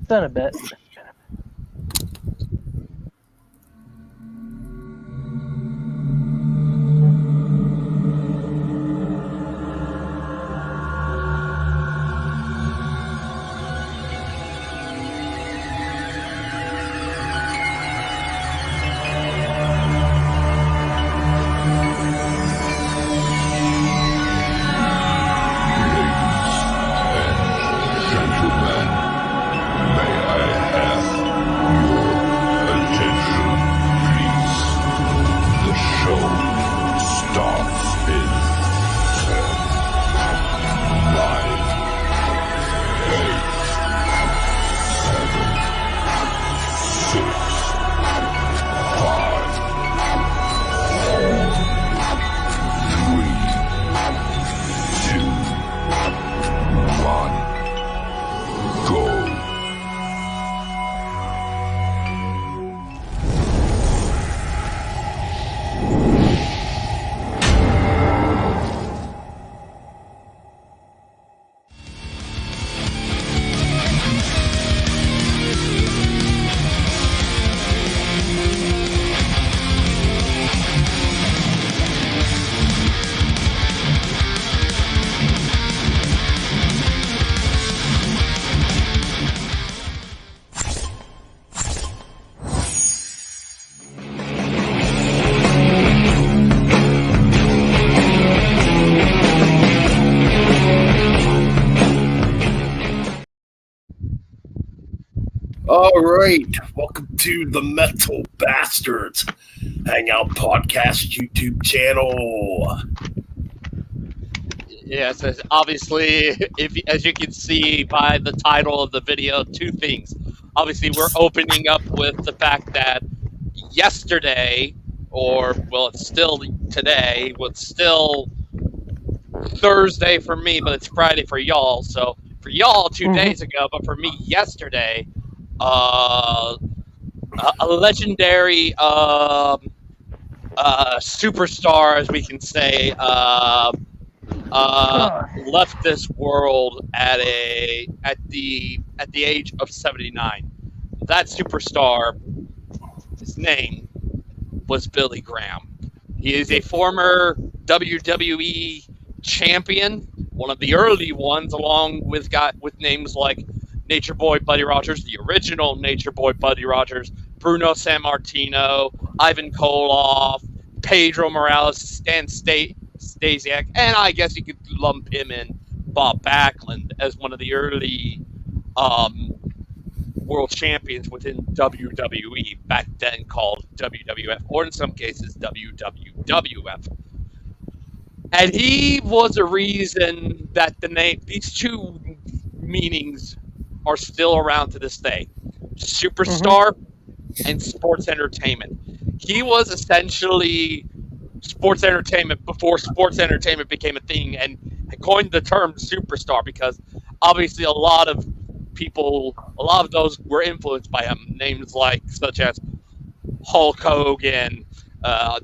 Done a bit. All right, welcome to the Metal Bastards Hangout podcast YouTube channel. Yes, obviously, as you can see by the title of the video, two things. Obviously, we're opening up with the fact that yesterday, it's still today, it's still Thursday for me, but it's Friday for y'all. So for y'all, 2 days ago, but for me, yesterday, a legendary superstar, as we can say, left this world at the age of 79. That superstar, his name was Billy Graham. He is a former WWE champion, one of the early ones, along with names like Nature Boy Buddy Rogers, the original Nature Boy Buddy Rogers, Bruno Sammartino, Ivan Koloff, Pedro Morales, Stan Stasiak, and I guess you could lump him in Bob Backlund as one of the early world champions within WWE, back then called WWF, or in some cases WWWF. And he was a reason that these two meanings are still around to this day. Superstar and sports entertainment. He was essentially sports entertainment before sports entertainment became a thing, and coined the term superstar because obviously a lot of those were influenced by him. Names such as Hulk Hogan,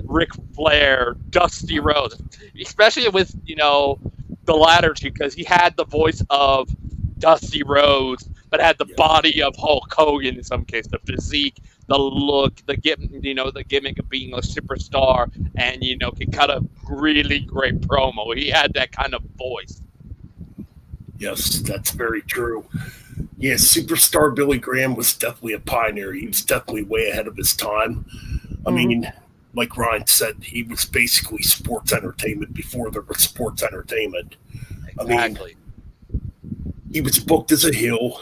Ric Flair, Dusty Rhodes, especially with the latter two, because he had the voice of Dusty Rhodes, but had the body of Hulk Hogan in some case, the physique, the look, the gimmick of being a superstar, and could cut a really great promo. He had that kind of voice. Yes, that's very true. Yeah, superstar Billy Graham was definitely a pioneer. He was definitely way ahead of his time. I mean, like Ryan said, he was basically sports entertainment before there was sports entertainment. Exactly. I mean, he was booked as a heel.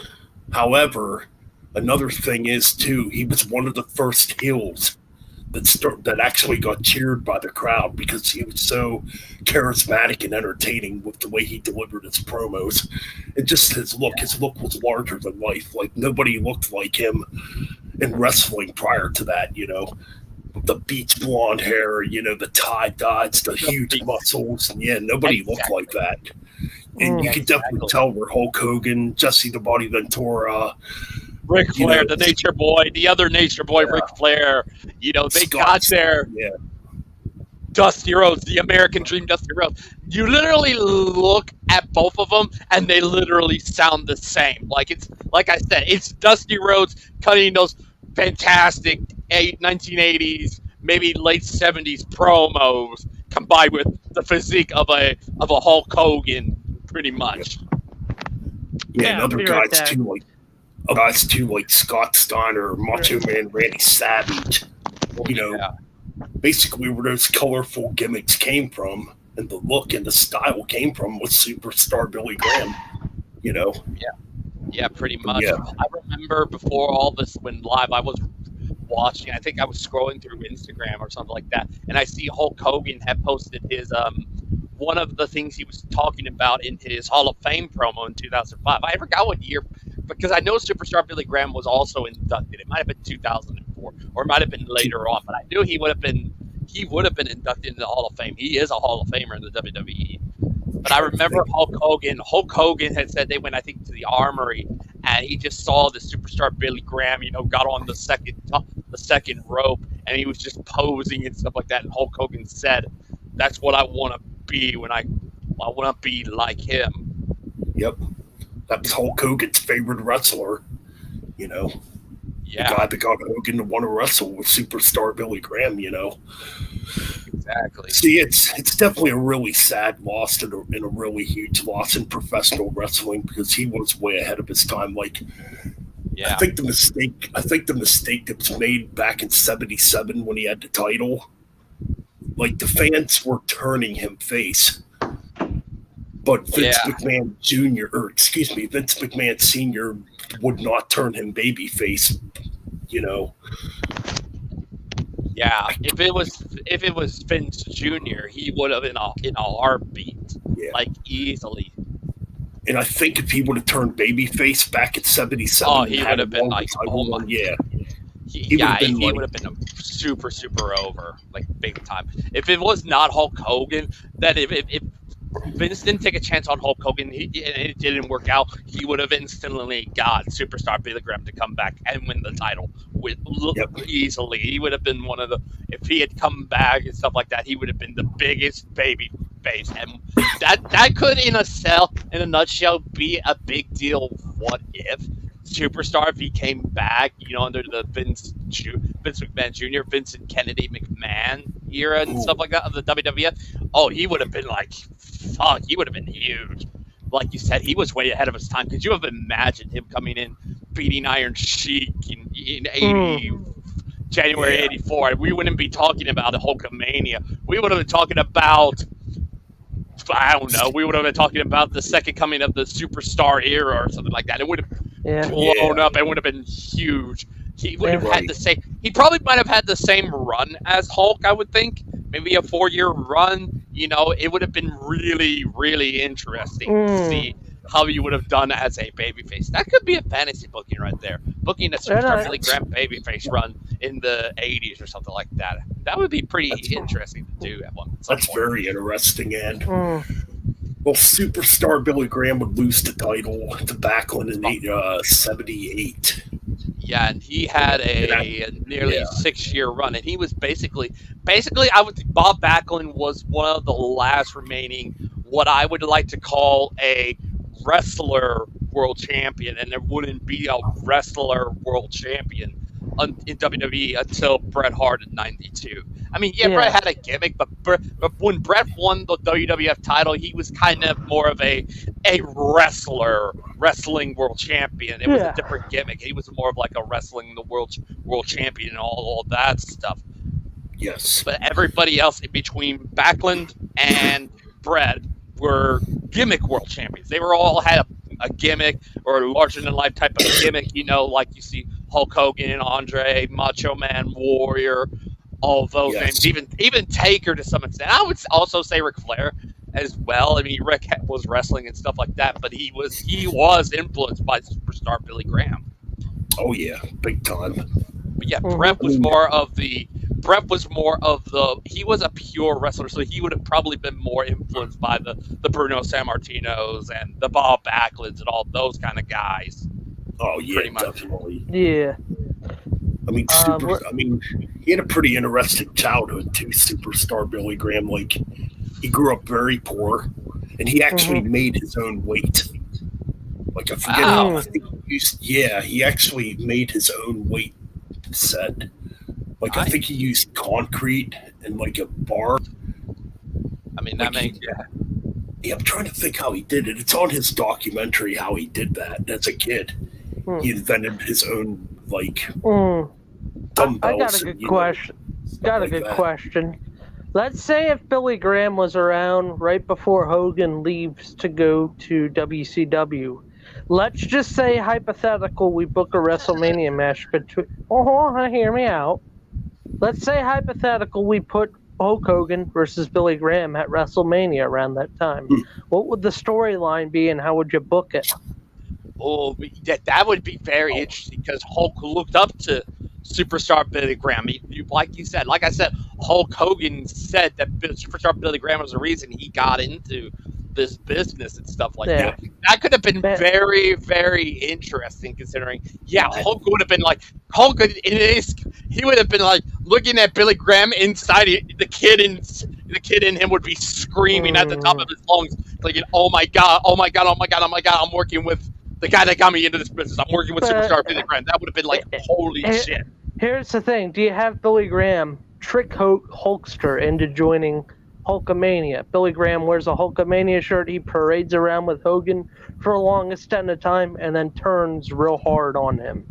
However, another thing is, too, he was one of the first heels that actually got cheered by the crowd because he was so charismatic and entertaining with the way he delivered his promos. And just his look was larger than life. Like, nobody looked like him in wrestling prior to that, the beach blonde hair, the tie-dyes, the huge muscles. And nobody looked like that. And you can definitely tell where Hulk Hogan, Jesse the Body Ventura, Ric Flair, the Nature Boy, the other Nature Boy, Ric Flair, they got there. Dusty Rhodes, the American Dream Dusty Rhodes. You literally look at both of them and they literally sound the same. Like I said, it's Dusty Rhodes cutting those fantastic 1980s, maybe late 70s promos combined with the physique of a Hulk Hogan, pretty much. Yeah, and other guys too, like Scott Steiner, Macho Man Randy Savage. You know, basically where those colorful gimmicks came from, and the look and the style came from was Superstar Billy Graham. You know. Yeah, pretty much. Yeah. I remember before all this went live, I was watching. I think I was scrolling through Instagram or something like that, and I see Hulk Hogan had posted his one of the things he was talking about in his Hall of Fame promo in 2005. I forgot what year, because I know Superstar Billy Graham was also inducted. It might have been 2004, or it might have been later on, but I knew he would have been inducted into the Hall of Fame. He is a Hall of Famer in the WWE. But I remember Hulk Hogan had said they went, I think, to the Armory, and he just saw the Superstar Billy Graham, got on the second rope, and he was just posing and stuff like that. And Hulk Hogan said, "That's what I want to be when I want to be like him." Yep, that's Hulk Hogan's favorite wrestler. Yeah. The guy that got Hogan to want to wrestle with Superstar Billy Graham. Exactly. See, it's definitely a really sad loss and a really huge loss in professional wrestling, because he was way ahead of his time. Like, I think the mistake that was made back in '77 when he had the title, like, the fans were turning him face, but Vince McMahon Sr. would not turn him baby face. Yeah, if it was Vince Jr., he would have in a heartbeat, like, easily. And I think if he would have turned babyface back at '77, he would have been like, oh my, he would have been super, super over, like, big time. If it was not Hulk Hogan, that if Vince didn't take a chance on Hulk Hogan and it didn't work out, he would have instantly got Superstar Billy Graham to come back and win the title easily. He would have been one of the, if he had come back and stuff like that, he would have been the biggest baby face. And that could, in a nutshell, be a big deal. What if Superstar, if he came back, under the Vince McMahon Jr., Vincent Kennedy McMahon era and stuff like that of the WWF? Oh, he would have been like, fuck, he would have been huge. Like you said, he was way ahead of his time. Could you have imagined him coming in, beating Iron Sheik in January '84? We wouldn't be talking about the Hulkamania. We would have been talking about, I don't know, we would have been talking about the second coming of the Superstar era or something like that. It would have blown up. It would have been huge. He would have had the same. He probably might have had the same run as Hulk, I would think. Maybe a 4-year run. It would have been really, really interesting to see how you would have done as a babyface. That could be a fantasy booking right there. Booking a Superstar Billy Graham babyface run in the '80s or something like that. That would be pretty interesting to do at one. That's very interesting, and well, Superstar Billy Graham would lose the title to Backlund in '78. Yeah, and he had a nearly 6-year run, and he was basically, I would think Bob Backlund was one of the last remaining, what I would like to call a wrestler world champion, and there wouldn't be a wrestler world champion in WWE until Bret Hart in '92. I mean, Bret had a gimmick, but when Bret won the WWF title, he was kind of more of a wrestling world champion. It was a different gimmick. He was more of like a wrestling the world champion and all that stuff. Yes. But everybody else in between Backlund and Bret were gimmick world champions. They were all had a gimmick or a larger than life type of gimmick, like you see Hulk Hogan and Andre, Macho Man, Warrior, all of those names, even Taker to some extent. I would also say Ric Flair as well. I mean, Rick was wrestling and stuff like that, but he was influenced by Superstar Billy Graham. Oh yeah, big time. But yeah, Bret was more of the. He was a pure wrestler, so he would have probably been more influenced by the Bruno Sammartinos and the Bob Backlunds and all those kind of guys. Oh yeah, pretty much. definitely. Yeah. I mean, he had a pretty interesting childhood too. Superstar Billy Graham, like he grew up very poor, and he actually made his own weight. Like I forget how. I think he actually made his own weight set. Like I think he used concrete and like a bar. I mean, that makes yeah. I'm trying to think how he did it. It's on his documentary how he did that as a kid. He invented his own like dumbbells. I got a good question. Question. Let's say if Billy Graham was around right before Hogan leaves to go to WCW. Let's just say, hypothetical, we book a WrestleMania match between... hear me out. Let's say, hypothetical, we put Hulk Hogan versus Billy Graham at WrestleMania around that time. What would the storyline be, and how would you book it? Oh, that would be very interesting, because Hulk looked up to Superstar Billy Graham. Like I said, Hulk Hogan said that Superstar Billy Graham was the reason he got into this business and stuff like that. That could have been very, very interesting, considering, Hulk would have been like, he would have been like looking at Billy Graham inside, the kid in him would be screaming at the top of his lungs, like, oh my God, I'm working with the guy that got me into this business. I'm working with Superstar Billy Graham. That would have been like, holy shit. Here's the thing. Do you have Billy Graham trick Hulkster into joining Hulkamania? Billy Graham wears a Hulkamania shirt. He parades around with Hogan for a long extent of time and then turns real hard on him.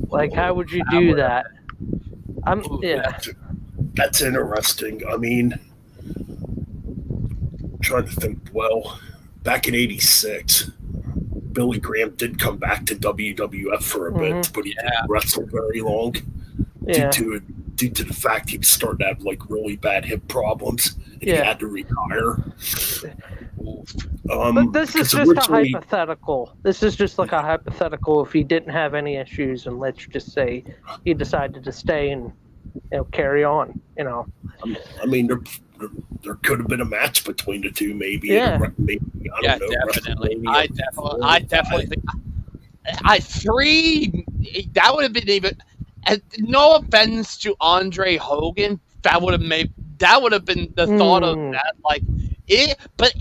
Like, how would you do that? That's interesting. I mean, I'm trying to think. Well, back in '86, Billy Graham did come back to WWF for a bit, but he didn't wrestle very long due to the fact he was starting to have like really bad hip problems, and he had to retire. But this is just a hypothetical. This is just like a hypothetical. If he didn't have any issues, and let's just say he decided to stay and carry on. I mean, there could have been a match between the two, maybe. Yeah. Maybe, I don't know, definitely. I definitely think. That would have been even. No offense to Andre Hogan, that would have been the thought of that. Like but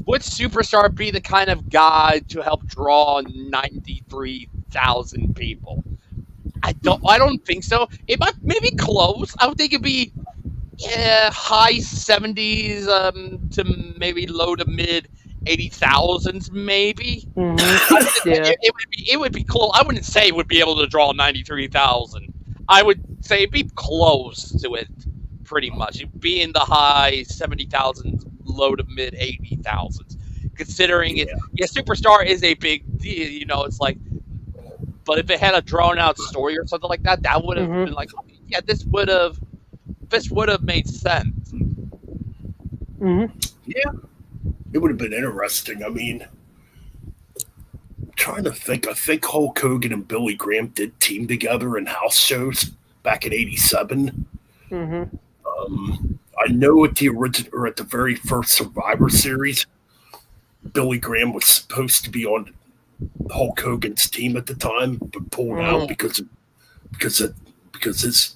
would Superstar be the kind of guy to help draw 93,000 people? I don't think so. It might maybe close. I would think it'd be high 70s to maybe low to mid 80,000s, maybe. It would be close. I wouldn't say it would be able to draw 93,000. I would say it'd be close to it, pretty much. It'd be in the high 70,000s, low to mid 80,000s. Considering Superstar is a big deal. It's like, but if it had a drawn out story or something like that, that would have been like, this would have made sense. Yeah. It would have been interesting. I mean, I'm trying to think. I think Hulk Hogan and Billy Graham did team together in house shows back in '87. I know at the original, or at the very first Survivor Series, Billy Graham was supposed to be on Hulk Hogan's team at the time, but pulled out because his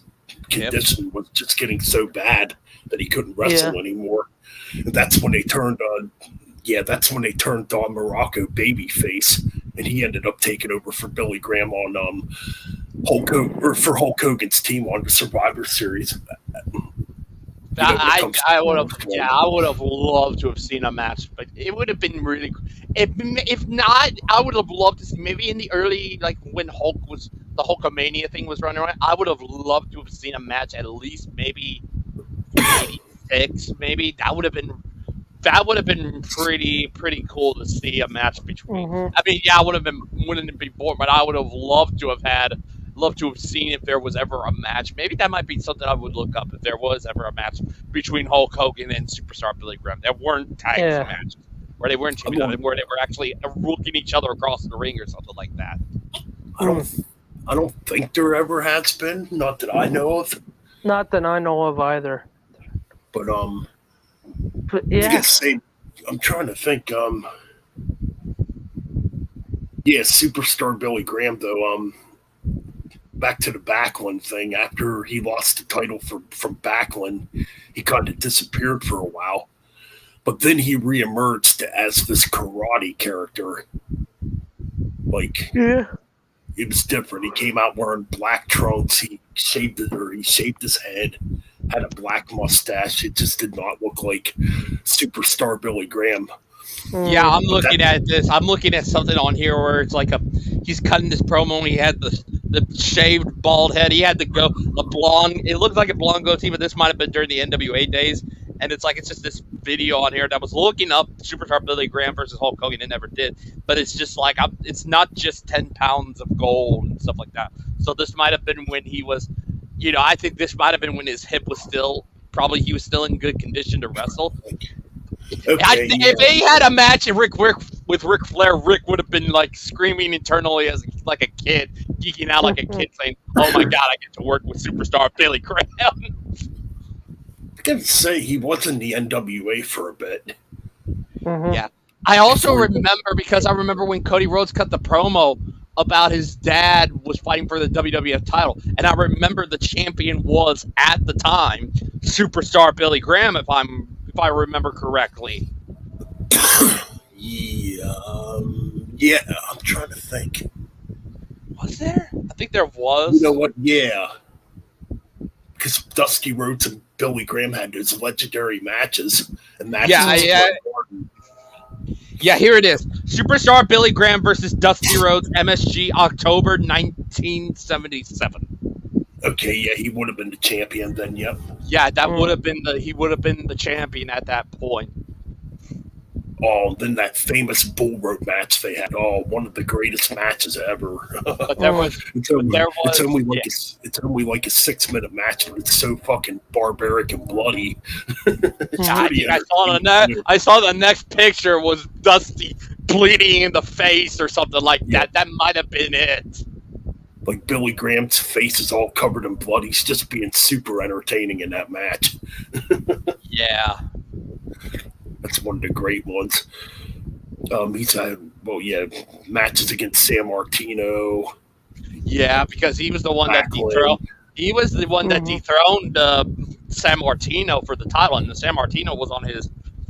condition was just getting so bad that he couldn't wrestle anymore. And that's when they turned on. That's when they turned Don Morocco babyface, and he ended up taking over for Billy Graham on Hulk Hogan's team on the Survivor Series. I would have loved to have seen a match, but it would have been really. If not, I would have loved to see maybe in the early, like when the Hulkamania thing was running around. I would have loved to have seen a match at least maybe 86, maybe that would have been pretty cool to see a match between. I mean, I wouldn't it be bored, but I would have loved to have seen if there was ever a match. Maybe that might be something I would look up if there was ever a match between Hulk Hogan and Superstar Billy Graham. There weren't tag matches where they weren't teaming up, where they were actually looking each other across the ring or something like that. I don't think there ever has been. Not that I know of. Not that I know of either. But I'm trying to think. Superstar Billy Graham though. back to the Backlund thing. After he lost the title from Backlund, he kind of disappeared for a while. But then he reemerged as this karate character. Like, Yeah. it was different. He came out wearing black trunks. He shaved his head, had a black mustache. It just did not look like superstar Billy Graham. Yeah, I'm looking at this. I'm looking at something on here where it's like he's cutting this promo and he had the shaved bald head. He had a blonde. It looked like a blonde goatee, but this might have been during the NWA days. And it's just this video on here that was looking up Superstar Billy Graham versus Hulk Hogan. It never did, but it's just like it's not just 10 pounds of gold and stuff like that. So this might have been when he was, I think this might have been when his hip was still he was still in good condition to wrestle. Okay, if he had a match with Ric Flair, Rick would have been like screaming internally as like a kid, geeking out like a kid, saying, "Oh my God, I get to work with Superstar Billy Graham." I gotta say, he was in the NWA for a bit. Mm-hmm. Yeah. I also remember, because I remember when Cody Rhodes cut the promo about his dad was fighting for the WWF title, and I remember the champion was, at the time, Superstar Billy Graham, if I remember correctly. Yeah, I'm trying to think. Was there? I think there was. You know what? Yeah. Because Dusty Rhodes and Billy Graham had those legendary matches. Yeah, here it is. Superstar Billy Graham versus Dusty Rhodes, MSG, October 1977. Okay, yeah, he would have been the champion then, yep. Yeah, that would have been he would have been the champion at that point. Oh, then that famous Bull Rope match they had. Oh, one of the greatest matches ever. But there was it's only like a 6-minute match, but it's so fucking barbaric and bloody. I saw the next picture was Dusty bleeding in the face or something like that. That might have been it. Like Billy Graham's face is all covered in blood. He's just being super entertaining in that match. Yeah. That's one of the great ones. He's had, matches against San Martino. Yeah, because he was the one that dethroned. He was the one that dethroned San Martino for the title, and San Martino was on his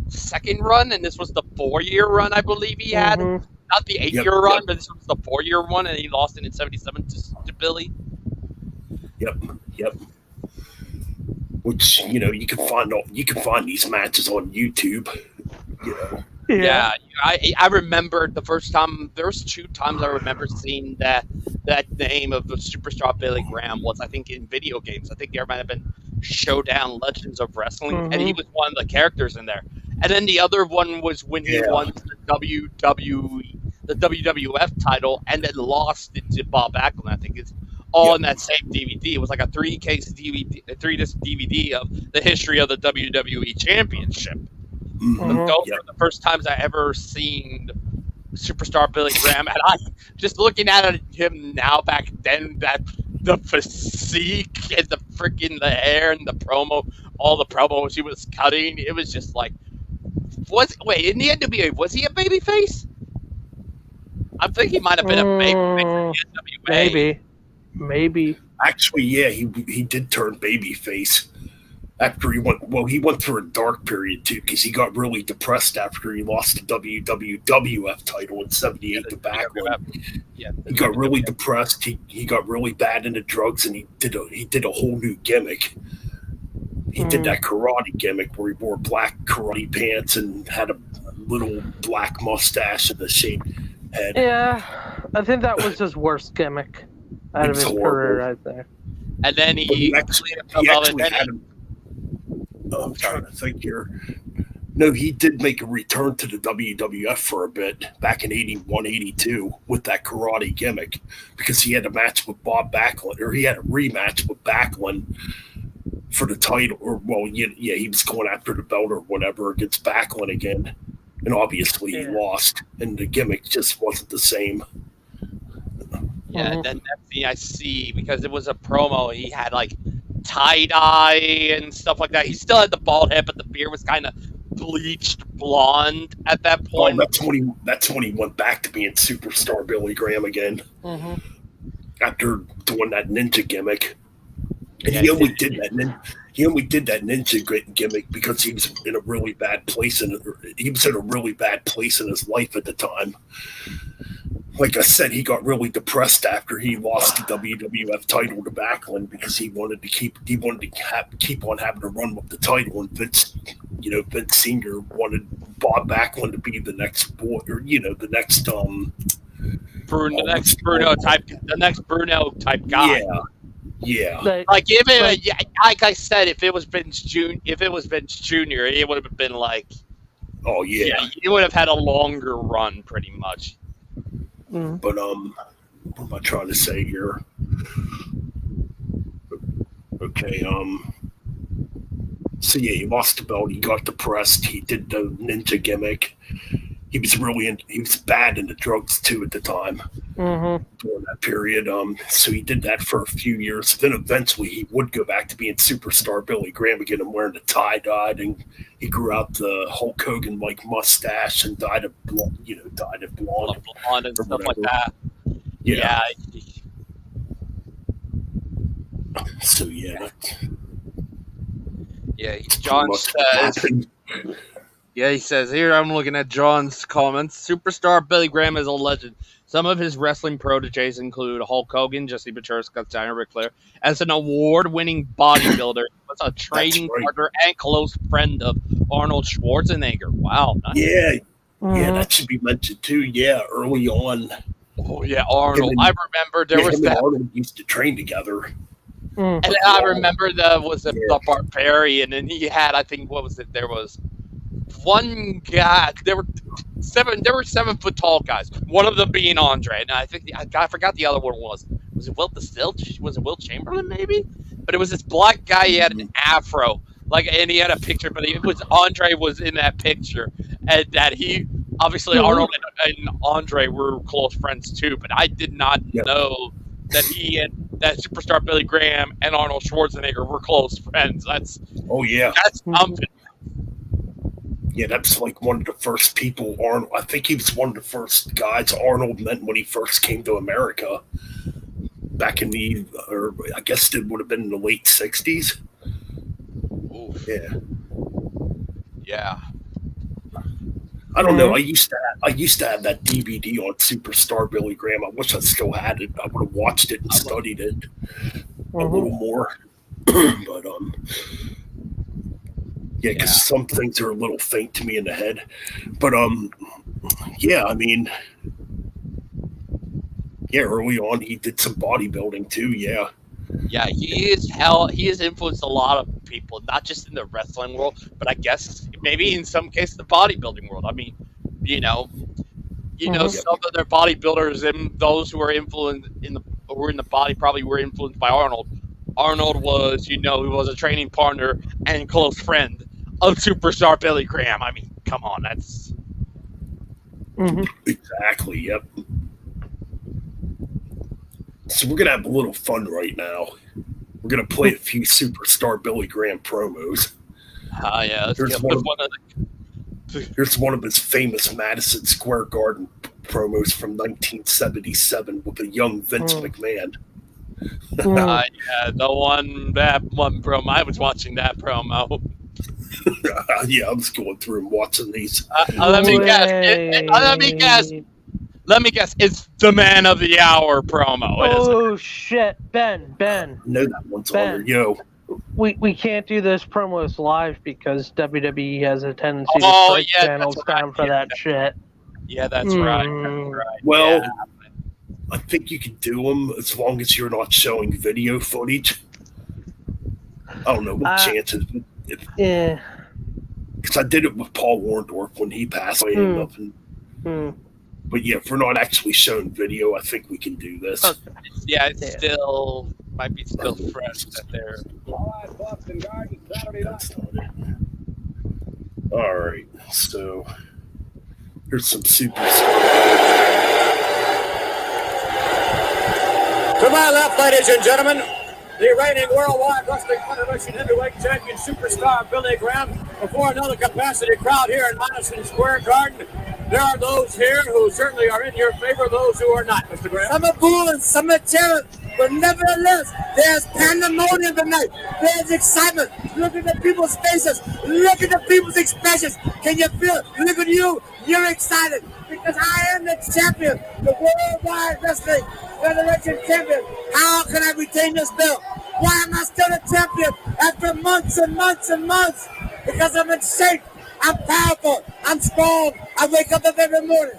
second run, and this was the 4-year run, I believe he had. Not the 8-year run, but this was the 4-year one, and he lost it in '77 to Billy. Yep. Which you can find these matches on YouTube. Yeah, I remember the first time. There was 2 times I remember seeing that name of the Superstar Billy Graham was, I think, in video games. I think there might have been Showdown Legends of Wrestling, and he was one of the characters in there. And then the other one was when he won the WWF title and then lost it to Bob Backlund. I think it's all in that same DVD. It was like a 3-disc DVD of the history of the WWE Championship. Those were the first times I ever seen Superstar Billy Graham, and I just looking at him now, back then, that the physique and the hair and the promo, all the promos he was cutting, it was just like, in the NWA, was he a babyface? I think he might have been a babyface in the NWA. Maybe. Actually, yeah, he did turn babyface after he went through a dark period too, because he got really depressed after he lost the WWF title in '78 to Backlund. He got really depressed. He got really bad into drugs, and he did a whole new gimmick. He did that karate gimmick where he wore black karate pants and had a little black mustache and a shaved head. Yeah, I think that was his worst gimmick out of his career right there. And then he actually had him. I'm trying to think here. No, he did make a return to the WWF for a bit back in '81, '82 with that karate gimmick, because he had a match with Bob Backlund, or he had a rematch with Backlund for the title, he was going after the belt or whatever against Backlund again, and obviously he lost, and the gimmick just wasn't the same. Yeah, and then that's the I see, because it was a promo. He had like tie-dye and stuff like that. He still had the bald head, but the beard was kind of bleached blonde at that point. That's when he went back to being Superstar Billy Graham again. after doing that ninja gimmick. And Yeah, he only did that ninja gimmick because he was in a really bad place, and he was in a really bad place in his life at the time. Like I said, he got really depressed after he lost the WWF title to Backlund because he wanted to keep on having to run with the title, and Vince Senior wanted Bob Backlund to be the next boy, or the next the next Bruno type guy. Yeah. Like like I said, if it was Vince Jr., it would have been like, oh yeah, he would have had a longer run, pretty much. But what am I trying to say here? Okay, so yeah, he lost the belt. He got depressed. He did the ninja gimmick. He was he was bad into drugs too at the time. During that period. So he did that for a few years. Then eventually he would go back to being superstar Billy Graham again and wearing the tie-dyed, and he grew out the Hulk Hogan like mustache and dyed it blonde, blonde and stuff like that. Yeah. So yeah. Yeah, John says. Yeah, he says here, I'm looking at John's comments. Superstar Billy Graham is a legend. Some of his wrestling proteges include Hulk Hogan, Jesse Ventura, Scott Steiner, Ric Flair. As an award-winning bodybuilder, he was a training partner and close friend of Arnold Schwarzenegger. Wow. Nice. Yeah. Yeah, that should be mentioned too. Yeah, early on. Oh, yeah, Arnold. I remember there was that. Arnold used to train together. And I remember the Barbarian, and he had, I think, what was it? There was one guy. There were 7 foot tall guys. One of them being Andre, and I think I forgot the other one was. Was it Wilt Was it Wilt Chamberlain? Maybe. But it was this black guy. He had an afro, and he had a picture. But it was Andre was in that picture, and that he obviously Arnold and Andre were close friends too. But I did not know that he and that superstar Billy Graham and Arnold Schwarzenegger were close friends. That's something. Yeah, that's like one of the first people Arnold. I think he was one of the first guys Arnold met when he first came to America. Back in I guess it would have been in the late '60s. Ooh. Yeah. I don't know. I used to have that DVD on Superstar Billy Graham. I wish I still had it. I would have watched it and studied it a little more. But yeah, because some things are a little faint to me in the head. But yeah, I mean, yeah, early on he did some bodybuilding too. Yeah. Yeah, he has influenced a lot of people, not just in the wrestling world, but I guess maybe in some cases the bodybuilding world. I mean, some of their bodybuilders and those who were in the body probably were influenced by Arnold. Arnold was, he was a training partner and close friend of superstar Billy Graham. I mean, come on, that's exactly. Yep. So we're gonna have a little fun right now. We're gonna play a few superstar Billy Graham promos. Yeah. Here's one of his famous Madison Square Garden promos from 1977 with a young Vince McMahon. Yeah, that one promo. I was watching that promo. Yeah, I was going through and watching these. Let me guess. It's the Man of the Hour promo. Oh shit, Ben. I know that one's on there. Yo, we can't do this promos live because WWE has a tendency to strike channels down for that shit. Yeah, that's right. That's right. Well, I think you can do them as long as you're not showing video footage. I don't know what chances. Yeah. Because I did it with Paul Orndorff when he passed away. But yeah, if we're not actually showing video, I think we can do this. Okay. Yeah, it's still might be still fresh that they're. All right, Boston Garden, Saturday night. All right, so here's some superstars. To my left, ladies and gentlemen, the reigning worldwide wrestling federation heavyweight champion superstar Billy Graham before another capacity crowd here in Madison Square Garden. There are those here who certainly are in your favor, those who are not, Mr. Graham. Some are booing, some are cheering, but nevertheless, there's pandemonium tonight. There's excitement. Look at the people's faces. Look at the people's expressions. Can you feel it? Look at you. You're excited because I am the champion, the Worldwide Wrestling Federation champion. How can I retain this belt? Why am I still a champion after months and months and months? Because I'm in shape. I'm powerful. I'm strong. I wake up every morning,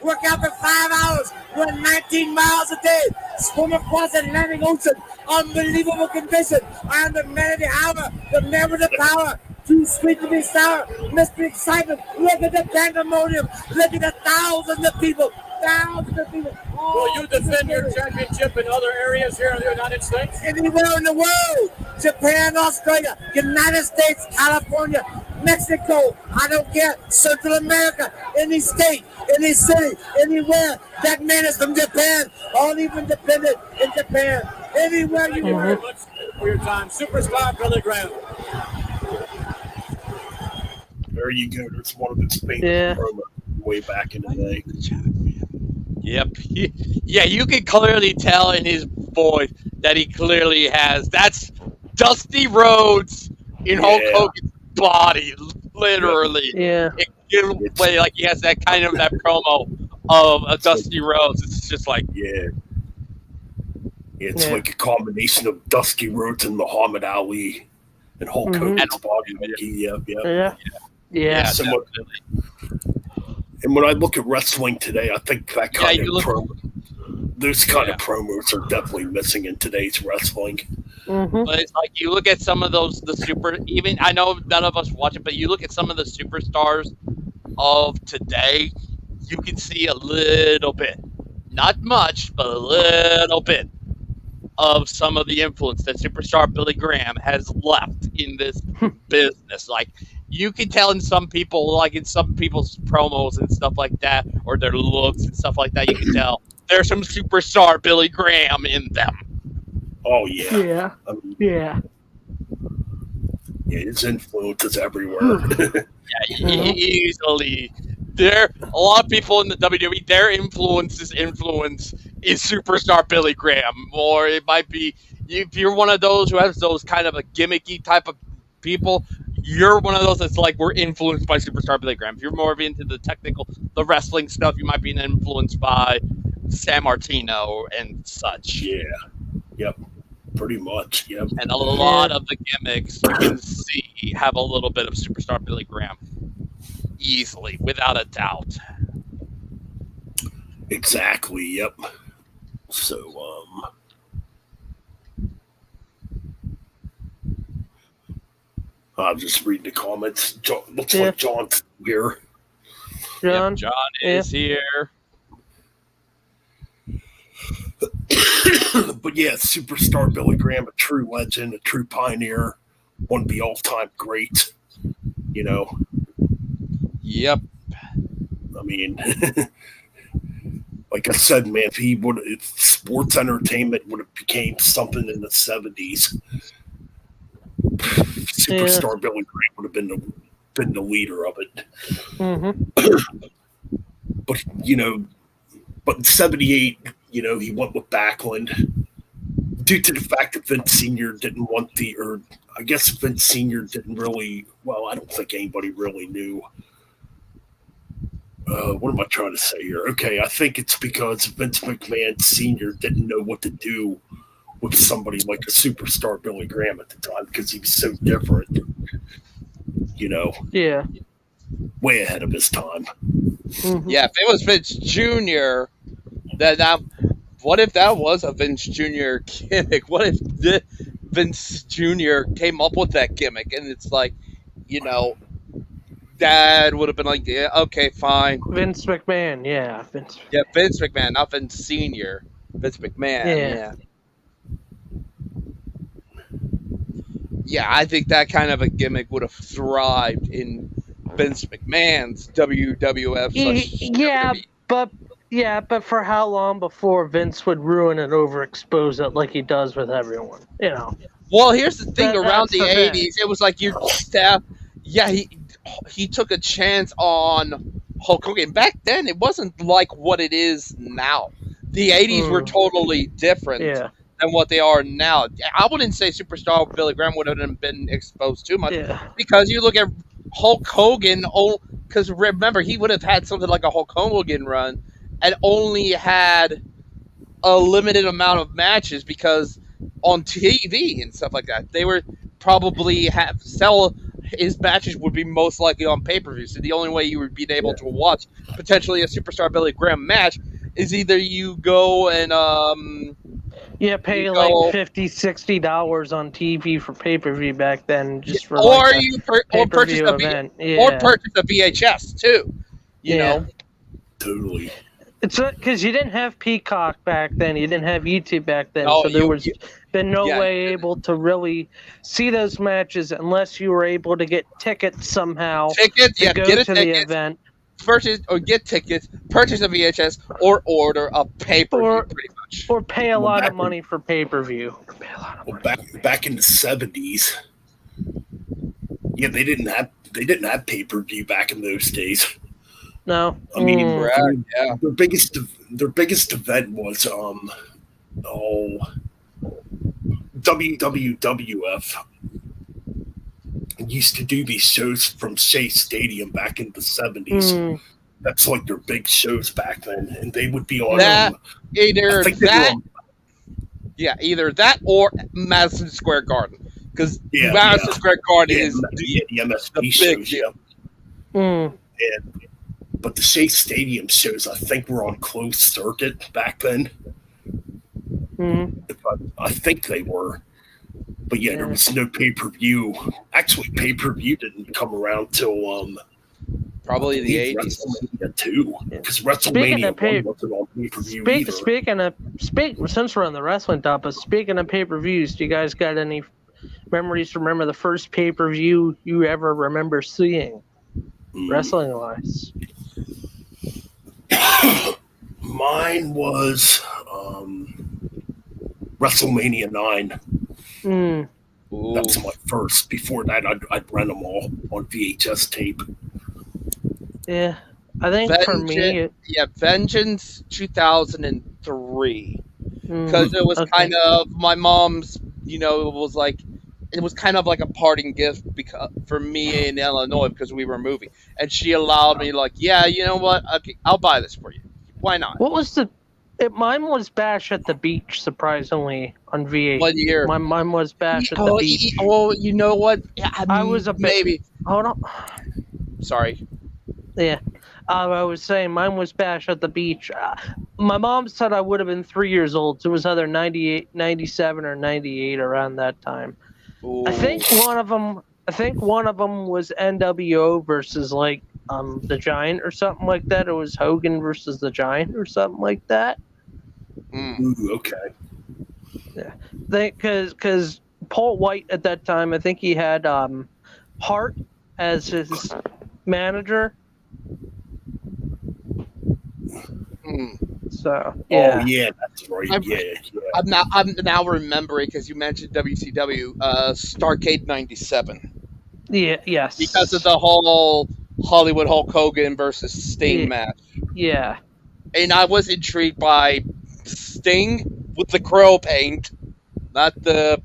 work out for 5 hours, run 19 miles a day, swim across the Atlantic Ocean. Unbelievable condition. I am the man of the hour, the man with the power. Too sweet to be sour. Mr. Excitement. Look at the pandemonium. Look at the thousands of people. Thousands of people. Will you defend your championship in other areas here in the United States? Anywhere in the world. Japan, Australia, United States, California, Mexico, I don't care. Central America, any state, any city, anywhere. That man is from Japan. All even dependent in Japan. Anywhere you Thank you very much for your time. Superstar Billy Graham. There you go. There's one of his favorite promos way back in the day. Yep. Yeah, you can clearly tell in his voice that he clearly has. That's Dusty Rhodes in Hulk Hogan's body, literally. Yeah. It gives away like he has that kind of that promo of a Dusty Rhodes. It's just like It's like a combination of Dusty Rhodes and Muhammad Ali and Hulk Hogan's body. Yeah. Somewhat. And when I look at wrestling today, I think that kind of those kind of promos are definitely missing in today's wrestling. But it's like you look at some of even I know none of us watch it, but you look at some of the superstars of today, you can see a little bit, not much, but a little bit of some of the influence that superstar Billy Graham has left in this business. Like you can tell in some people, like in some people's promos and stuff like that, or their looks and stuff like that, you can tell there's some superstar Billy Graham in them. Oh yeah. Yeah. Yeah, his influence is everywhere. Easily. There, a lot of people in the WWE, their influence is superstar Billy Graham, or it might be if you're one of those who has those kind of a gimmicky type of people. You're one of those that's like we're influenced by superstar Billy Graham. If you're more into the technical, the wrestling stuff, you might be influenced by San Martino and such. Yeah. Yep. Pretty much. Yep. And a lot of the gimmicks you can see have a little bit of superstar Billy Graham. Easily, without a doubt. Exactly. Yep. So, I'll just read the comments. Looks like John's here. John is here. But yeah, superstar Billy Graham, a true legend, a true pioneer, one of the all-time greats. You know. Yep. I mean, like I said, man, if sports entertainment would have became something in the 70s, superstar Billy Graham would have been the leader of it. But but in '78, he went with Backlund due to the fact that Vince Sr. didn't want I guess Vince Sr. didn't really. Well, I don't think anybody really knew. What am I trying to say here? Okay, I think it's because Vince McMahon Sr. didn't know what to do with somebody like a superstar Billy Graham at the time because he was so different. Yeah. Way ahead of his time. Yeah, if it was Vince Jr., then what if that was a Vince Jr. gimmick? What if Vince Jr. came up with that gimmick and it's like, Dad would have been like, yeah, okay, fine. Vince McMahon, yeah. Vince McMahon, not Vince Sr. Vince McMahon, yeah, I think that kind of a gimmick would have thrived in Vince McMahon's WWF. But for how long before Vince would ruin and overexpose it like he does with everyone? Well, here's the thing: around the '80s, it was like you staff. Yeah, he took a chance on Hulk Hogan. Back then, it wasn't like what it is now. The 80s were totally different than what they are now. I wouldn't say Superstar Billy Graham would have been exposed too much because you look at Hulk Hogan, because remember, he would have had something like a Hulk Hogan run and only had a limited amount of matches because on TV and stuff like that, they were probably his matches would be most likely on pay-per-view. So the only way you would be able to watch potentially a Superstar Billy Graham match is either you go and pay like $50-$60 on TV for pay-per-view back then, just for or like you purchase a event. or purchase a VHS too. You know, totally. It's because you didn't have Peacock back then, you didn't have YouTube back then, No, so there was been no way able to really see those matches unless you were able to get tickets somehow. Tickets, to go to the event. Purchase or get tickets, purchase a VHS, or order a pay-per-view, pretty much. Or pay a lot of money for pay-per-view. Back in the 70s, they didn't have pay-per-view back in those days. No, I mean, their biggest event was WWF used to do these shows from Shea Stadium back in the 70s. That's like their big shows back then, and they would be on either that or Madison Square Garden, because Madison Square Garden is the MSP shows. But the Shea Stadium shows, I think, were on closed circuit back then. I think they were. But there was no pay-per-view. Actually, pay-per-view didn't come around till probably the 80s. WrestleMania 2. Because WrestleMania 1 wasn't on pay-per-view either. Since we're on the wrestling topic, speaking of pay-per-views, do you guys got any memories to remember the first pay-per-view you ever remember seeing? Wrestling-wise? Mine was WrestleMania 9. That was my first. Before that, I'd rent them all on VHS tape. Yeah, I think for me... Vengeance 2003. Because it was kind of... My mom's, it was kind of like a parting gift for me in Illinois because we were moving. And she allowed me, you know what? Okay, I'll buy this for you. Why not? What was mine was Bash at the Beach, surprisingly, on VH. What year? Mine was Bash at the Beach. You know what? I was a bit... Maybe. Hold on. Sorry. Yeah. I was saying mine was Bash at the Beach. My mom said I would have been 3 years old, so it was either 98, 97 or 98 around that time. Ooh. I think one of them was NWO versus the Giant or something like that. It was Hogan versus the Giant or something like that. Ooh, okay. Yeah, because Paul White at that time, I think he had Hart as his manager. So yeah. Oh yeah, that's right. I'm now remembering because you mentioned WCW, Starrcade '97. Yeah. Yes. Because of the whole Hollywood Hulk Hogan versus Sting match. Yeah. And I was intrigued by Sting with the crow paint, not the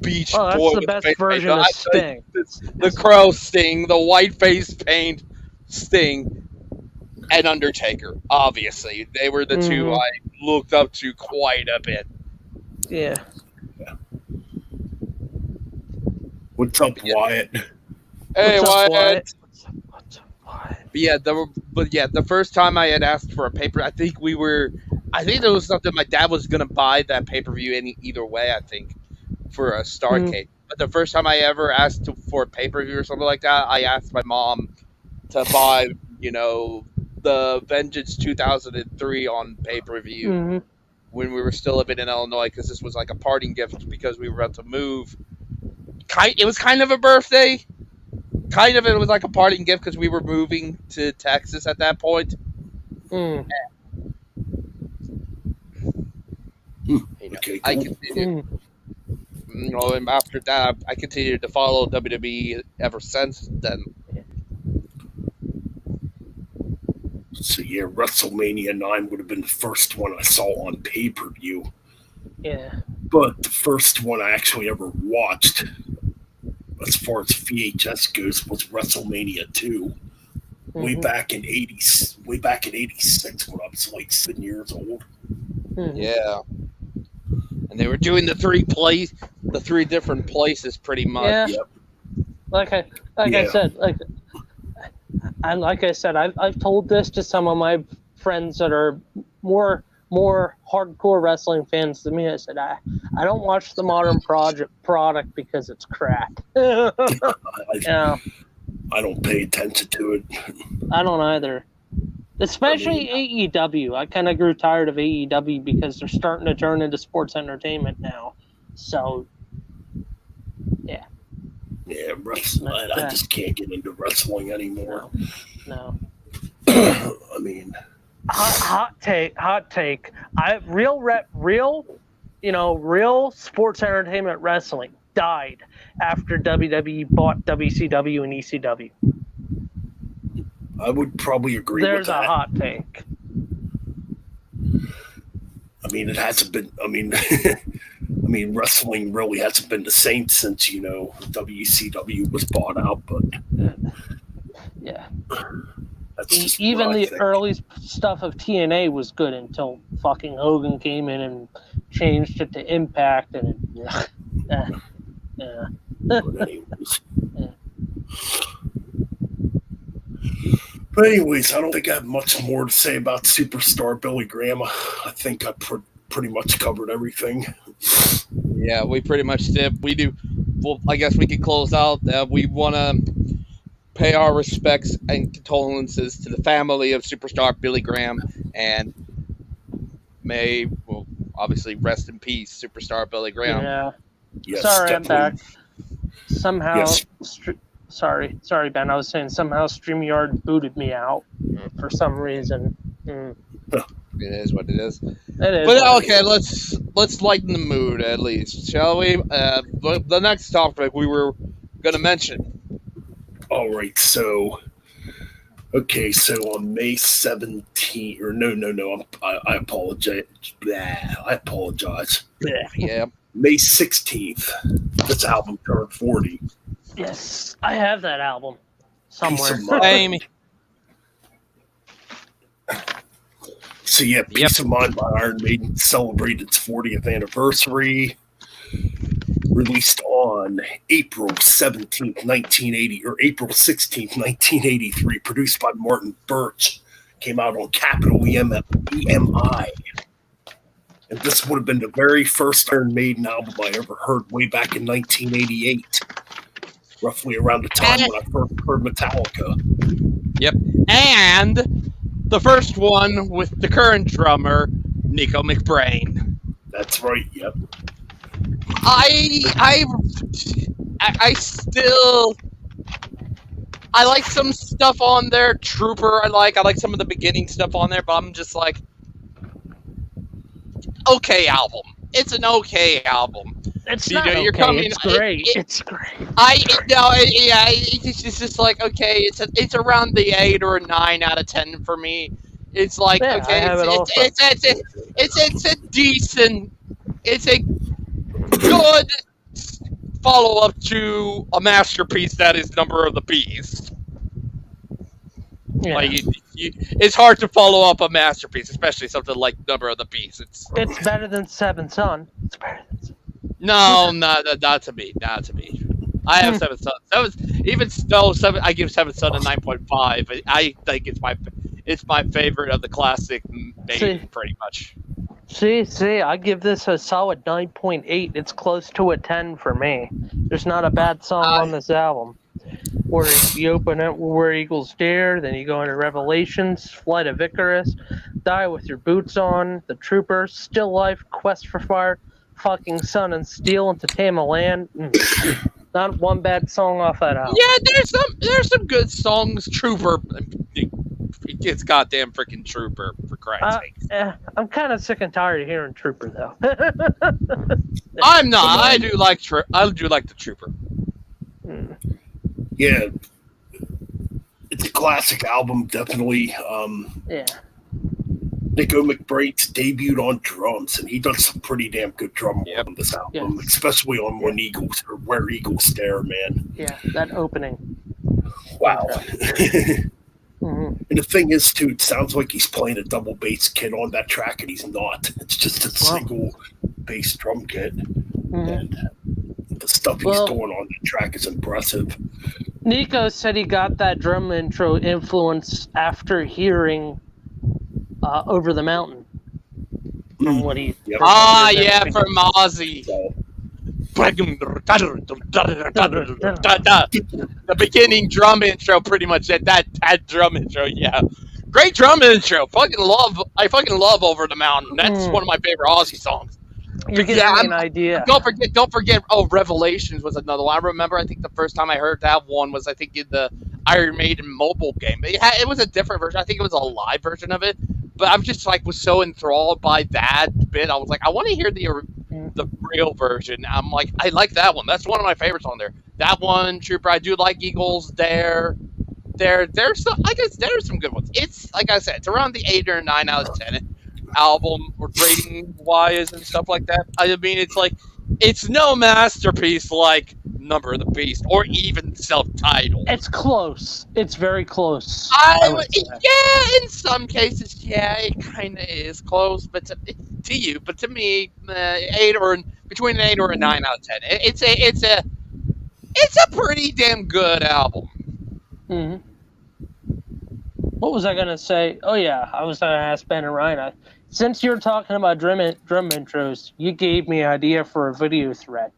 Beach Boy. That's the best version of Sting. The crow Sting, the white face paint Sting, and Undertaker. Obviously, they were the two I looked up to quite a bit. Yeah. What's up, Wyatt? Hey, Wyatt. What's up, Wyatt? The first time I had asked for a paper, I think there was something my dad was gonna buy that pay-per-view either way. I think for a Starrcade. But the first time I ever asked for a pay-per-view or something like that, I asked my mom to buy, the Vengeance 2003 on pay-per-view when we were still living in Illinois, because this was like a parting gift because we were about to move. It was kind of a birthday. It was like a parting gift because we were moving to Texas at that point. Okay, cool. I continued. And after that, I continued to follow WWE ever since then. So yeah, WrestleMania 9 would have been the first one I saw on pay-per-view. Yeah. But the first one I actually ever watched, as far as VHS goes, was WrestleMania 2. Way back in '86 when I was like 7 years old. Yeah. And they were doing the three different places pretty much. Yeah. Yep. I said, I've told this to some of my friends that are more hardcore wrestling fans than me. I said, I don't watch the modern product because it's crap. Yeah. I don't pay attention to it. I don't either. Especially AEW. I kind of grew tired of AEW because they're starting to turn into sports entertainment now. So, yeah. Yeah, wrestling. I just can't get into wrestling anymore. No. I mean, hot take. Real sports entertainment wrestling died after WWE bought WCW and ECW. I would probably agree There's with that. a hot take. I mean, it hasn't been. I mean, wrestling really hasn't been the same since WCW was bought out. But yeah, that's just even what I the think. early stuff of TNA was good until fucking Hogan came in and changed it to Impact, and yeah. But anyways. But anyways, I don't think I have much more to say about Superstar Billy Graham. I think I pretty much covered everything. Yeah, we pretty much did. We do. Well, I guess we can close out. We want to pay our respects and condolences to the family of Superstar Billy Graham, and obviously rest in peace, Superstar Billy Graham. Yeah. Yes, Sorry, definitely. I'm back. Somehow. Yes. Sorry, Ben. I was saying somehow StreamYard booted me out for some reason. It is what it is. It is. But okay, let's lighten the mood at least, shall we? The next topic we were going to mention. All right, so on May 17th, or no, I apologize. I apologize. Yeah. May 16th, this album turned 40. Yes, I have that album somewhere. Peace of Mind. Amy. So yeah, Peace of Mind by Iron Maiden celebrated its 40th anniversary. Released on April 17th, 1980, or April 16th, 1983. Produced by Martin Birch. Came out on Capital EMI. And this would have been the very first Iron Maiden album I ever heard way back in 1988. Roughly around the time when I first heard Metallica. Yep. And the first one with the current drummer, Nico McBrain. That's right, yep. I still like some stuff on there. Trooper I like some of the beginning stuff on there, but I'm just like, okay album. It's an okay album. It's You not know, okay. you're coming- It's great. It's great. It's just like, okay, it's around the 8 or a 9 out of 10 for me. It's like, Yeah, okay, I have it also. it's a decent, it's a good follow-up to a masterpiece that is Number of the Beast. Yeah. Like, it's hard to follow up a masterpiece, especially something like Number of the Beast. It's better than Seventh Son. It's better than Seventh. No, not to me. I have Seventh Son. I give Seventh Son a 9.5. I think it's my favorite of the classic Maiden, pretty much. See, I give this a solid 9.8. It's close to a 10 for me. There's not a bad song on this album. Where you open it with Where Eagles Dare, then you go into Revelations, Flight of Icarus, Die With Your Boots On, The Trooper, Still Life, Quest for Fire, fucking Sun and Steel, and To Tame a Land. Not one bad song off that album. Yeah, there's some good songs. Trooper, it's goddamn freaking Trooper, for Christ's sake. I'm kind of sick and tired of hearing Trooper though. I'm not. I do like the Trooper. Yeah. It's a classic album, definitely. Yeah. Nico McBraid's debuted on drums, and he does some pretty damn good drum work on this album, Yes. especially on When Eagles or Where Eagles Stare, man. Yeah, that opening. Wow. Mm-hmm. And the thing is, too, it sounds like he's playing a double bass kit on that track, and he's not. It's just a single bass drum kit. Mm-hmm. And the stuff he's doing on the track is impressive. Nico said he got that drum intro influence after hearing Over the Mountain. From what he... Yep. From Ozzy. The beginning drum intro, pretty much that drum intro, yeah. Great drum intro. I fucking love Over the Mountain. That's one of my favorite Ozzy songs. You're getting me an idea. Don't forget. Oh, Revelations was another one. I remember. I think the first time I heard that one was in the Iron Maiden mobile game. It was a different version. I think it was a live version of it. But I'm just was so enthralled by that bit. I was like, I want to hear the real version. I'm like, I like that one. That's one of my favorites on there. That one, Trooper. I do like Eagles. There's some. I guess there's some good ones. It's like I said, it's around the 8 or 9 out of 10. Album rating wise and stuff like that. I mean, it's no masterpiece like Number of the Beast or even self-titled. It's close. It's very close. In some cases, it kind of is close, but to you, but to me, between an 8 or a 9 out of 10. It's a pretty damn good album. Mm-hmm. What was I gonna say? Oh yeah, I was gonna ask Ben and Ryan. Since you're talking about drum intros, you gave me an idea for a video thread.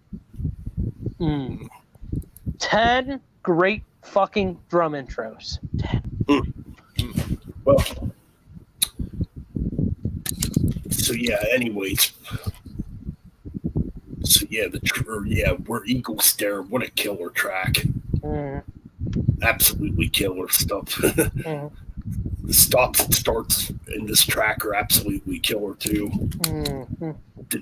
10 great fucking drum intros. 10. Well, so yeah. Anyways, so yeah, Where Eagles Stare. What a killer track! Absolutely killer stuff. The stops and starts in this track are absolutely killer too. So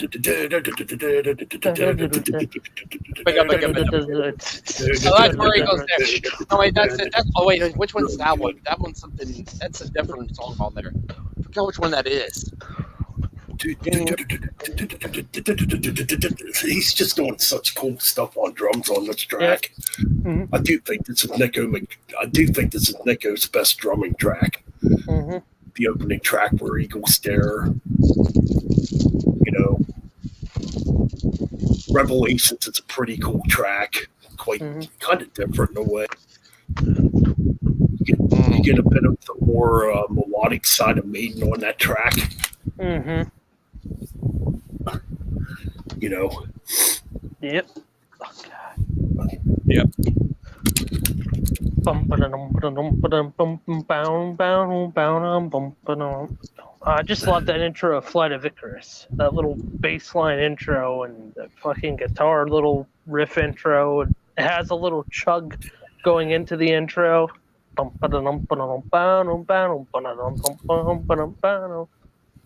that's Where Eagles Stare. Oh wait, that's it. Wait, which one's that one? That one's something. That's a different song on there. I forgot which one that is. He's just doing such cool stuff on drums on this track. I do think this is Nico's best drumming track. The opening track, Where Eagles Stare. Revelations, it's a pretty cool track. Quite kind of different in a way. You get a bit of the more melodic side of Maiden on that track. Yep. Oh, God. Yep. I just love that intro of Flight of Icarus. That little bass line intro and the fucking guitar little riff intro. It has a little chug going into the intro.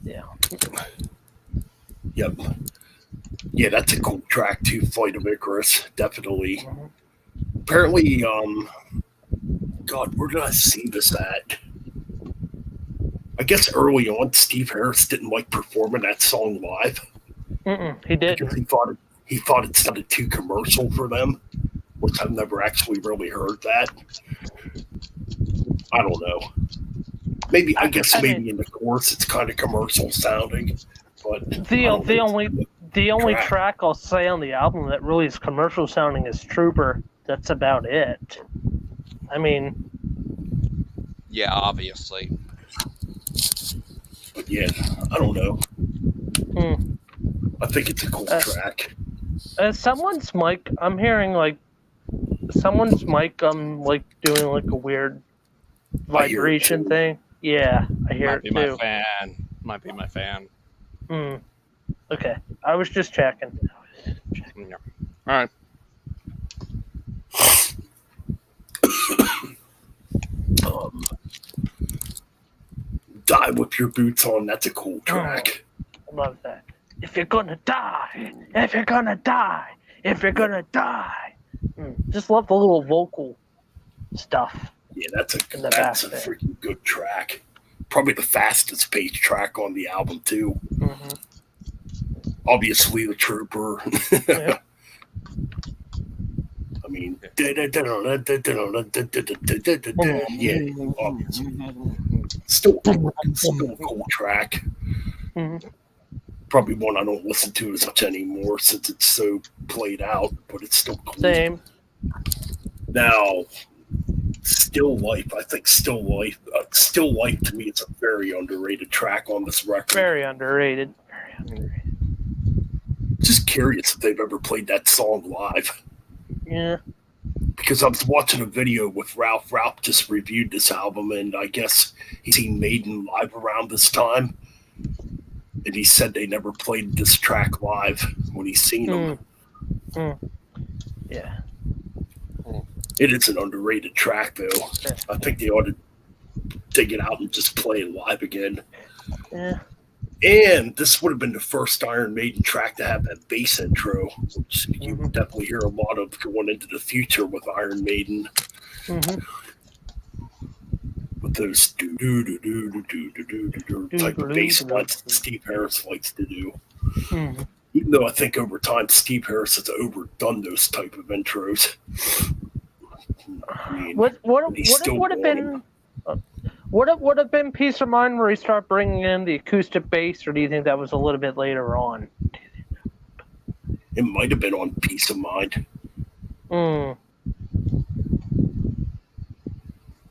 Yeah. Yep. Yeah, that's a cool track too, Flight of Icarus, definitely. Apparently, God, where did I see this at? I guess early on, Steve Harris didn't like performing that song live. He did. Because he thought it sounded too commercial for them, which I've never actually really heard that. I don't know. Maybe in the chorus it's kind of commercial sounding, but the only track I'll say on the album that really is commercial sounding is Trooper. That's about it. I mean, yeah, obviously. But yeah, I don't know. I think it's a cool track. Someone's mic. I'm hearing someone's mic. Doing a weird vibration thing. Yeah, I hear it too. Might be my fan. Okay, I was just checking. Yeah. All right. Die with Your Boots On. That's a cool track. I love that. If you're gonna die, if you're gonna die, if you're gonna die. Just love the little vocal stuff. Yeah, that's a in the back there. freaking good track. Probably the fastest paced track on the album too. Mm-hmm. Obviously, the Trooper. Yeah. I mean, yeah, obviously. Still a cool track. Mm-hmm. Probably one I don't listen to as much anymore since it's so played out, but it's still cool. Same. Now, Still Life, I think Still Life to me, it's a very underrated track on this record. Very underrated. Just curious if they've ever played that song live. Yeah. Because I was watching a video with Ralph. Ralph just reviewed this album, and I guess he's seen Maiden live around this time. And he said they never played this track live when he's seen them. Yeah. It is an underrated track, though. Yeah. I think they ought to dig it out and just play it live again. Yeah. And this would have been the first Iron Maiden track to have that bass intro, which you would definitely hear a lot of going into the future with Iron Maiden. Mm-hmm. With those type of bass lines that Steve Harris likes to do. Mm-hmm. Even though I think over time Steve Harris has overdone those type of intros. I mean, What would have been? Would have been Peace of Mind where he started bringing in the acoustic bass, or do you think that was a little bit later on? It might have been on Peace of Mind.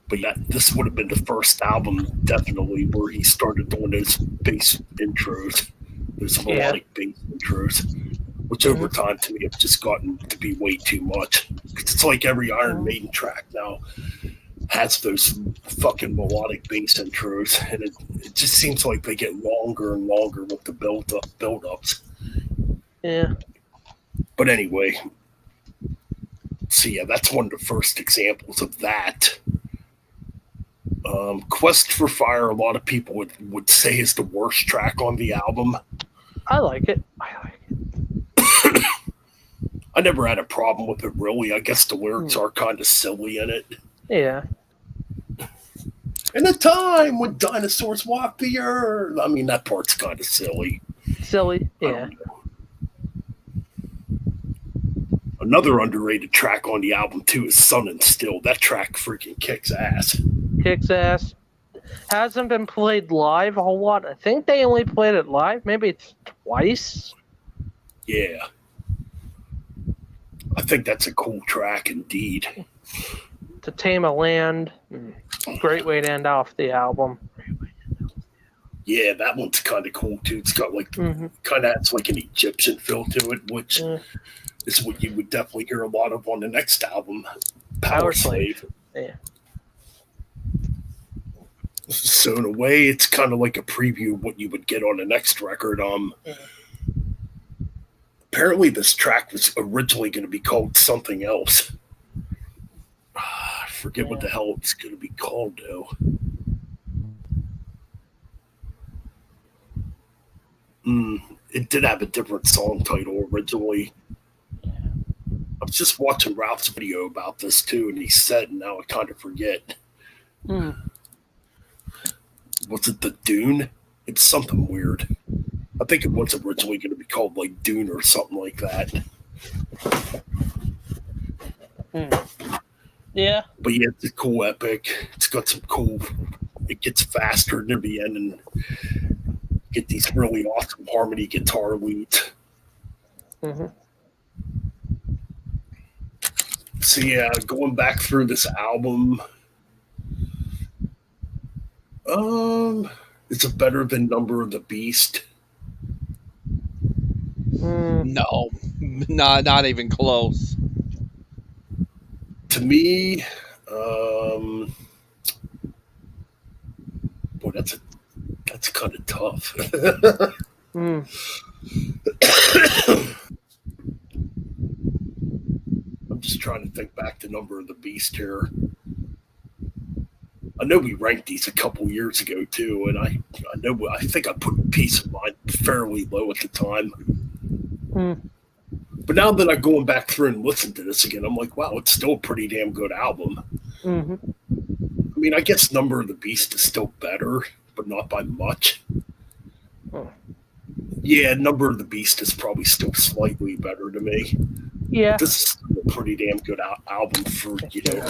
But yeah, this would have been the first album, definitely, where he started doing those bass intros, those melodic bass intros, which over time to me have just gotten to be way too much. It's like every Iron Maiden track now has those fucking melodic bass intros, and it just seems like they get longer and longer with the build-ups. Yeah. But anyway, so yeah, that's one of the first examples of that. Quest for Fire, a lot of people would say is the worst track on the album. I like it. I never had a problem with it, really. I guess the lyrics are kind of silly in it. Yeah. In a time when dinosaurs walk the earth. I mean, that part's kind of silly. Silly, yeah. Another underrated track on the album, too, is Sun and Still. That track freaking kicks ass. Kicks ass. Hasn't been played live a whole lot. I think they only played it live. Maybe it's twice. Yeah. I think that's a cool track indeed. To Tame a Land. Great way to end off the album. Yeah, that one's kind of cool too. It's got like kind of has like an Egyptian feel to it, which is what you would definitely hear a lot of on the next album, Power Slave. Yeah. So in a way, it's kind of like a preview of what you would get on the next record. Apparently, this track was originally going to be called something else. I forget what the hell it's going to be called, though. It did have a different song title originally. I was just watching Ralph's video about this, too, and he said, and now I kind of forget. Was it The Dune? It's something weird. I think it was originally going to be called, like, Dune or something like that. Yeah. But yeah, it's a cool epic. It's got some cool... It gets faster near the end and get these really awesome harmony guitar leads. So yeah, going back through this album... is it better than Number of the Beast? No, not even close. To me, boy, that's kind of tough. I'm just trying to think back to Number of the Beast here. I know we ranked these a couple years ago too, and I think I put Peace of Mind fairly low at the time. But now that I'm going back through and listen to this again, I'm like, wow, it's still a pretty damn good album. I mean, I guess Number of the Beast is still better, but not by much. Oh. Yeah, Number of the Beast is probably still slightly better to me. Yeah. This is a pretty damn good album for,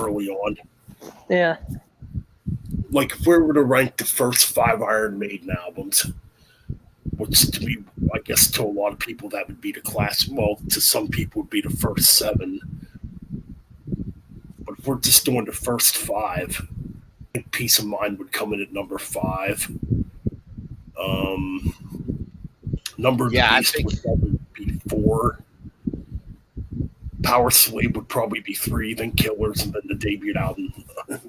early on. Yeah. Like, if we were to rank the first 5 Iron Maiden albums, which to me, I guess to a lot of people, that would be the class. Well, to some people, would be the first 7. But if we're just doing the first 5, I think Peace of Mind would come in at number 5. Number of the Beast would probably be 4. Power Slave would probably be 3, then Killers, and then the debut album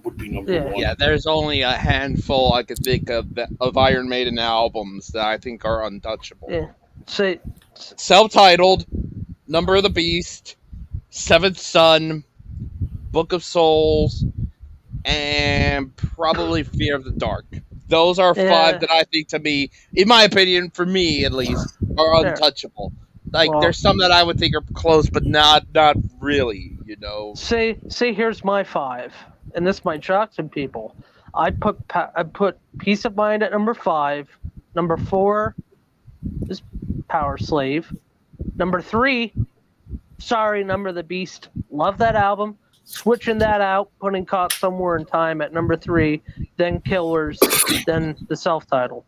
would be number 1. Yeah, there's only a handful I could think of Iron Maiden albums that I think are untouchable. Yeah. Say, self-titled, Number of the Beast, Seventh Son, Book of Souls, and probably Fear of the Dark. Those are 5 that I think, to me, in my opinion, for me at least, are untouchable. Like, there's some that I would think are close, but not really, Say, here's my 5, and this might shock some people. I put Peace of Mind at number 5. Number 4 is Power Slave. Number 3, sorry, Number of the Beast. Love that album. Switching that out, putting Caught Somewhere in Time at number 3, then Killers, then the self-titled.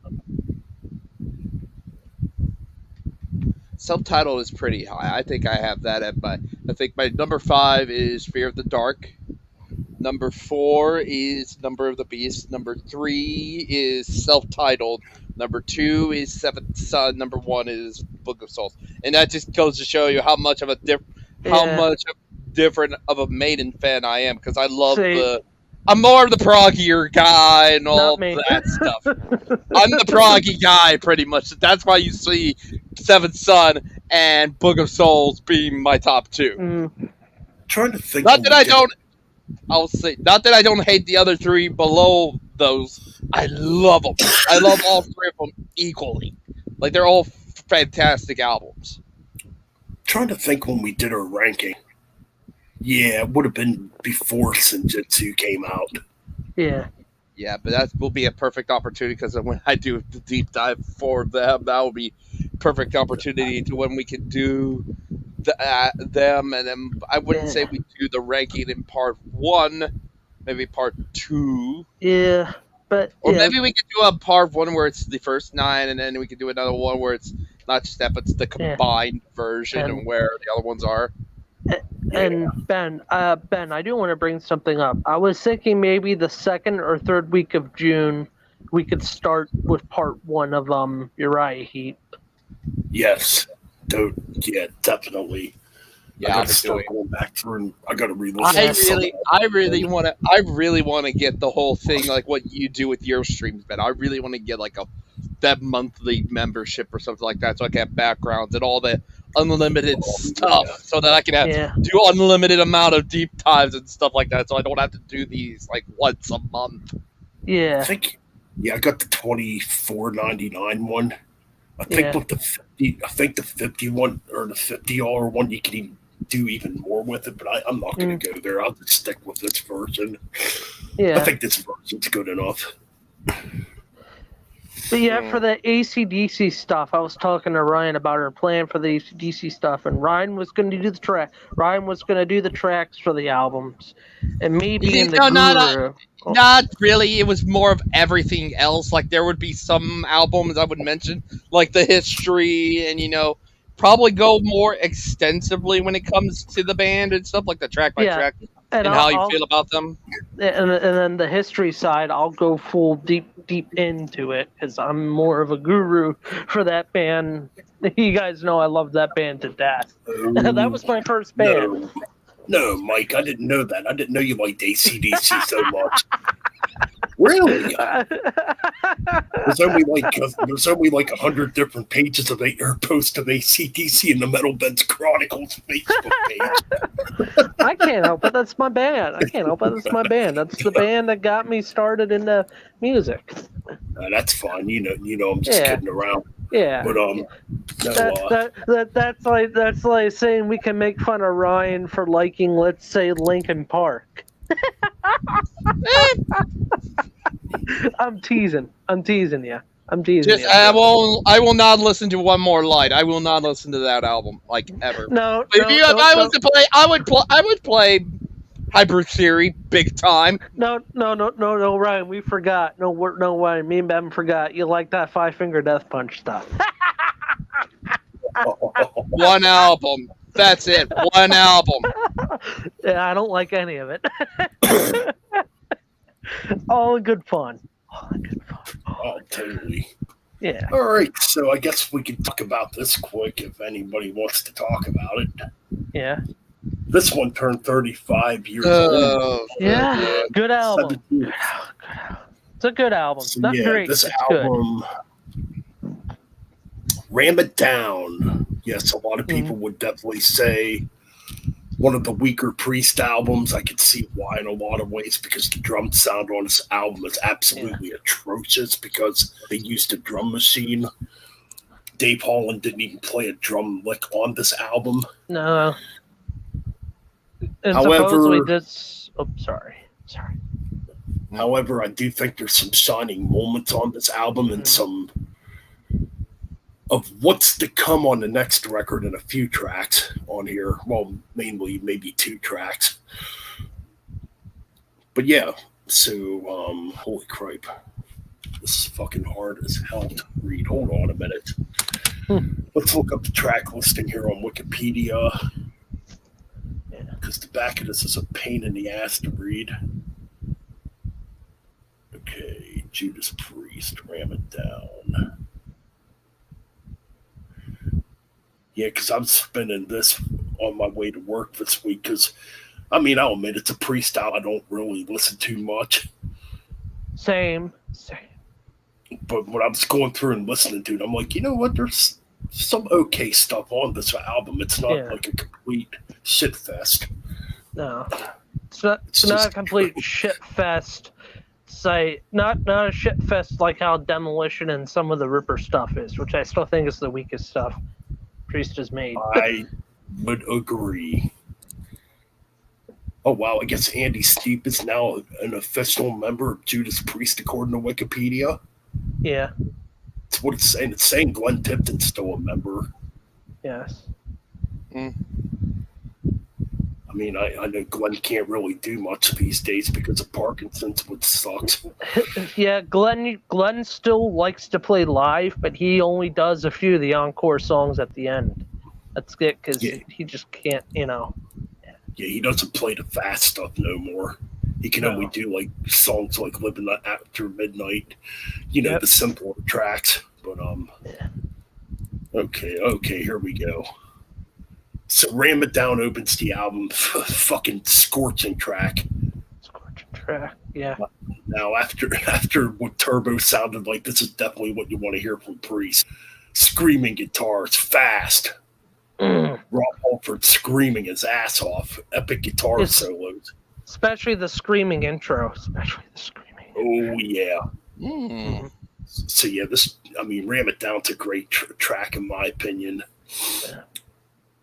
Self-titled is pretty high. I think I have that at I think my number 5 is Fear of the Dark. Number 4 is Number of the Beast. Number 3 is self-titled. Number 2 is Seventh Son. Number 1 is Book of Souls. And that just goes to show you how much of a different of a Maiden fan I am, because I love I'm more of the proggier guy and all that stuff. I'm the proggy guy, pretty much. That's why you see Seventh Son and Book of Souls being my top 2. Trying to think. Not that I don't hate the other 3 below those. I love them. I love all 3 of them equally. Like, they're all fantastic albums. Trying to think when we did our ranking. Yeah, it would have been before Senjutsu came out. Yeah. Yeah, but that will be a perfect opportunity, because when I do the deep dive for them, that will be perfect opportunity to when we can do them. And then I wouldn't say we do the ranking in part 1, maybe part 2. Yeah, but or maybe we could do a part 1 where it's the first 9, and then we could do another one where it's not just that, but it's the combined version and where the other ones are. And Ben, I do want to bring something up. I was thinking maybe the 2nd or 3rd week of June, we could start with part 1 of Uriah Heep. Yes, definitely. Yeah, I gotta start going back through, and I gotta re-listen. I really want to get the whole thing, like what you do with your streams, Ben. I really want to get like that monthly membership or something like that, so I can have backgrounds and all the unlimited stuff, so that I can do unlimited amount of deep dives and stuff like that, so I don't have to do these like once a month. Yeah, I got the $24.99 one. I think with the 50, the 51 or the $50 one, you can even do even more with it. But I'm not going to go there. I'll just stick with this version. Yeah, I think this version's good enough. But yeah, for the AC/DC stuff, I was talking to Ryan about our plan for the AC/DC stuff, and Ryan was going to do the track. Ryan was going to do the tracks for the albums, and me being the guru. Not really. It was more of everything else. Like, there would be some albums I would mention, like the history, and probably go more extensively when it comes to the band and stuff, like the track by track. And how you feel about them. And then the history side, I'll go full deep into it, because I'm more of a guru for that band. You guys know I love that band to death. That was my first band. No, Mike, I didn't know that. I didn't know you liked AC/DC so much. Really? There's only like 100 different pages of posts of AC/DC in the Metal Beds Chronicles Facebook page. I can't help it. That's my band. That's the band that got me started into music. That's fine. I'm just kidding around. Yeah. But that's like saying we can make fun of Ryan for liking, let's say, Linkin Park. I'm teasing you. I'm teasing Just you. I will not listen to One More Light. I will not listen to that album like ever. No, But if I was to play, I would play Hyper Theory big time. No, Ryan, we forgot. No, Ryan, me and Ben forgot. You like that Five Finger Death Punch stuff. One album. That's it. One album. Yeah, I don't like any of it. All in good fun. Oh, totally. Yeah. All right, so I guess we can talk about this quick if anybody wants to talk about it. Yeah. This one turned 35 years old. Yeah. Good album. 17. It's a good album. So, Not great. This it's album, Ram It Down. Yes, a lot of people would definitely say one of the weaker Priest albums. I could see why in a lot of ways, because the drum sound on this album is absolutely atrocious because they used a drum machine. Dave Holland didn't even play a drum lick on this album. No. And However, supposedly this. Oh, sorry. However, I do think there's some shining moments on this album and some of what's to come on the next record and a few tracks on here. Well, mainly maybe 2 tracks. But yeah, so holy crap. This is fucking hard as hell to read. Hold on a minute. Let's look up the track listing here on Wikipedia. Because the back of this is a pain in the ass to read. Okay, Judas Priest, Ram It Down. Yeah, because I'm spinning this on my way to work this week. Because, I mean, I'll admit it's a Priest album I don't really listen to much. Same. But when I was going through and listening to it, I'm like, you know what? There's some okay stuff on this album. It's not like a complete shit fest. No, it's not a complete shit fest. Not a shit fest like how Demolition and some of the Ripper stuff is, which I still think is the weakest stuff Priest has made. I would agree. Oh wow, I guess Andy Steep is now an official member of Judas Priest according to Wikipedia. Yeah. That's what it's saying. It's saying Glenn Tipton's still a member. Yes. I mean, I know Glenn can't really do much these days because of Parkinson's, which sucks. Yeah, Glenn still likes to play live, but he only does a few of the encore songs at the end. That's it, because he just can't, Yeah, he doesn't play the fast stuff no more. He can only do like songs like "Living After Midnight," the simpler tracks. But okay, here we go. So Ram It Down opens the album, fucking scorching track. Yeah. Now after what Turbo sounded like, this is definitely what you want to hear from Priest. Screaming guitars, fast. Rob Halford screaming his ass off. Epic guitar solos. Especially the screaming intro. Oh, yeah. So, yeah, Ram It Down's a great track, in my opinion. Yeah.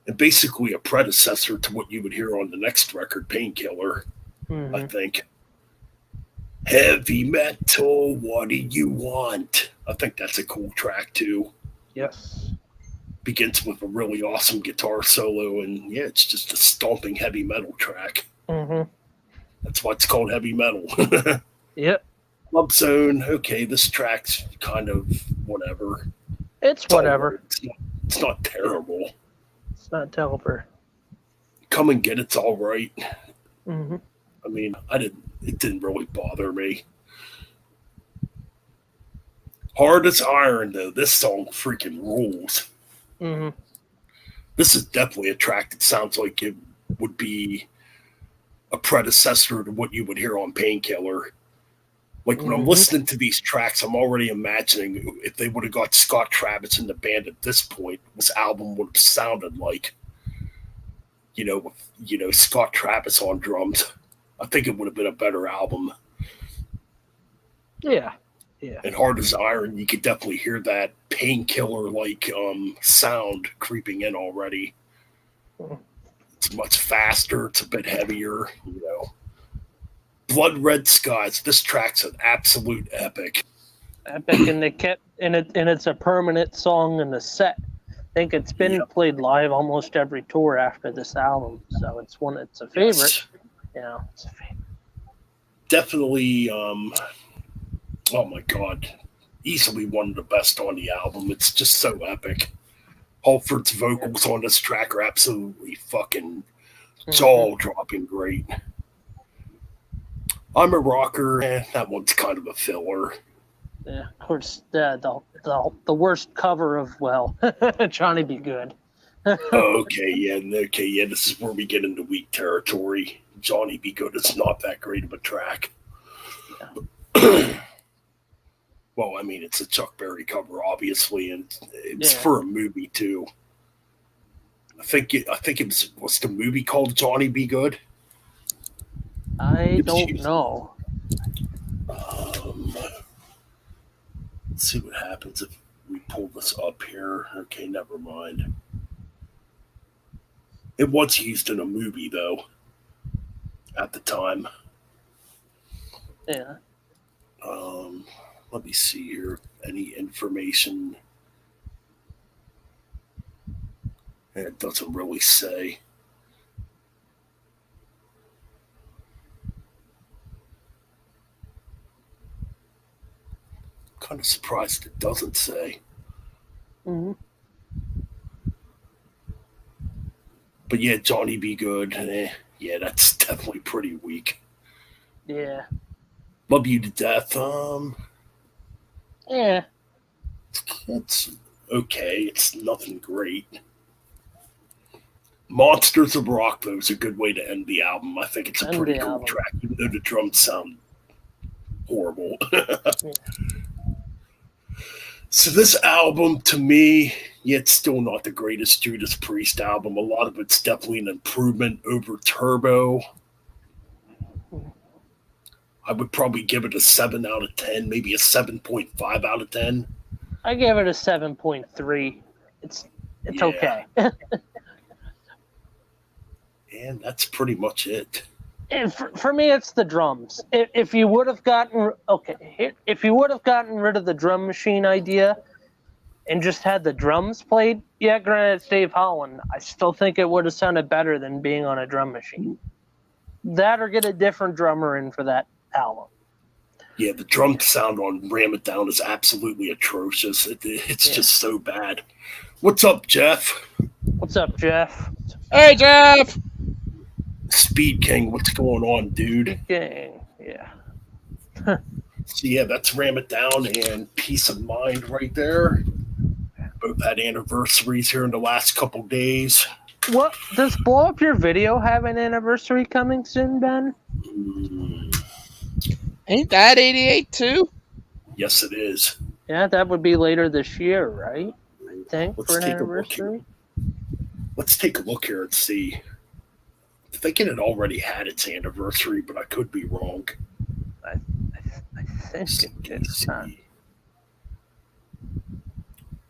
And basically a predecessor to what you would hear on the next record, Painkiller, I think. Heavy metal, what do you want? I think that's a cool track, too. Yes. Begins with a really awesome guitar solo, and, it's just a stomping heavy metal track. That's why it's called heavy metal. Yep. Club Zone, okay, this track's kind of whatever. It's whatever. It's not terrible. It's not terrible. Come and Get It's all right. I mean, it didn't really bother me. Hard as Iron, though, this song freaking rules. This is definitely a track that sounds like it would be a predecessor to what you would hear on Painkiller. Like when I'm listening to these tracks, I'm already imagining if they would have got Scott Travis in the band at this point, this album would have sounded like, Scott Travis on drums. I think it would have been a better album. Yeah. And Hard as Iron, you could definitely hear that Painkiller-like sound creeping in already. It's much faster. It's a bit heavier, Blood Red Skies. This track's an absolute epic. Epic, and they kept and it's a permanent song in the set. I think it's been played live almost every tour after this album, so it's a favorite. Yes. Yeah, it's a favorite. Definitely. Oh my god, easily one of the best on the album. It's just so epic. Halford's vocals on this track are absolutely fucking jaw-dropping great. I'm a Rocker. That one's kind of a filler. Yeah, of course, the worst cover of Johnny Be Good. Okay, yeah. This is where we get into weak territory. Johnny Be Good is not that great of a track. Yeah. Well, I mean, it's a Chuck Berry cover, obviously, and it's for a movie too. I think it was the movie called Johnny Be Good. I don't know. Let's see what happens if we pull this up here. Okay, never mind. It was used in a movie, though, at the time. Yeah. Let me see here. Any information? It doesn't really say. Kind of surprised it doesn't say. Mm-hmm. But yeah, Johnny Be Good. Yeah, that's definitely pretty weak. Yeah. Love You to Death. Yeah. It's okay. It's nothing great. Monsters of Rock, though, is a good way to end the album. I think it's a pretty cool track, even though the drums sound horrible. So this album, to me, it's still not the greatest Judas Priest album. A lot of it's definitely an improvement over Turbo. I would probably give it a 7 out of 10, maybe a 7.5 out of 10. I gave it a 7.3. It's okay. And that's pretty much it. And for me, it's the drums. If you would have gotten rid of the drum machine idea and just had the drums played, yeah, granted it's Dave Holland, I still think it would have sounded better than being on a drum machine. That or get a different drummer in for that album. Yeah, the drum sound on Ram It Down is absolutely atrocious. It's just so bad. What's up, Jeff? What's up, Jeff? Hey, Jeff! Speed King, what's going on, dude? Gang, yeah. So yeah, that's Ram It Down and Peace of Mind right there. Both had anniversaries here in the last couple days. What does Blow Up Your Video have an anniversary coming soon, Ben? Ain't that 88 too? Yes, it is. Yeah, that would be later this year, right? I think Let's for an take anniversary. Let's take a look here and see. I'm thinking it already had its anniversary, but I could be wrong. I think it did. Huh?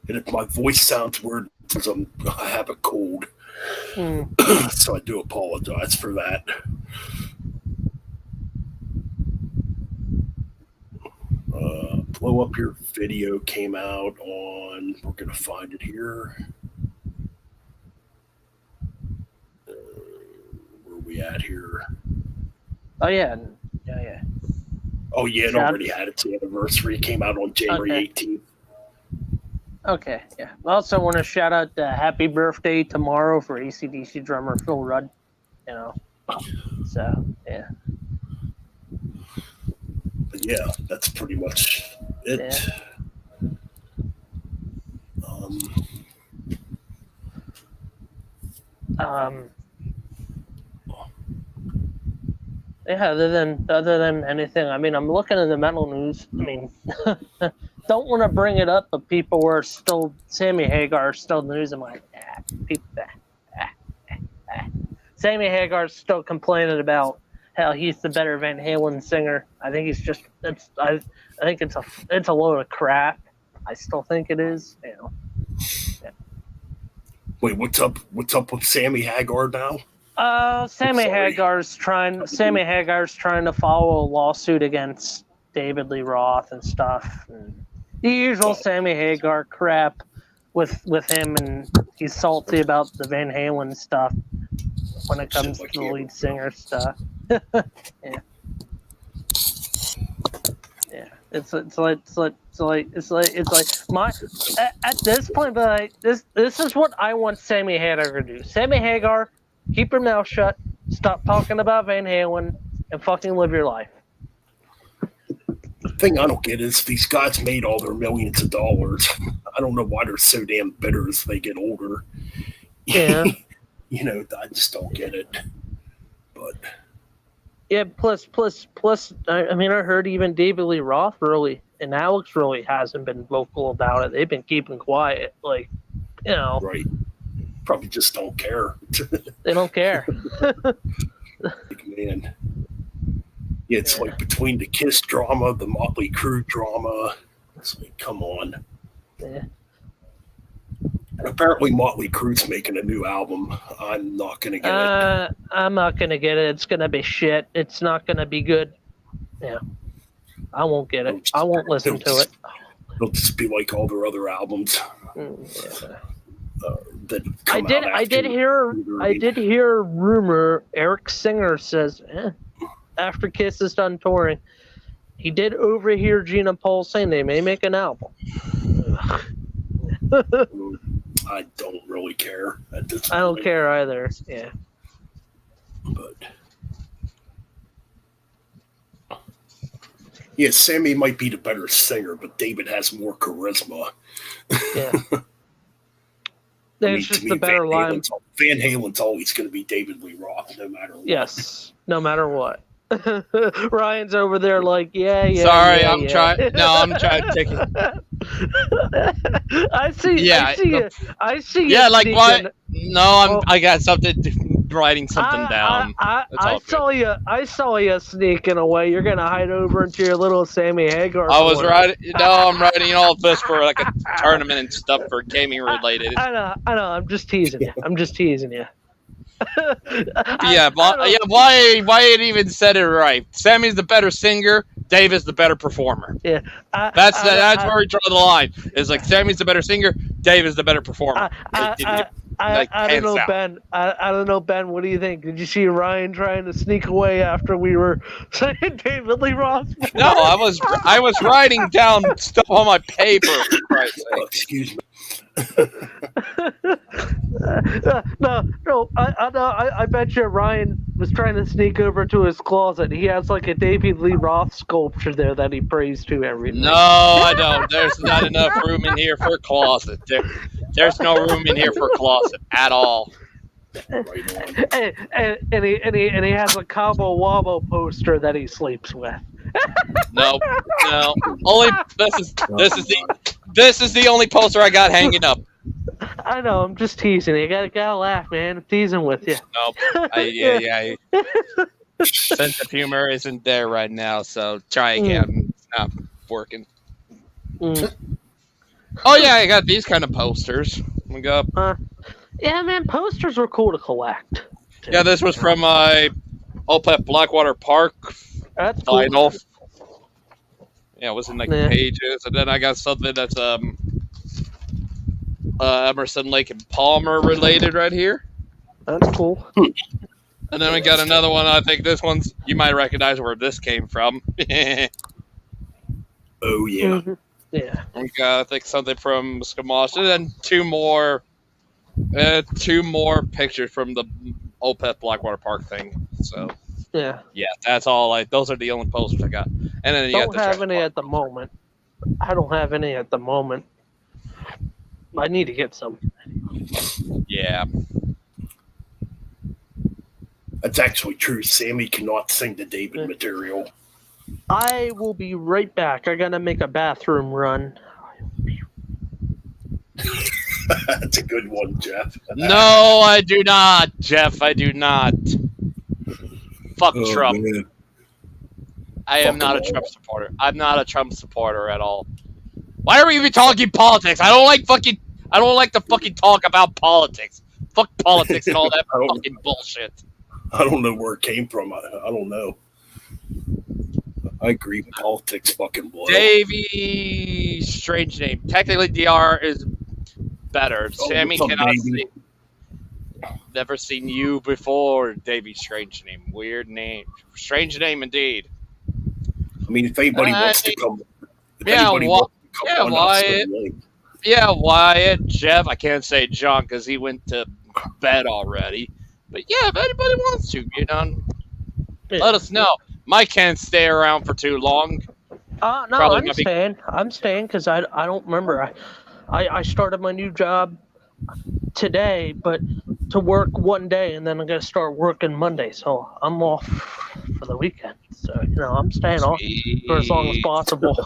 And if my voice sounds weird, because I have a cold, so I do apologize for that. Blow Up Your Video came out on, we're going to find it here. Where are we at here? Oh, yeah. Oh, yeah, it already had its anniversary. It came out on January 18th. Okay, yeah. I also want to shout out happy birthday tomorrow for AC/DC drummer Phil Rudd. You know, so yeah. But yeah, that's pretty much it. Yeah. Other than anything, I mean, I'm looking at the metal news. I mean, don't want to bring it up, but people were still Sammy Hagar still in the news. I'm like, Sammy Hagar's still complaining about how he's the better Van Halen singer. I think he's just I think it's a load of crap. I still think it is. You know. Yeah. Wait, what's up with Sammy Hagar now? Sammy sorry. Hagar's trying to follow a lawsuit against David Lee Roth and stuff. And the usual Sammy Hagar crap with him, and he's salty about the Van Halen stuff when it comes to the lead singer stuff. Yeah. Yeah. It's like my at this point, but like this is what I want Sammy Hagar to do. Sammy Hagar, keep your mouth shut, stop talking about Van Halen, and fucking live your life. The thing I don't get is these guys made all their millions of dollars. I don't know why they're so damn bitter as they get older. Yeah. I just don't get it. But yeah, plus, I mean, I heard even David Lee Roth really and Alex really hasn't been vocal about it. They've been keeping quiet, like, right. Probably just don't care. They don't care. Man. Yeah, it's like between the Kiss drama, the Motley Crue drama. It's like, come on. Yeah. And apparently Motley Crue's making a new album. I'm not going to get it. I'm not going to get it. It's going to be shit. It's not going to be good. Yeah. I won't get it. I won't listen to it. It'll just be like all their other albums. Yeah. I did hear a rumor. Eric Singer says after Kiss is done touring, he did overhear Gina Paul saying they may make an album. I don't really care at this point. I don't care either. Yeah. But yeah, Sammy might be the better singer, but David has more charisma. Yeah. It's just the better line. Van Halen's always going to be David Lee Roth, no matter what. Yes, no matter what. Ryan's over there like, yeah. Sorry, yeah, I'm yeah. trying. No, I'm trying to take it. I see you. Yeah, like sneaking. what? No, I got something. Writing something down. I saw you sneaking away. You're gonna hide over into your little Sammy Hagar. I'm writing all of this for like a tournament and stuff for gaming related. I know. I'm just teasing you. Yeah, why it even said it right? Sammy's the better singer, Dave is the better performer. Yeah, that's where we draw the line. It's like Sammy's the better singer, Dave is the better performer. I don't know, Ben. I don't know, Ben. What do you think? Did you see Ryan trying to sneak away after we were saying David Lee Roth? No, I was writing down stuff on my paper. Right, excuse me. No. I bet you Ryan was trying to sneak over to his closet. He has like a David Lee Roth sculpture there that he prays to every night. No, I don't. There's not enough room in here for a closet. There's no room in here for a closet at all. And he has a Cabo Wabo poster that he sleeps with. No. Only this is the only poster I got hanging up. I know. I'm just teasing. You gotta laugh, man. I'm teasing with you. Nope. Yeah. Sense of humor isn't there right now, so try again. It's not working. Oh yeah, I got these kind of posters. We go. Yeah, man. Posters were cool to collect. Yeah, this was from my OPEP Blackwater Park final. Cool. Yeah, it was in pages, and then I got something that's Emerson, Lake and Palmer related right here. That's cool. And then we got another one. I think this one's you might recognize where this came from. Oh yeah. Mm-hmm. Yeah. We got I think something from Skamash, and then two more pictures from the OPEP Blackwater Park thing. So. Yeah, that's all. Those are the only posters I got. And then you don't have any at the moment. I don't have any at the moment. I need to get some. Yeah, that's actually true. Sammy cannot sing the David material. I will be right back. I gotta make a bathroom run. That's a good one, Jeff. No, I do not, Jeff. I do not. Fuck Trump. Man. I am not a Trump supporter. I'm not a Trump supporter at all. Why are we even talking politics? I don't like to fucking talk about politics. Fuck politics and all that fucking bullshit. I don't know where it came from. I don't know. I agree. Politics fucking blow. Davey, strange name. Technically, DR is better. Oh, Sammy what's up, cannot Davey? see. Never seen you before, Davey. Strange name. Weird name. Strange name indeed. I mean, if anybody wants to come, Yeah, on, Wyatt. Yeah, Wyatt, Jeff. I can't say John because he went to bed already. But yeah, if anybody wants to, let us know. Mike can't stay around for too long. No, Probably I'm staying. I'm staying because I don't remember. I started my new job today, but to work one day, and then I'm gonna start working Monday. So I'm off for the weekend. So I'm staying off for as long as possible.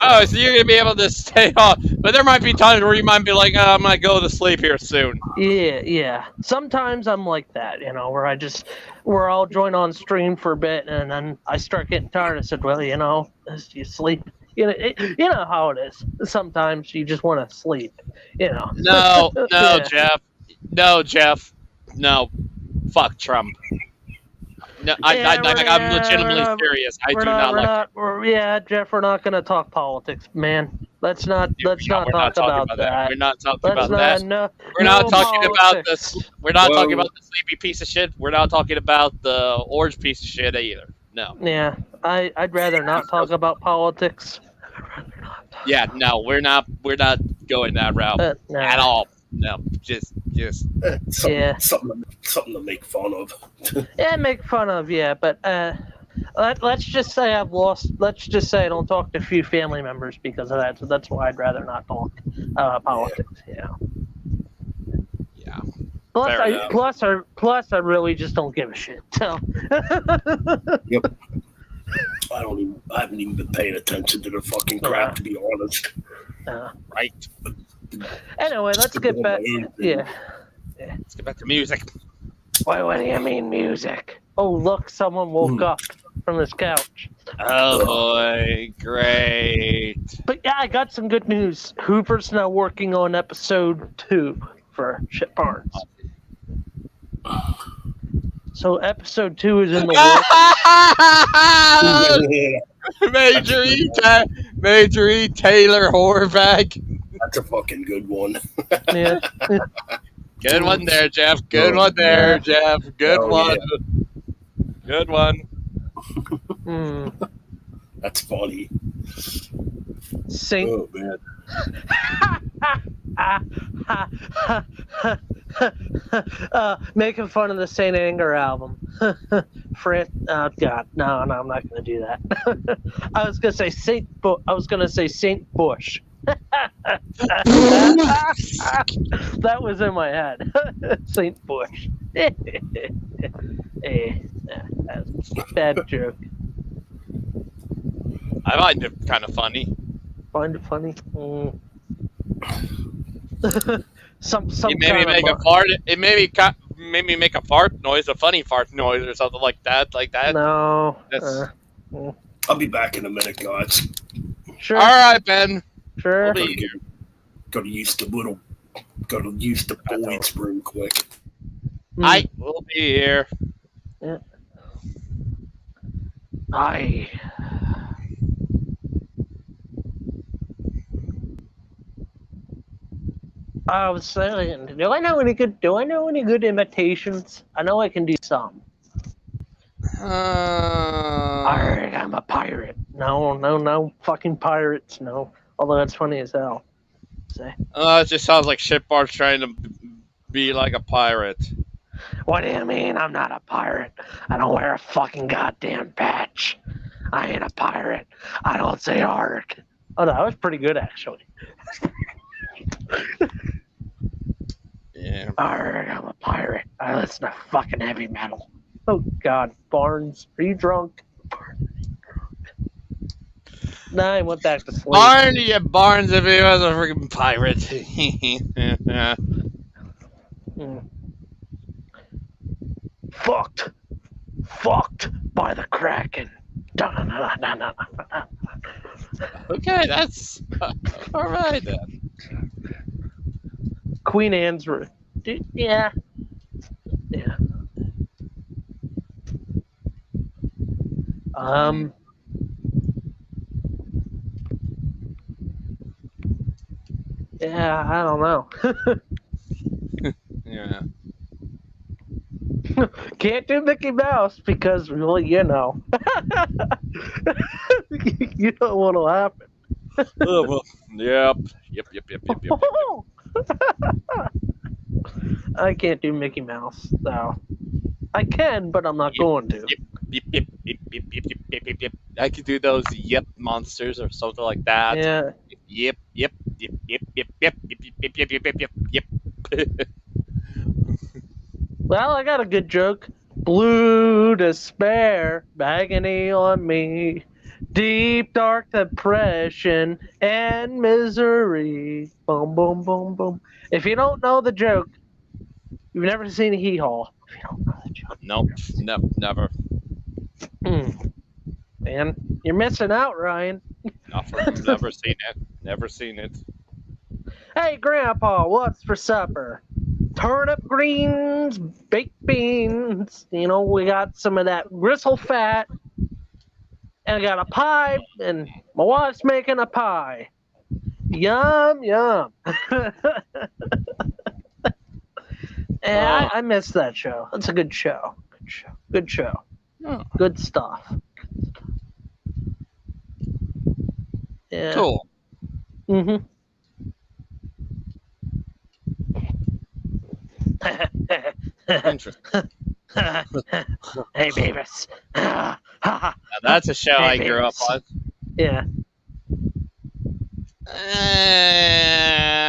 Oh, so you're gonna be able to stay off, but there might be times where you might be like, I'm gonna go to sleep here soon. Yeah. Sometimes I'm like that, where I'll join on stream for a bit, and then I start getting tired. I said, well, you sleep. You know how it is. Sometimes you just want to sleep. No, Yeah. Jeff. No. Fuck Trump. No, I'm legitimately serious. I do not like. Jeff, we're not going to talk politics, man. Let's not talk about that. We're not talking about that. We're not talking about this. We're not talking about the sleepy piece of shit. We're not talking about the orange piece of shit either. No. Yeah, I'd rather not talk about politics. Yeah, no, we're not going that route at all. No, just something to make fun of. Yeah, make fun of, but let's just say I've lost. Let's just say I don't talk to a few family members because of that. So that's why I'd rather not talk politics. Yeah. Plus, I really just don't give a shit. So. Yep. I haven't even been paying attention to the fucking crap, to be honest. Right. Anyway, let's get back. Yeah. Let's get back to music. What do you mean music? Oh, look, someone woke up from his couch. Oh boy, great. But yeah, I got some good news. Hoover's now working on episode 2 for Shit Barnes. So episode 2 is in the works. Major E. Taylor Horvath. That's a fucking good one. Yeah. Good one there, Jeff. Good one there, Jeff. Good one. Yeah. Good one. That's funny. Saint. Oh man. Making fun of the Saint Anger album. Oh God, no, I'm not gonna do that. I was gonna say Saint Bush. That was in my head. Saint Bush. Bad joke. I find it kind of funny. Find it funny? Some it made me make a fart. It made me make a fart noise, a funny fart noise, or something like that. No. I'll be back in a minute, guys. Sure. All right, Ben. Sure. We'll be here. Gotta use the boys' room quick. I will be here. Yeah. I was saying, do I know any good imitations? I know I can do some. I'm a pirate. No fucking pirates, no. Although that's funny as hell. Say. It just sounds like Shitbar's trying to be like a pirate. What do you mean I'm not a pirate? I don't wear a fucking goddamn patch. I ain't a pirate. I don't say arg. Oh no, that was pretty good actually. Yeah. Arg, I'm a pirate. I listen to fucking heavy metal. Oh God, Barnes, are you drunk? Nah, I went back to sleep. Barnes, if he was a freaking pirate. Fucked by the Kraken. Okay, that's all right then. Queen Anne's Yeah. Yeah. Yeah, I don't know. Yeah. Can't do Mickey Mouse because, well, you know. You know what'll happen. Oh, well, yep. I can't do Mickey Mouse, so I can, but I'm not going to. Yep. I could do those yep monsters or something like that. Yeah. Yep. Well, I got a good joke. Blue despair, agony on me, deep dark depression and misery. Boom, boom, boom, boom. If you don't know the joke, you've never seen a hee-haw. If you don't know the joke. Nope, never. Man, you're missing out, Ryan. Never seen it. Hey, Grandpa, what's for supper? Turnip greens, baked beans. You know, we got some of that gristle fat. And I got a pie, and my wife's making a pie. Yum, yum. And I missed that show. That's a good show. Good show. Oh. Good stuff. Yeah. Cool. Mm-hmm. Interesting. Hey, Beavis. Now that's a show Hey, I grew up Beavis. on. Yeah.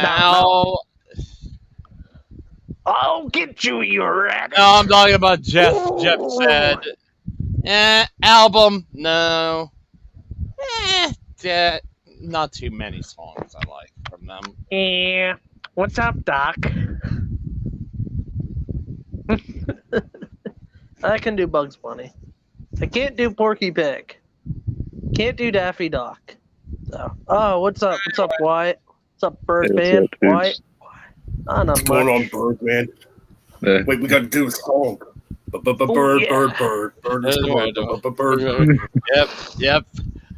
No. I'll get you, you rat. No, I'm talking about Jeff. Jeff said, album, no. Not too many songs I like from them. Yeah. What's up, Doc? I can do Bugs Bunny. I can't do Porky Pig. Can't do Daffy Duck. So, what's up? What's up, Wyatt? What's up, Birdman? What's up, dudes? Wyatt? Not What's going on, much. Birdman? Yeah. Wait, we got to do a song. Bird, yeah. bird is the word. Bird. Yep.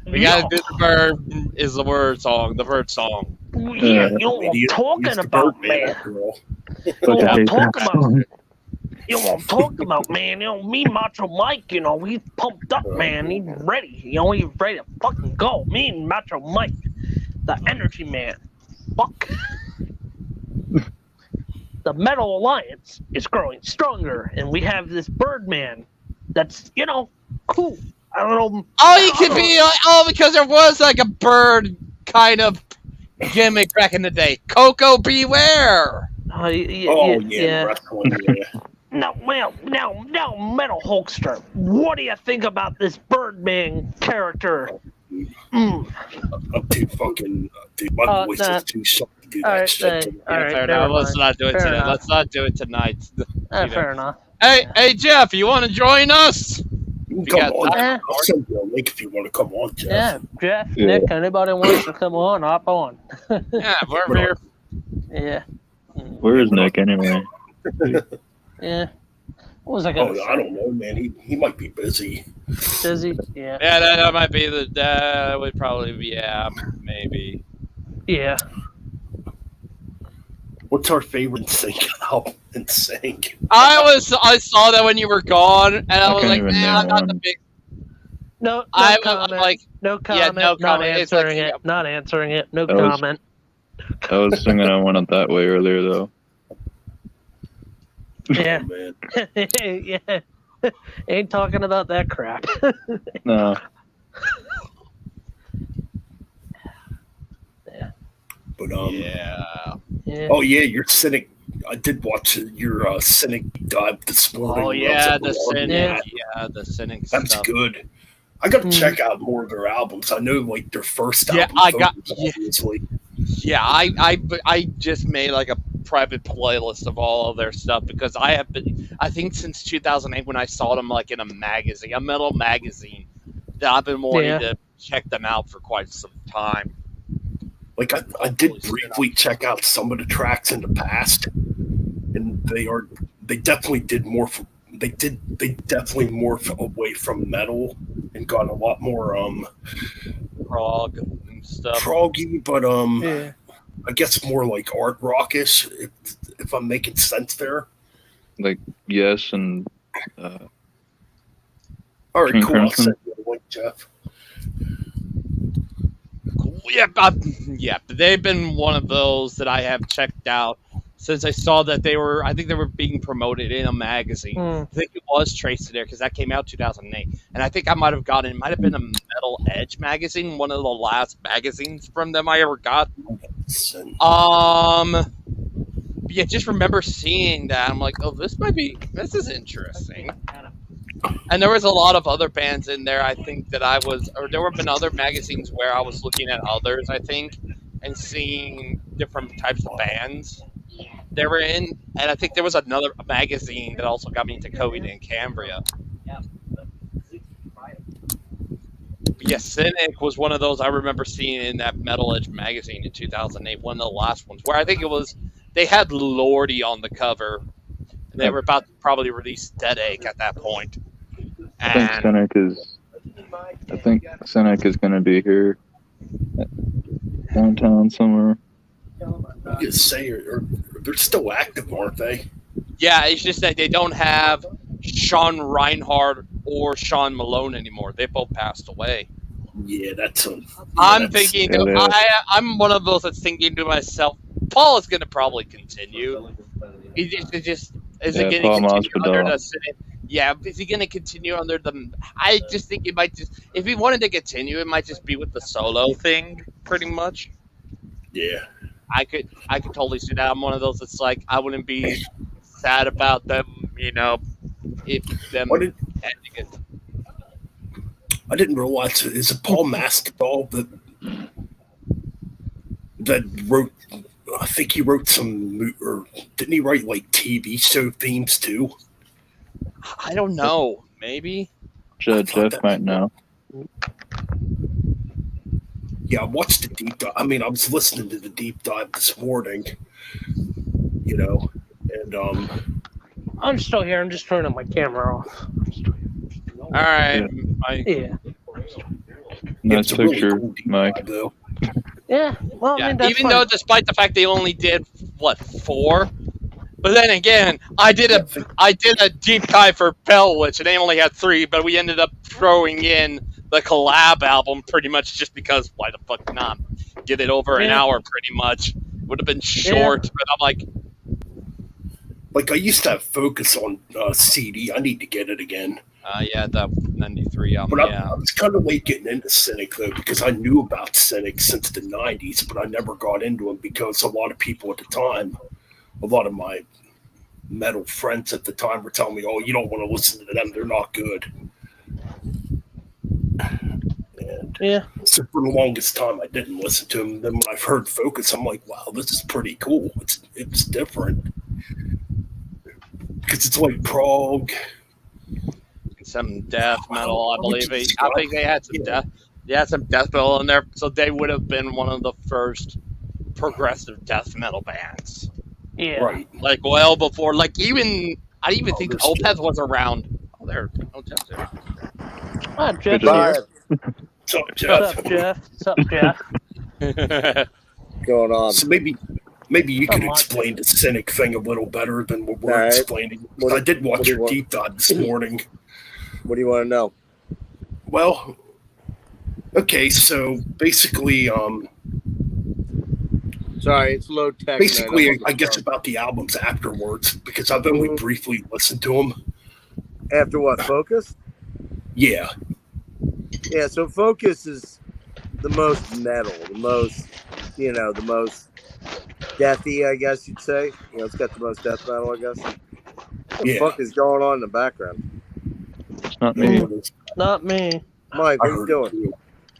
We gotta do the bird is the word song, the bird song. Yeah, you know what I'm Idiot. talking He's the about, Birdman, man. after all. You know what I'm Fucking talking hate about. that. You know what I'm talking about, man. You know, me, Macho Mike, you know, he's pumped up, man. He's ready. You know, he's ready to fucking go. Me and Macho Mike, the energy man. Fuck. The Metal Alliance is growing stronger, and we have this Birdman that's, you know, cool. I don't know. Oh, you could be because there was like a bird kind of gimmick back in the day. Coco Beware. Yeah. Wrestling, yeah. Now, Metal Hulkster, what do you think about this Birdman character? I'm too fucking. Dude, my voice is too soft to do that shit. All right, Fair never enough. Let's mind. not do it Fair today. enough. Let's not do it tonight. Fair enough. Hey, Jeff, you want to join us? You can come on. Yeah. I'll send you a link if you want to come on, Jeff. Yeah, Jeff, Yeah. Nick, anybody wants to come on, hop on. Yeah, we're here. Yeah. Where is Nick anyway? Yeah. What was I Oh, gonna I say? don't know, man. He might be busy. Busy? Yeah. Yeah, that might be that would probably be maybe. Yeah. What's our favorite sync album in sync? I saw that when you were gone, and I was can't like, even nah, name not the one. big. No I'm comment. like, no yeah, comment. no Not comment. It's like, answering it. yeah. Not answering it. No That was- comment. I was singing I Went Up That Way earlier, though. Yeah. Oh, man. Yeah. Ain't talking about that crap. No. But yeah. Yeah. oh yeah, your cynic. I did watch your cynic dive this morning. Oh when I was yeah, at the work. cynic. Yeah, the cynic That's stuff. good. I got to Mm. check out more of their albums. I know like their first Yeah, album. I got- Photos, yeah. obviously. Yeah, I just made like a private playlist of all of their stuff because I have been, I think since 2008 when I saw them like in a magazine, a metal magazine, that I've been wanting Yeah. to check them out for quite some time. Like I did briefly check out some of the tracks in the past, and They definitely did more. They definitely morphed away from metal and got a lot more prog and stuff. proggy, but Yeah. I guess more like art rockish. If I'm making sense there. Like Yes and All right, King cool. I'll Crimson. send you a link, Jeff. Cool. Yeah, they've been one of those that I have checked out since I saw that I think they were being promoted in a magazine. I think it was Tracy there because that came out 2008. And I think I might have it might have been a Metal Edge magazine, one of the last magazines from them I ever got. Yeah, just remember seeing that. I'm like, oh, this is interesting. And there was a lot of other bands in there, I think, there have been other magazines where I was looking at others, I think, and seeing different types of bands they were in. And I think there was another magazine that also got me into Coheed and Cambria. But yeah, Cynic was one of those I remember seeing in that Metal Edge magazine in 2008, one of the last ones, where I think they had Lordy on the cover. And they were about to probably release Dead Ache at that point. I think Cynic is going to be here downtown somewhere. You say, they're still active, aren't they? Yeah, it's just that they don't have Sean Reinhardt or Sean Malone anymore. They both passed away. Yeah, I'm I'm one of those that's thinking to myself, Paul is going to probably continue. Is he going to continue under the Cynic? Yeah, is he going to continue under the? I just think it might just, if he wanted to continue, it might just be with the solo thing, pretty much. Yeah, I could totally see that. I'm one of those that's like, I wouldn't be sad about them, if them ending it. I didn't realize, is it Paul Masvidal that wrote? I think he wrote some, or didn't he write like TV show themes too? I don't know. Maybe. Jeff might know. Yeah, I watched the deep dive. I mean, I was listening to the deep dive this morning, and I'm still here. I'm just turning my camera off. All right. Yeah. Nice picture, cool Mike. Though. Yeah. Well, Yeah, I mean, that's even though, despite the fact they only did 4, but then again, I did a deep dive for Bellwitch, and they only had 3, but we ended up throwing in the collab album pretty much just because why the fuck not? Get it over an hour pretty much. Would have been short, but I'm like I used to have Focus on CD. I need to get it again. Yeah, the 93 album. But Yeah, I was kind of late getting into Cynic though, because I knew about Cynic since the '90s, but I never got into him because a lot of people at the time, a lot of my metal friends at the time were telling me, "Oh, you don't want to listen to them; they're not good." And so for the longest time, I didn't listen to them. Then when I've heard Focus, I'm like, "Wow, this is pretty cool. It's different because it's like prog." some death metal, I believe. I think they had some death. They had some death metal in there, so they would have been one of the first progressive death metal bands. Yeah. Right. Like well before, like even I even think Opeth was around. Oh, there, Opeth's there. Ah, Jeff. What's up, Jeff? What's up, Jeff? Going on? So maybe you could explain the Cynic thing a little better than what we're explaining. I did watch your deep dive this morning. What do you want to know? Well, okay, so basically, sorry, it's low tech. Basically, I guess about the albums afterwards, because I've only briefly listened to them. After what, Focus? Yeah. Yeah, so Focus is the most metal, the most deathy, I guess you'd say. It's got the most death metal, I guess. What the fuck is going on in the background? It's not me. Not me. Mike, what are you doing?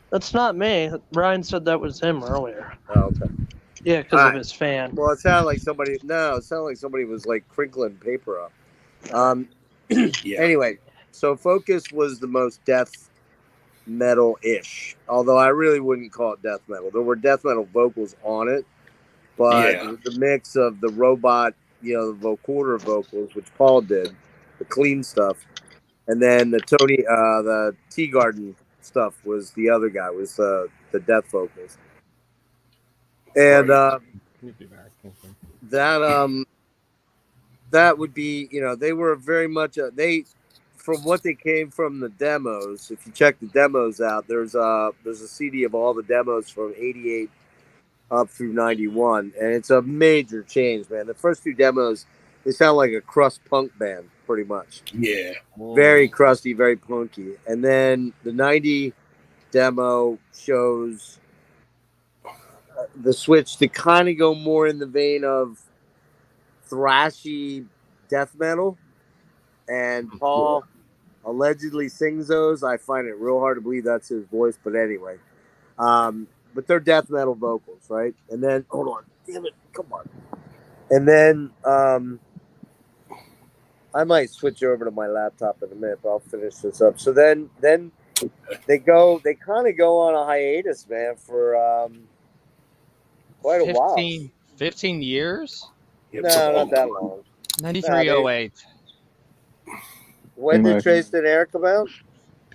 That's not me. Ryan said that was him earlier. Oh, okay. Yeah, because of his fan. Well, it sounded like somebody. No, it sounded like somebody was like crinkling paper up. Anyway, so Focus was the most death metal-ish. Although I really wouldn't call it death metal. There were death metal vocals on it, but the mix of the robot the vocoder vocals, which Paul did, the clean stuff, and then the the Tea Garden stuff was the other guy, was the death vocals, and that would be, they were very much from what they came from the demos. If you check the demos out, there's a CD of all the demos from '88 up through '91, and it's a major change, man. The first two demos, they sound like a crust punk band, pretty much. Yeah. Very crusty, very punky. And then the '90 demo shows the switch to kind of go more in the vein of thrashy death metal, and Paul allegedly sings those. I find it real hard to believe that's his voice, but anyway, but they're death metal vocals, right? And then hold on, damn it, come on. And then I might switch over to my laptop in a minute, but I'll finish this up. So then they kind of go on a hiatus, man, for quite a while. 15 years? No, not that long. 9308. When did Traced and Air come out?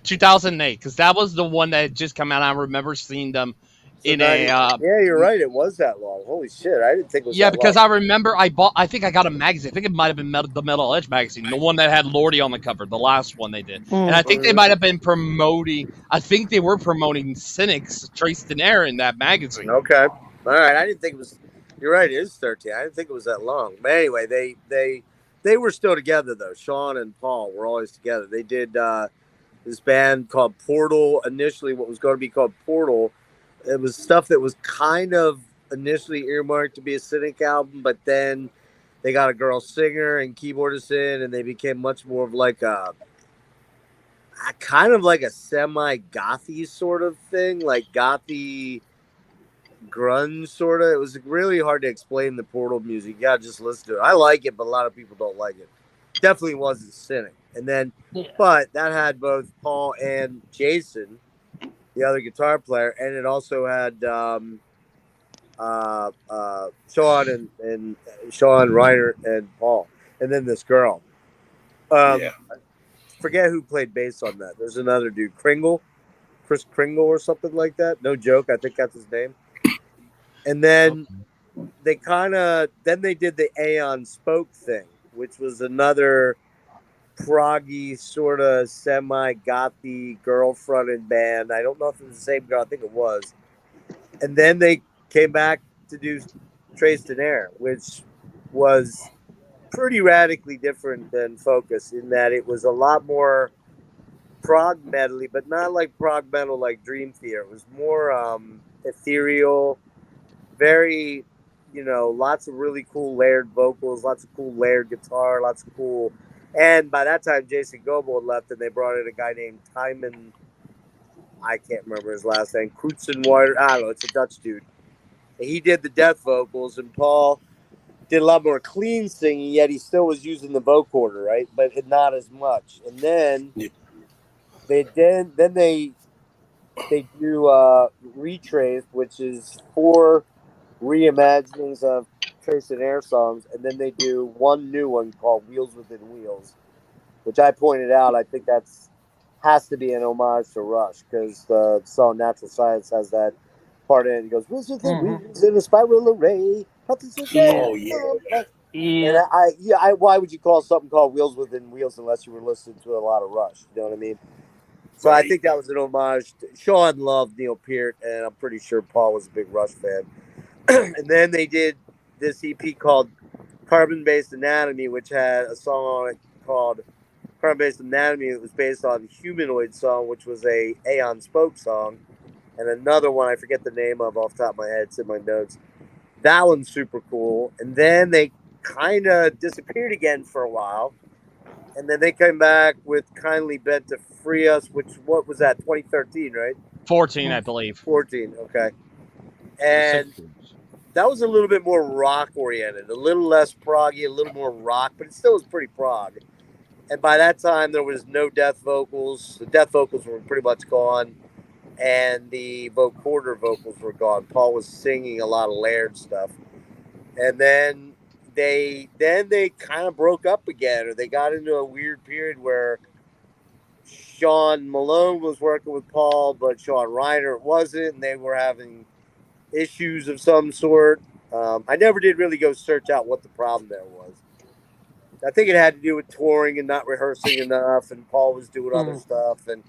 2008, because that was the one that had just come out. I remember seeing them in a. Yeah, you're right. It was that long. Holy shit! I didn't think it was. Yeah, that because long. I remember I think I got a magazine. I think it might have been the Metal Edge magazine, the one that had Lordy on the cover, the last one they did. And I think they might have been promoting. I think they were promoting Cynic's Traced and Air in that magazine. Okay, all right. I didn't think it was. You're right. It is 13. I didn't think it was that long. But anyway, they were still together though. Sean and Paul were always together. They did this band called Portal. Initially, what was going to be called Portal. It was stuff that was kind of initially earmarked to be a Cynic album, but then they got a girl singer and keyboardist in, and they became much more of like a kind of like a semi-gothy sort of thing, like gothy grunge sort of. It was really hard to explain the Portal music. You gotta just listen to it. I like it, but a lot of people don't like it. Definitely wasn't Cynic. And then, but that had both Paul and Jason, the other guitar player, and it also had Sean and Sean Reiner and Paul, and then this girl. Forget who played bass on that. There's another dude, Chris Kringle or something like that. No joke, I think that's his name. And then they did the Aeon Spoke thing, which was another proggy sort of semi-gothy girl-fronted band. I don't know if it was the same girl. I think it was. And then they came back to do Traced and Air, which was pretty radically different than Focus in that it was a lot more prog metal-y, but not like prog metal like Dream Theater. It was more ethereal, very, lots of really cool layered vocals, lots of cool layered guitar, lots of cool. And by that time, Jason Goebel had left, and they brought in a guy named Timon. I can't remember his last name. Kruitsenwater. I don't know. It's a Dutch dude. And he did the death vocals, and Paul did a lot more clean singing, yet he still was using the vocoder, right? But not as much. And then they do Retrace, which is 4 reimaginings of Trace and Air songs, and then they do one new one called Wheels Within Wheels, which I pointed out. I think has to be an homage to Rush, because the song Natural Science has that part in it. He goes, Wheels Within Wheels in a spiral array. Oh, yeah. And why would you call something called Wheels Within Wheels unless you were listening to a lot of Rush? You know what I mean? So I think that was an homage. Sean loved Neil Peart, and I'm pretty sure Paul was a big Rush fan. And then they did this EP called Carbon-Based Anatomy, which had a song on it called Carbon-Based Anatomy. It was based on the Humanoid song, which was a Aeon Spoke song. And another one, I forget the name of off the top of my head, it's in my notes. That one's super cool. And then they kind of disappeared again for a while. And then they came back with Kindly Bent to Free Us, what was that, 2013, right? 14, I believe. 14, okay. And that was a little bit more rock-oriented, a little less proggy, a little more rock, but it still was pretty prog. And by that time, there was no death vocals. The death vocals were pretty much gone, and the vocoder vocals were gone. Paul was singing a lot of layered stuff. And then they kind of broke up again, or they got into a weird period where Sean Malone was working with Paul, but Sean Reiner wasn't, and they were having issues of some sort. I never did really go search out what the problem there was. I think it had to do with touring and not rehearsing enough, and Paul was doing other stuff. And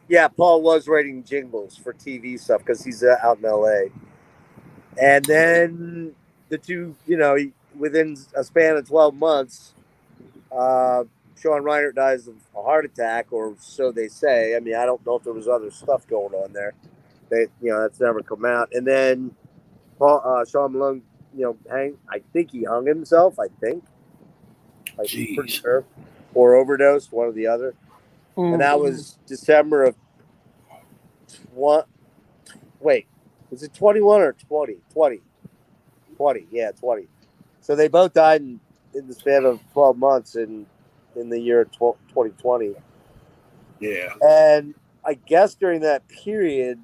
yeah, Paul was writing jingles for TV stuff because he's out in LA. And then the two, within a span of 12 months, Sean Reiner dies of a heart attack, or so they say. I mean, I don't know if there was other stuff going on there. That's never come out. And then Sean Malone, I think he hung himself. I'm pretty sure, or overdosed, one or the other. And that was December of Wait, was it 21 or 20? 20. 20, yeah, 20. So they both died in the span of 12 months in the year 2020. Yeah. And I guess during that period,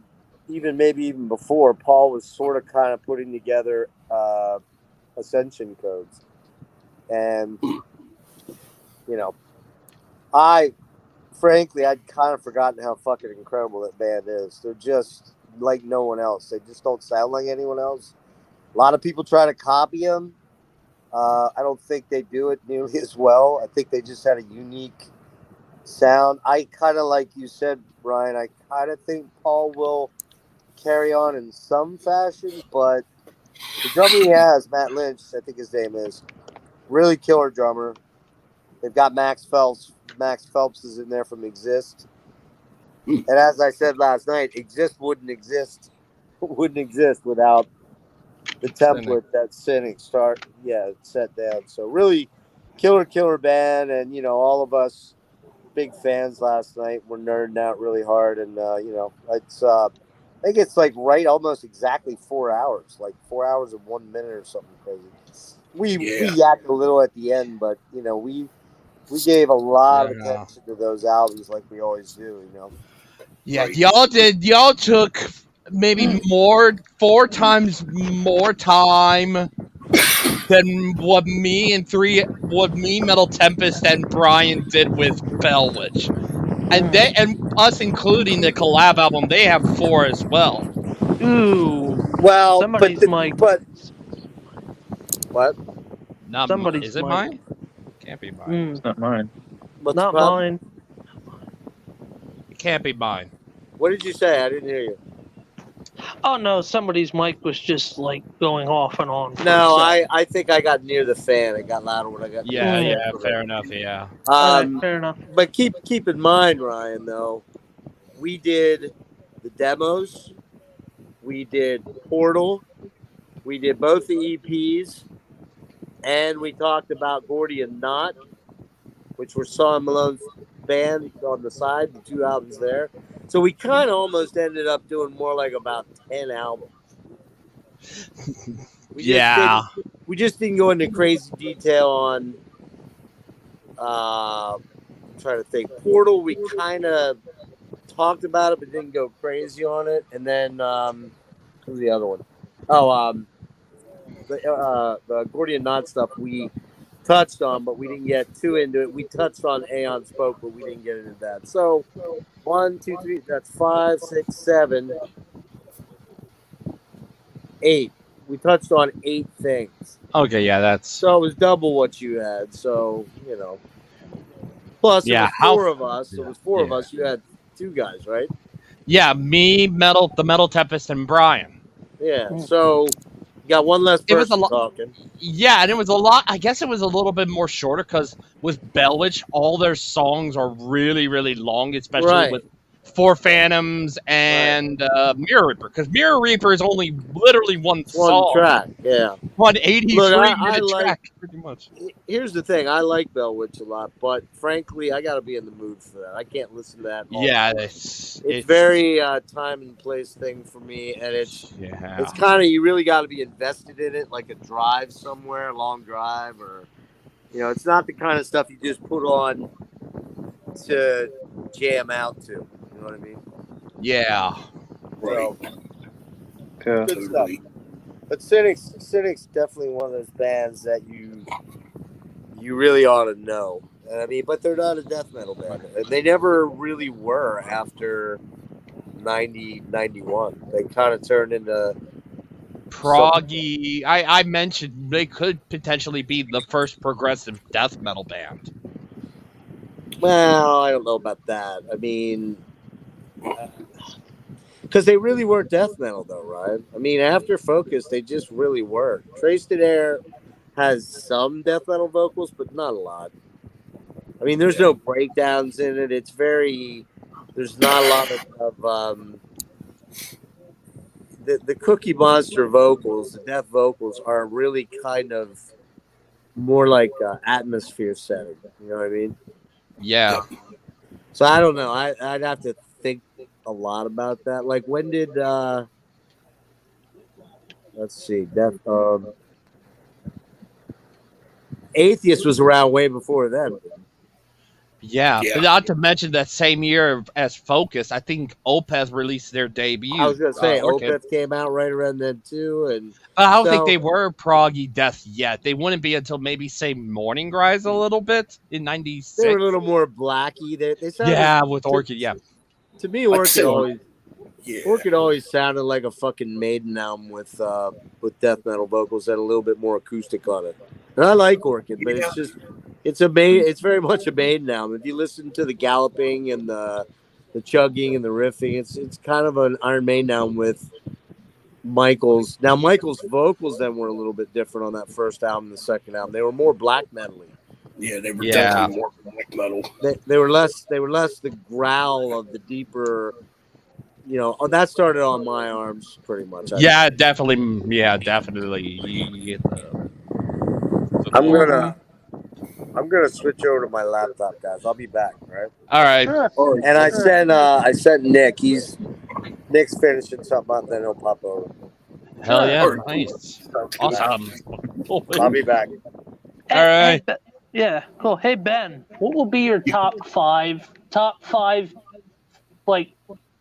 maybe even before, Paul was sort of kind of putting together ascension codes. And, I'd kind of forgotten how fucking incredible that band is. They're just like no one else. They just don't sound like anyone else. A lot of people try to copy them. I don't think they do it nearly as well. I think they just had a unique sound. I kind of, like you said, Brian, I kind of think Paul will carry on in some fashion, but the drummer he has, Matt Lynch, I think his name is, really killer drummer. They've got Max Phelps. Max Phelps is in there from Exist. And as I said last night, Exist wouldn't exist without the template that Cynic set down. So really killer band, and all of us big fans last night were nerding out really hard, and it's I think it's like almost exactly 4 hours, like 4 hours and 1 minute or something crazy. We yacked a little at the end, but we gave a lot of attention to those albums like we always do, Yeah, y'all took maybe 4 times more time than what me, Metal Tempest, and Brian did with Bellwitch. And us including the collab album, they have 4 as well. Ooh. Well, somebody's mic. But what? Somebody's is it mic. mine? Can't be mine. It's not mine. What's Not mine. It can't be mine. What did you say? I didn't hear you. Oh no, somebody's mic was just like going off and on. No, I think I got near the fan. It got louder when I got near the fan. Fair enough, yeah. Fair enough. But keep in mind, Ryan, though, we did the demos, we did Portal, we did both the EPs, and we talked about Gordian Knot, which were Sean Malone's band on the side, the 2 albums there. So we kind of almost ended up doing more like about 10 albums. We just didn't go into crazy detail on. I'm trying to think. Portal, we kind of talked about it, but didn't go crazy on it. And then who's the other one? The Gordian Knot stuff we touched on, but we didn't get too into it. We touched on Aeon Spoke, but we didn't get into that. So 1, 2, 3, that's 5, 6, 7, 8. We touched on 8 things. Okay, yeah, that's... So it was double what you had. So, Plus, it was 4 of us. So it was 4 of us. You had 2 guys, right? Yeah, me, the Metal Tempest, and Brian. Yeah, so... got one less person talking. Yeah, and it was a lot. I guess it was a little bit more shorter because with Bellwitch, all their songs are really, really long, especially with 4 Phantoms and Mirror Reaper. Because Mirror Reaper is only literally one song. Track, yeah. 183-minute track, pretty much. Here's the thing. I like Bellwitch a lot, but frankly, I got to be in the mood for that. I can't listen to that all time. It's very time and place thing for me, and it's kind of, you really got to be invested in it, like a drive somewhere, a long drive, or it's not the kind of stuff you just put on to jam out to. You know what I mean? Yeah. So, Yeah. good stuff. But Cynic's definitely one of those bands that you you really ought to know. I mean, but they're not a death metal band. They never really were after 90, 91. They kind of turned into Proggy. I mentioned they could potentially be the first progressive death metal band. well, I don't know about that. I mean, because they really weren't death metal, though, right? I mean, after Focus, they just really weren't. Trace to Air has some death metal vocals, but not a lot. I mean, there's no breakdowns in it. It's very, there's not a lot of the Cookie Monster vocals, the death vocals are really kind of more like atmosphere setting. You know what I mean? Yeah. So I don't know. I'd have to think a lot about that. Like, when did let's see, Atheist was around way before them. Yeah, but not to mention that same year as Focus, I think Opeth released their debut. I was gonna say Orchid. Opeth came out right around then too, and I don't think they were proggy death yet. They wouldn't be until maybe say Morning Rise a little bit in '96. They were a little more blacky. They sounded, with Orchid. Yeah, to me, Orchid always sounded like a fucking Maiden album with death metal vocals and a little bit more acoustic on it. And I like Orchid, but it's just it's very much a Maiden album. If you listen to the galloping and the chugging and the riffing, it's kind of an Iron Maiden album with Michael's. Now Michael's vocals then were a little bit different on that first album, the second album. They were more black metal-y. Yeah, they were definitely more black metal. They were less the growl of the deeper. You know, that started on My Arms pretty much. Definitely. Yeah, definitely. You get I'm gonna switch over to my laptop, guys. I'll be back, right? All right. And I sent Nick. Nick's finishing something up, then he'll pop over. Hell yeah! Nice. Awesome. I'll be back. All right. Yeah, cool. Hey Ben, what will be your top five, like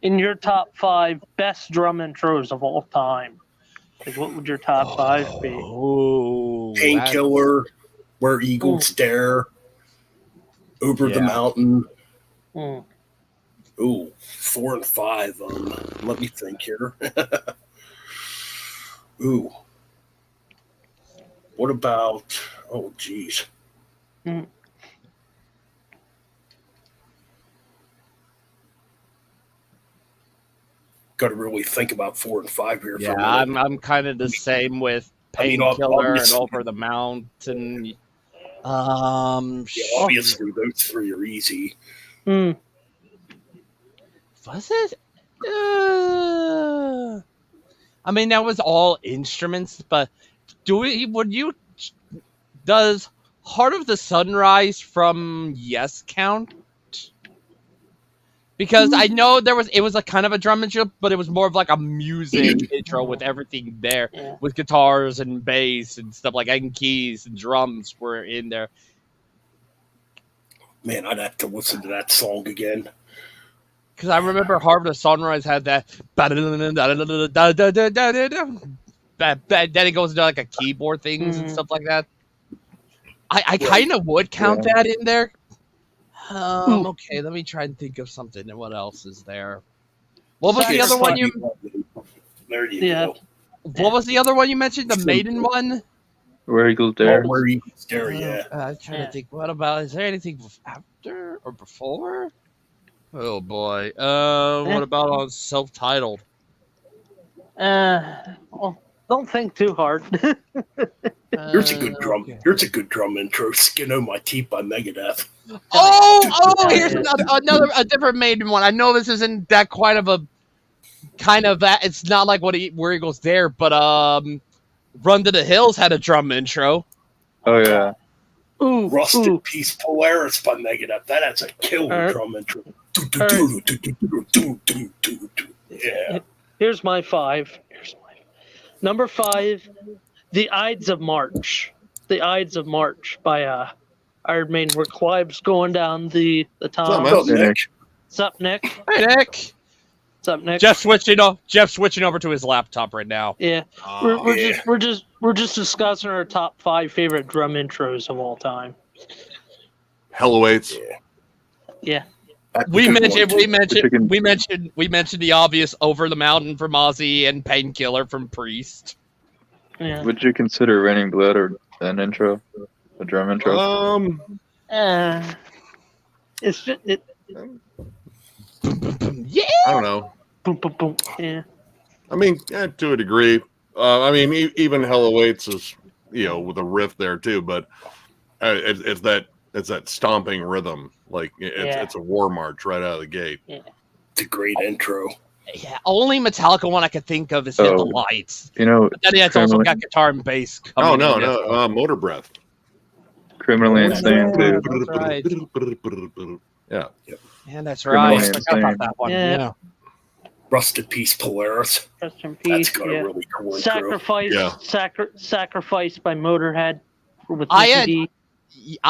in your top 5 best drum intros of all time? Like, what would your top 5 be? Oh, Painkiller, Where Eagles Dare, Over the Mountain. Ooh, 4 and 5. Let me think here. Ooh. What about? Oh, geez. Got to really think about 4 and 5 here. Yeah, I'm kind of the same with Painkiller and Over the Mountain. Obviously, those 3 are easy. Was it? I mean, that was all instruments, but does Heart of the Sunrise from Yes count? Because I know it was a kind of a drum intro, but it was more of like a music intro with everything there, with guitars and bass and stuff like that, and keys and drums were in there. Man, I'd have to listen to that song again. Because I remember Heart of the Sunrise had that. Then it goes into like a keyboard things and stuff like that. I kind of would count that in there. Okay, let me try and think of something. And what else is there? What was the other one you? There you go. What was the other one you mentioned? The Maiden one. Where Eagles Dare. Where Eagles Dare. Yeah. I'm trying to think. What about? Is there anything after or before? Oh boy. What about on self-titled? Well, don't think too hard. Here's a good drum. Okay. Here's a good drum intro. Skin on My Teeth by Megadeth. Here's a different Maiden one. I know this isn't that quite of a kind of that. It's not like Where Eagles Dare, but Run to the Hills had a drum intro. Oh yeah. Rust in Peace Polaris by Megadeth. That has a killer drum intro. Yeah. Here's my 5. Number 5, The Ides of March. The Ides of March by Iron Maiden, where Clive's going down the tunnel. What's up, Nick? What's up, Nick? Hey, Nick. What's up, Nick? Jeff switching over to his laptop right now. Yeah, we're just discussing our top 5 favorite drum intros of all time. Hell awaits. Yeah. We mentioned the obvious Over the Mountain from Ozzy and Painkiller from Priest. Yeah. Would you consider Raining Blood or an intro, a drum intro? It's just it. Yeah. I don't know. Boom, boom, boom. Yeah. I mean, to a degree. I mean, even Hell Awaits is, with a riff there too, but it's that stomping rhythm. Like it's a war march right out of the gate. Yeah. It's a great intro. Yeah, only Metallica one I could think of is Hit the Lights. But then it's also got guitar and bass coming in. Motor Breath. Criminally Insane too. That's right. Yeah. Yeah, that's right. I Criminally forgot about Insane. that one. Yeah. Yeah. Rust in Peace, Polaris. Rest in That's peace. got a really cool intro. Sacrifice. Yeah. Sacrifice by Motorhead. With I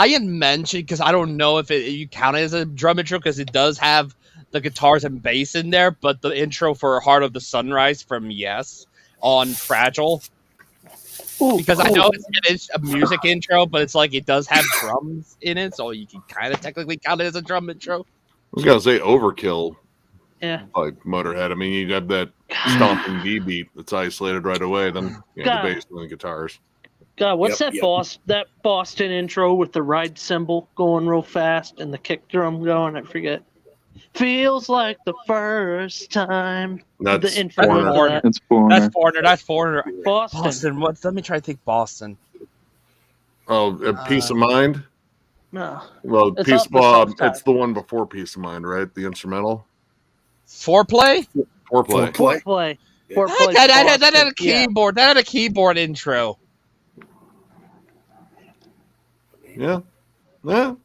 had mentioned, because I don't know if you count it as a drum intro, because it does have the guitars and bass in there, but the intro for Heart of the Sunrise from Yes on Fragile. Because I know it's a music intro, but it's like it does have drums in it, so you can kind of technically count it as a drum intro. I was gonna say Overkill. Yeah. Like Motorhead. I mean, you have that stomping D beat that's isolated right away. Then the bass and the guitars. God, what's that Boston intro with the ride cymbal going real fast and the kick drum going? I forget. Feels like the first time. That's the intro Foreigner. to that. It's Foreigner. That's Foreigner. Boston. Let me try to think Boston. Oh, Peace of Mind. No. Well, It's Peace off the soft side. it's the one before Peace of Mind, right? The instrumental. Foreplay? Foreplay. Foreplay. That had a Boston. Yeah. keyboard. That had a keyboard intro. Yeah. Yeah.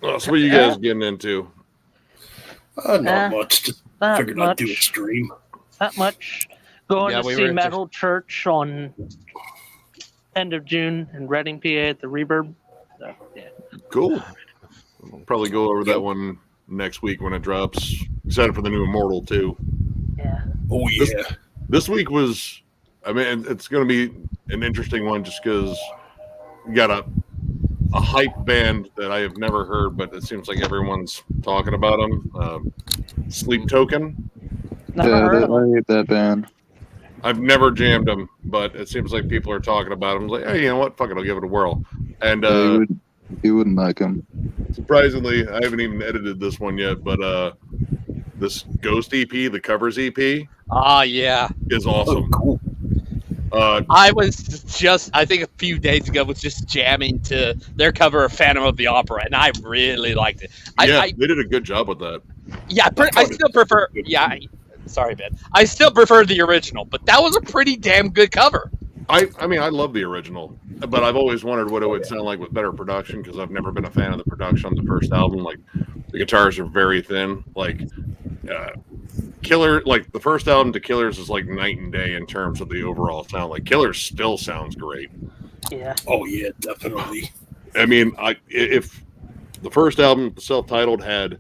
So what are you guys getting into? Not much. Just Not figured I'd do a much. stream. Not much. Going Yeah, to we see were Metal Church on end of June in Reading, PA at the Reverb. So, yeah. Cool. We'll probably go over that one next week when it drops. Excited for the new Immortal too. Yeah. Oh yeah. This week was, I mean, it's going to be an interesting one just because you got a hype band that I have never heard, but it seems like everyone's talking about them. Sleep Token. Never Yeah, heard of I them. hate that band. I've never jammed them, but it seems like people are talking about them. Like, hey, you know what? Fuck it, I'll give it a whirl. And You wouldn't like him. surprisingly, I haven't even edited this one yet, but this Ghost EP, the covers EP, Ah, yeah. is Oh, awesome. cool. I was just, I think a few days ago, was just jamming to their cover of Phantom of the Opera, and I really liked it. They did a good job with that. I still prefer, sorry, man. I still prefer the original, but that was a pretty damn good cover. I mean, I love the original, but I've always wondered what it would sound like with better production because I've never been a fan of the production on the first album. Like, the guitars are very thin. Like, Killer, like the first album to Killers is like night and day in terms of the overall sound. Like, Killers still sounds great. Yeah. Oh yeah, definitely. I mean, if the first album, self-titled, had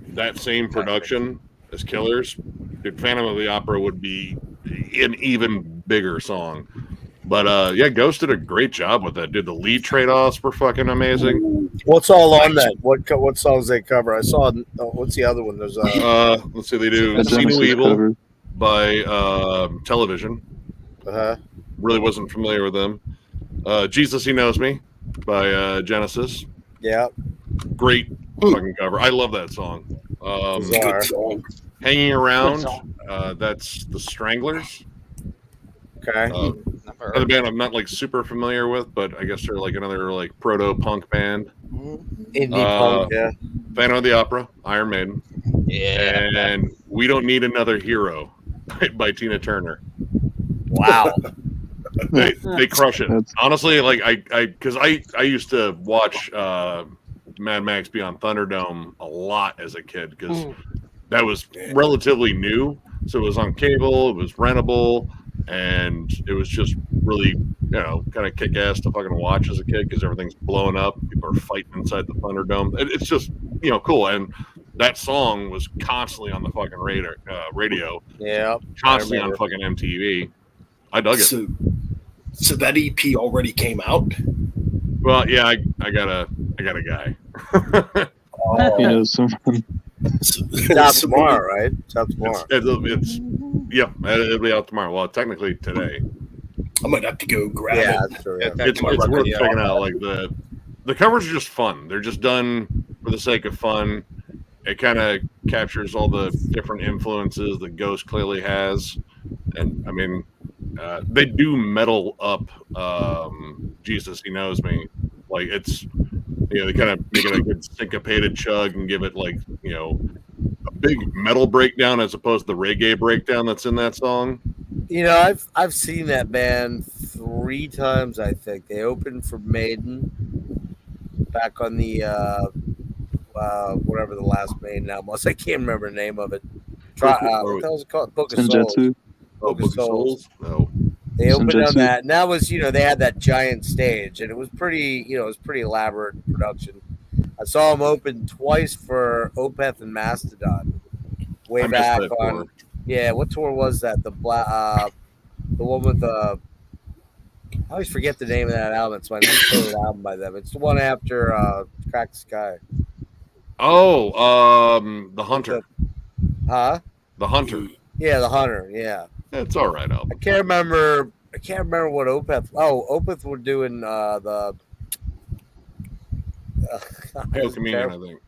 that same production as Killers, Phantom of the Opera would be an even bigger song. But Ghost did a great job with that. Dude, the lead trade-offs were fucking amazing. What's all on that? What songs they cover? I saw. What's the other one? There's Let's see, they do A See No Genesis Evil cover. by Television. Really wasn't familiar with them. Jesus He Knows Me by Genesis. yeah. Great fucking cover. I love that song. Bizarre. Good song. Hanging Around, Good song. that's the Stranglers. Okay. Another band I'm not like super familiar with, but I guess they're like another like proto-punk band. Indie punk. Yeah. Phantom of the Opera, Iron Maiden, Yeah. and We Don't Need Another Hero by Tina Turner. Wow. They crush it. That's- Honestly, like because I used to watch Mad Max Beyond Thunderdome a lot as a kid because that was relatively new. So it was on cable, it was rentable, and it was just really, kind of kick ass to fucking watch as a kid because everything's blowing up. People are fighting inside the Thunderdome. It's just, cool. And that song was constantly on the fucking radio, Yeah, constantly I on remember. fucking MTV. I dug it. So that EP already came out. Well, yeah, I got a guy. He knows someone. It's out tomorrow, right? It's out tomorrow. It's it'll be out tomorrow. Well, technically today. I might have to go grab Yeah, it. that's true. Yeah. It's worth checking out. Like the covers are just fun. They're just done for the sake of fun. It kind of captures all the different influences that Ghost clearly has, and I mean, they do metal up. Jesus, He Knows Me. Like it's, they kind of make it a good syncopated chug and give it like a big metal breakdown as opposed to the reggae breakdown that's in that song. I've seen that band 3 times. I think they opened for Maiden back on the whatever the last Maiden album was. I can't remember the name of it. What the hell was it called? Book of Souls. Book of Souls. No. They opened on that, and that was, they had that giant stage, and it was pretty, it was pretty elaborate production. I saw them open twice for Opeth and Mastodon, way back on. Yeah, what tour was that? The one with the. I always forget the name of that album. It's my least favorite album by them. It's the one after Crack the Sky. Oh, The Hunter. Huh? The Hunter. Yeah, The Hunter. Yeah. It's all right album. I can't remember what Opeth. Oh, Opeth were doing the. Hail Communion, I think.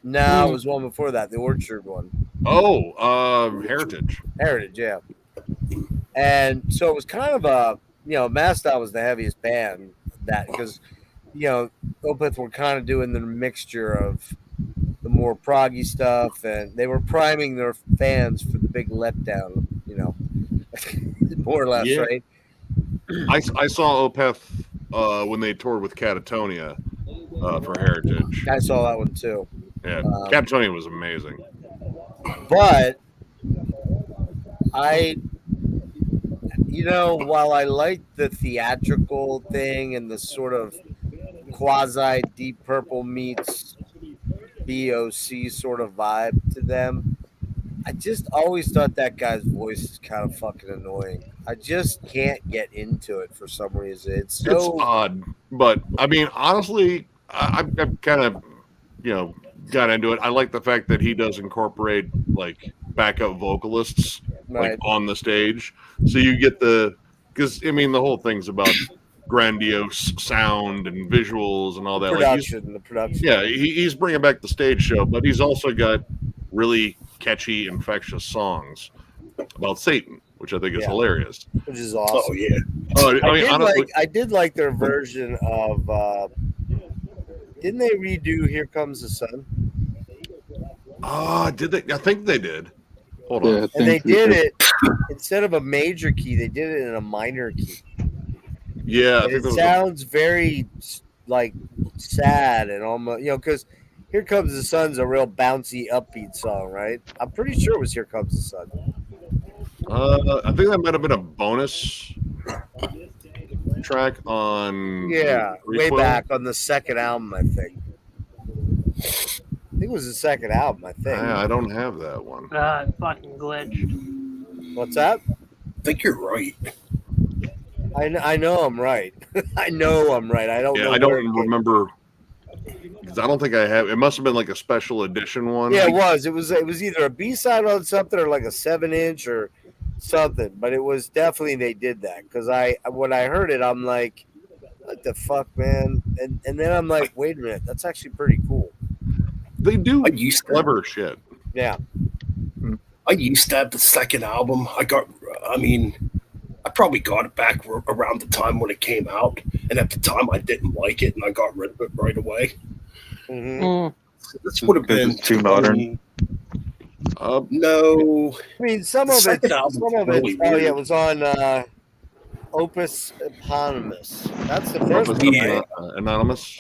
No, it was one before that, the Orchard one. Oh, Heritage. Heritage, yeah. And so it was kind of a, Mastodon was the heaviest band because, Opeth were kind of doing the mixture of the more proggy stuff, and they were priming their fans for the big letdown, more or less, Yeah. right? I saw Opeth when they toured with Catatonia for Heritage. I saw that one too. Yeah, Catatonia was amazing. But while I like the theatrical thing and the sort of quasi Deep Purple meets BOC sort of vibe to them, I just always thought that guy's voice is kind of fucking annoying. I just can't get into it for some reason. It's odd, but I mean, honestly, I've kind of, got into it. I like the fact that he does incorporate like backup vocalists like on the stage, so you get because I mean the whole thing's about grandiose sound and visuals and all that. The production. Yeah, he's bringing back the stage show, but he's also got really catchy, infectious songs about Satan, which I think is hilarious. Which is awesome. Oh yeah. I did like their version of. Didn't they redo "Here Comes the Sun"? Did they? I think they did. Hold on. And they did it instead of a major key. They did it in a minor key. Yeah, it sounds very like sad and almost because "Here Comes the Sun's" a real bouncy, upbeat song, right? I'm pretty sure it was "Here Comes the Sun." I think that might have been a bonus track on way back on the second album. I think it was the second album. I think I don't have that one. It fucking glitched. What's that? I think you're right. I know I'm right. I know I'm right. I don't know. I don't remember because I don't think I have. It must have been like a special edition one. Yeah, it was. It was either a B-side on something or like a 7-inch or something. But it was definitely they did that because when I heard it, I'm like, what the fuck, man? And then I'm like, wait a minute, that's actually pretty cool. They do clever shit. Yeah. I used to have the second album. I probably got it back around the time when it came out, and at the time I didn't like it, and I got rid of it right away. Mm-hmm. So this would have been too modern. No, I mean some of it. Really it was on Opus Eponymous. That's the first one. Right? Anonymous.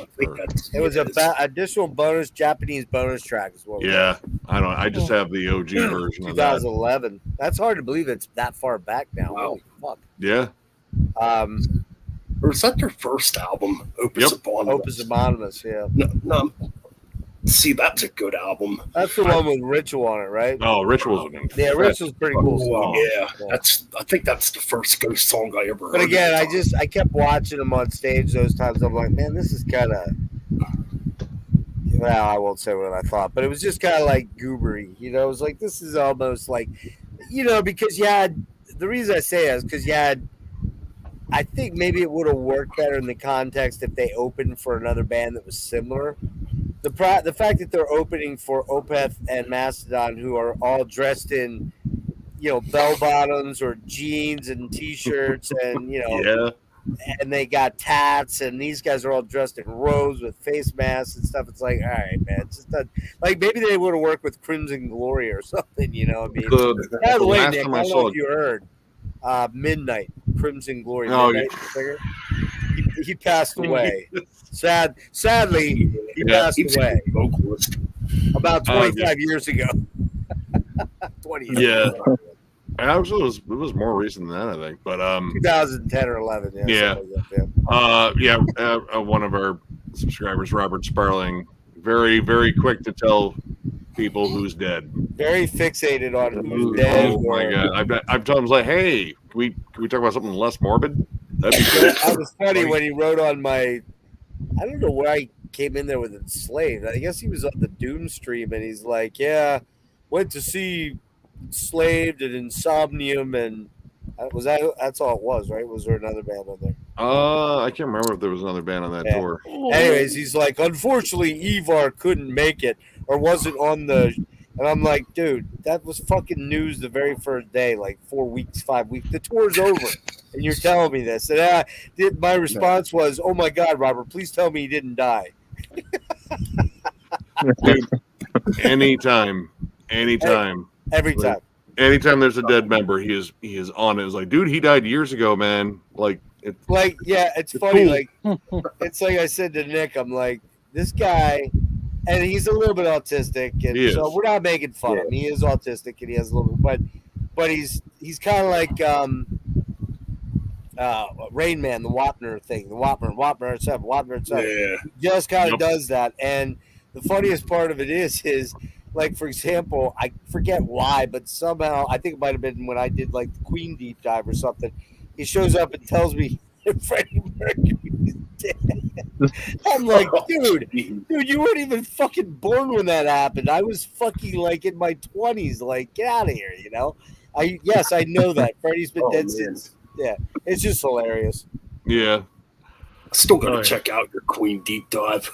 It was additional bonus Japanese bonus track as well. Yeah, I don't. I just have the OG version of that. 2011. That's hard to believe it's that far back now. Wow. Holy fuck. Yeah. Or is that their first album, Opus Eponymous? Opus Eponymous, yeah. No. See, that's a good album. That's the one with Ritual on it, right? Oh, Rituals. Yeah, Ritual's pretty cool. Oh, song. yeah. I think that's the first Ghost song I ever heard. But again, I kept watching him on stage those times. I'm like, man, this is kind of. Well, I won't say what I thought, but it was just kind of like goobery. You know, it was like, this is almost like, you know, because you had, the reason I say that is because you had, I think maybe it would have worked better in the context if they opened for another band that was similar. The fact that they're opening for Opeth and Mastodon, who are all dressed in, you know, bell bottoms or jeans and t-shirts and, you know, and they got tats, and these guys are all dressed in robes with face masks and stuff. It's like, all right, man, it's just not, like maybe they would have worked with Crimson Glory or something, you know. I mean, by the way, Nick, I don't know if you heard Midnight, Crimson Glory, Midnight singer. He passed away. Sadly, he passed away about 25 years ago. 20 years ago. Actually, it was more recent than that, I think. But 2010 or 11. One of our subscribers, Robert Sparling, very, very quick to tell people who's dead. Very fixated on who's dead. Oh my god! I've told him, like, hey, can we talk about something less morbid? That'd be good. That was funny when he wrote on my. I don't know where I came in there with Enslaved. I guess he was on the Doom stream, and he's like, "Yeah, went to see Enslaved and Insomnium, and that's all it was, right? Was there another band on there? I can't remember if there was another band on that tour. Anyways, he's like, unfortunately, Ivar couldn't make it or wasn't on the. And I'm like, dude, that was fucking news the very first day, like 4 weeks, 5 weeks. The tour's over, and you're telling me this. And my response was, oh my God, Robert, please tell me he didn't die. Dude, anytime. Every time. Anytime there's a dead member, he is on it. It's like, dude, he died years ago, man. It's funny. Cool. Like, it's like I said to Nick, I'm like, this guy. And he's a little bit autistic, and so we're not making fun of him. He is autistic, and he has a little bit, but he's kind of like Rain Man, the Wapner thing, the Wapner itself. Yeah. He just kind of does that. And the funniest part of it is like, for example, I forget why, but somehow I think it might have been when I did like the Queen deep dive or something. He shows up and tells me Freddie Mercury is dead. I'm like, dude, you weren't even fucking born when that happened. I was fucking like in my 20s. Like, get out of here, you know? I know that. Freddie's been dead since. Yeah, it's just hilarious. Yeah. Still got to check out your Queen deep dive.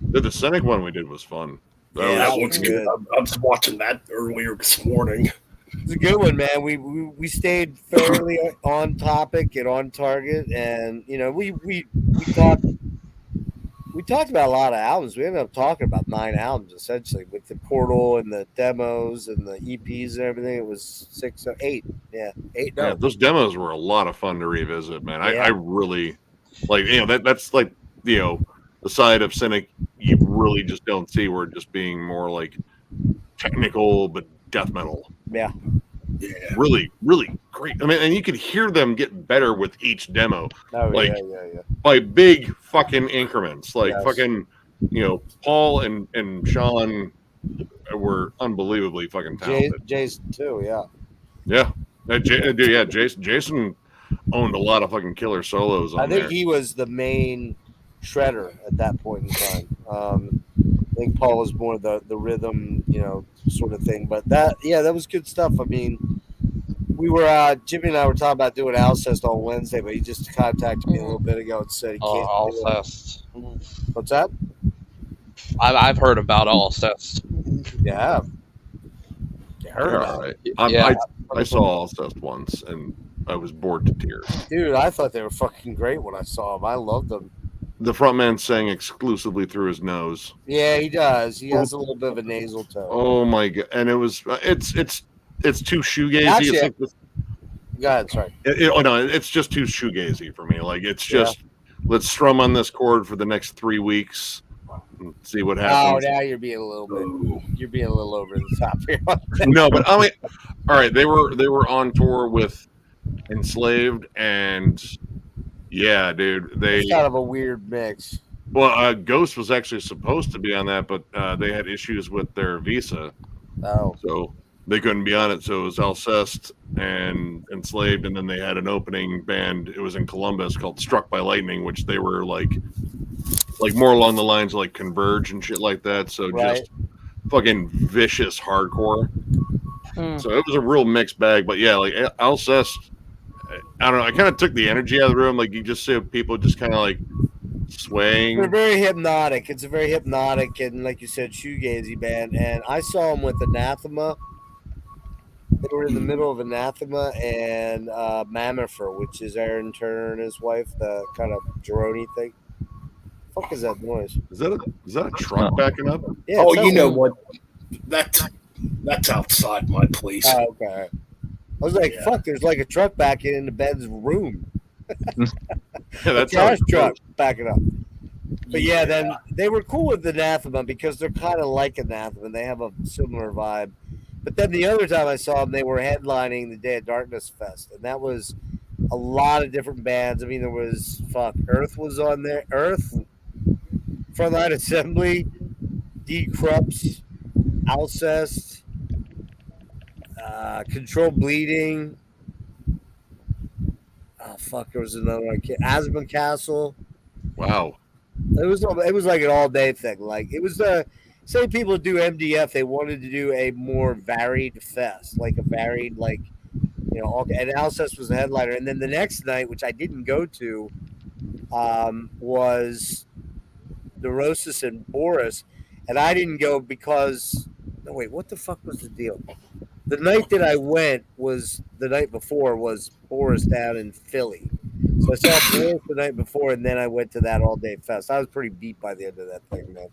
The Cynic one we did was fun. That one's good. I was watching that earlier this morning. It's a good one, man. We stayed fairly on topic and on target, and you know we talked about a lot of albums. We ended up talking about 9 albums essentially, with the Portal and the demos and the EPs and everything. It was 6 or 8. Yeah, 8. No. Yeah, those demos were a lot of fun to revisit, man. I really like, you know, that's like, you know, the side of Cynic you really just don't see, where just being more like technical but death metal. Yeah. Really, really great. I mean, and you could hear them get better with each demo. By big fucking increments. Like fucking, you know, Paul and Sean were unbelievably fucking talented. Jason too, Jason owned a lot of fucking killer solos on there. I think he was the main shredder at that point in time. I think Paul was more the rhythm, you know, sort of thing. But that was good stuff. I mean, we were Jimmy and I were talking about doing Alcest on Wednesday, but he just contacted me a little bit ago and said he can't. Alcest. What's that? I've heard about Alcest. Yeah. You heard about it. I saw Alcest once, and I was bored to tears. Dude, I thought they were fucking great when I saw them. I loved them. The frontman sang exclusively through his nose. Yeah, he does. He has a little bit of a nasal tone. Oh my god! And it's too shoegazy. Actually, go ahead, sorry. It's just too shoegazy for me. Like, it's just let's strum on this chord for the next 3 weeks and see what happens. Oh, now you're being a little over the top here. No, but I mean, all right, they were on tour with Enslaved, and yeah, dude, it's kind of a weird mix. Well, Ghost was actually supposed to be on that, but they had issues with their visa, Oh, so they couldn't be on it. So it was Alcest and Enslaved, and then they had an opening band. It was in Columbus called Struck by Lightning, which they were like more along the lines of like Converge and shit like that. So right. just fucking vicious hardcore. Hmm. So it was a real mixed bag. But yeah, like Alcest, I don't know. I kind of took the energy out of the room. Like you just see people just kind of like swaying. They're very hypnotic. It's a very hypnotic and, like you said, shoegazy band. And I saw them with Anathema. They were in the middle of Anathema and Mammifer, which is Aaron Turner and his wife, the kind of Jeroni thing. Fuck is that noise? Is that a truck backing up? Yeah, Oh, it you sounds know like- what? That's outside my place. Oh, okay. I was like, fuck, there's like a truck backing into Ben's room. Yeah, that's how Trash it truck goes. backing up. But yeah, then they were cool with Anathema because they're kind of like Anathema. They have a similar vibe. But then the other time I saw them, they were headlining the Day of Darkness Fest, and that was a lot of different bands. I mean, there was Earth was on there. Earth, Frontline Assembly, D Krups, Alcest, Control Bleeding. Oh fuck, there was another one. Asthma Castle. Wow. It was like an all day thing. Like it was the say people do MDF, they wanted to do a more varied fest, like a varied and Alcest was the headliner. And then the next night, which I didn't go to, was Neurosis and Boris, and I didn't go because no wait, what the fuck was the deal? The night that I went was the night before was Boris down in Philly. So I saw Boris the night before, and then I went to that all-day fest. I was pretty beat by the end of that thing, man.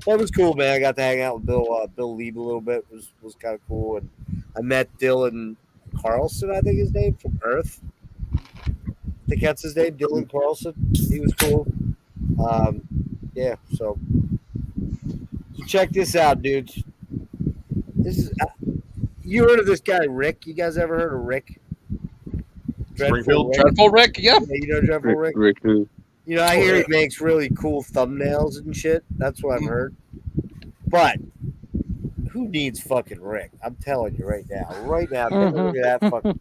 That was cool, man. I got to hang out with Bill Lieb a little bit. It was kind of cool, and I met Dylan Carlson, I think his name, from Earth. I think that's his name, Dylan Carlson. He was cool. Yeah, so check this out, dudes. This is you heard of this guy Rick? You guys ever heard of Rick? Springfield? Dreadful Rick, yeah. Yeah, you know Dreadful Rick? Rick who? You know, I hear he makes really cool thumbnails and shit. That's what I've heard. But who needs fucking Rick? I'm telling you right now. Right now, take a look at that fucking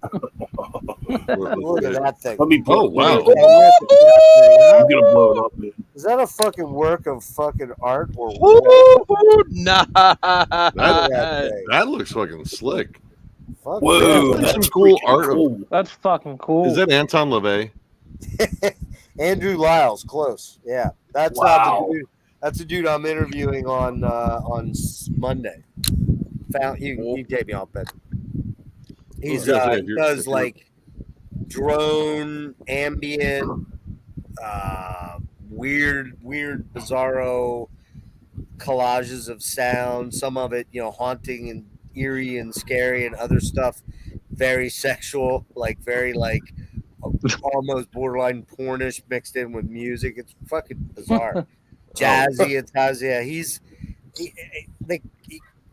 look at that thing. Let me blow. wow. I'm gonna blow it up, man. Is that a fucking work of fucking art or Woo, what? nah. That looks fucking slick. Fuck Whoa, That's that's some cool freaking art. cool. That's fucking cool. Is that Anton LaVey? yeah. Andrew Lyles, close. Yeah, that's Wow. the dude. That's the dude I'm interviewing on Monday. You can take me off, Ben. He's I was gonna say, if you're- does if you're- like drone, ambient, weird, bizarro collages of sound. Some of it, haunting and eerie and scary, and other stuff very sexual, like very like almost borderline pornish mixed in with music. It's fucking bizarre. Jazzy, it's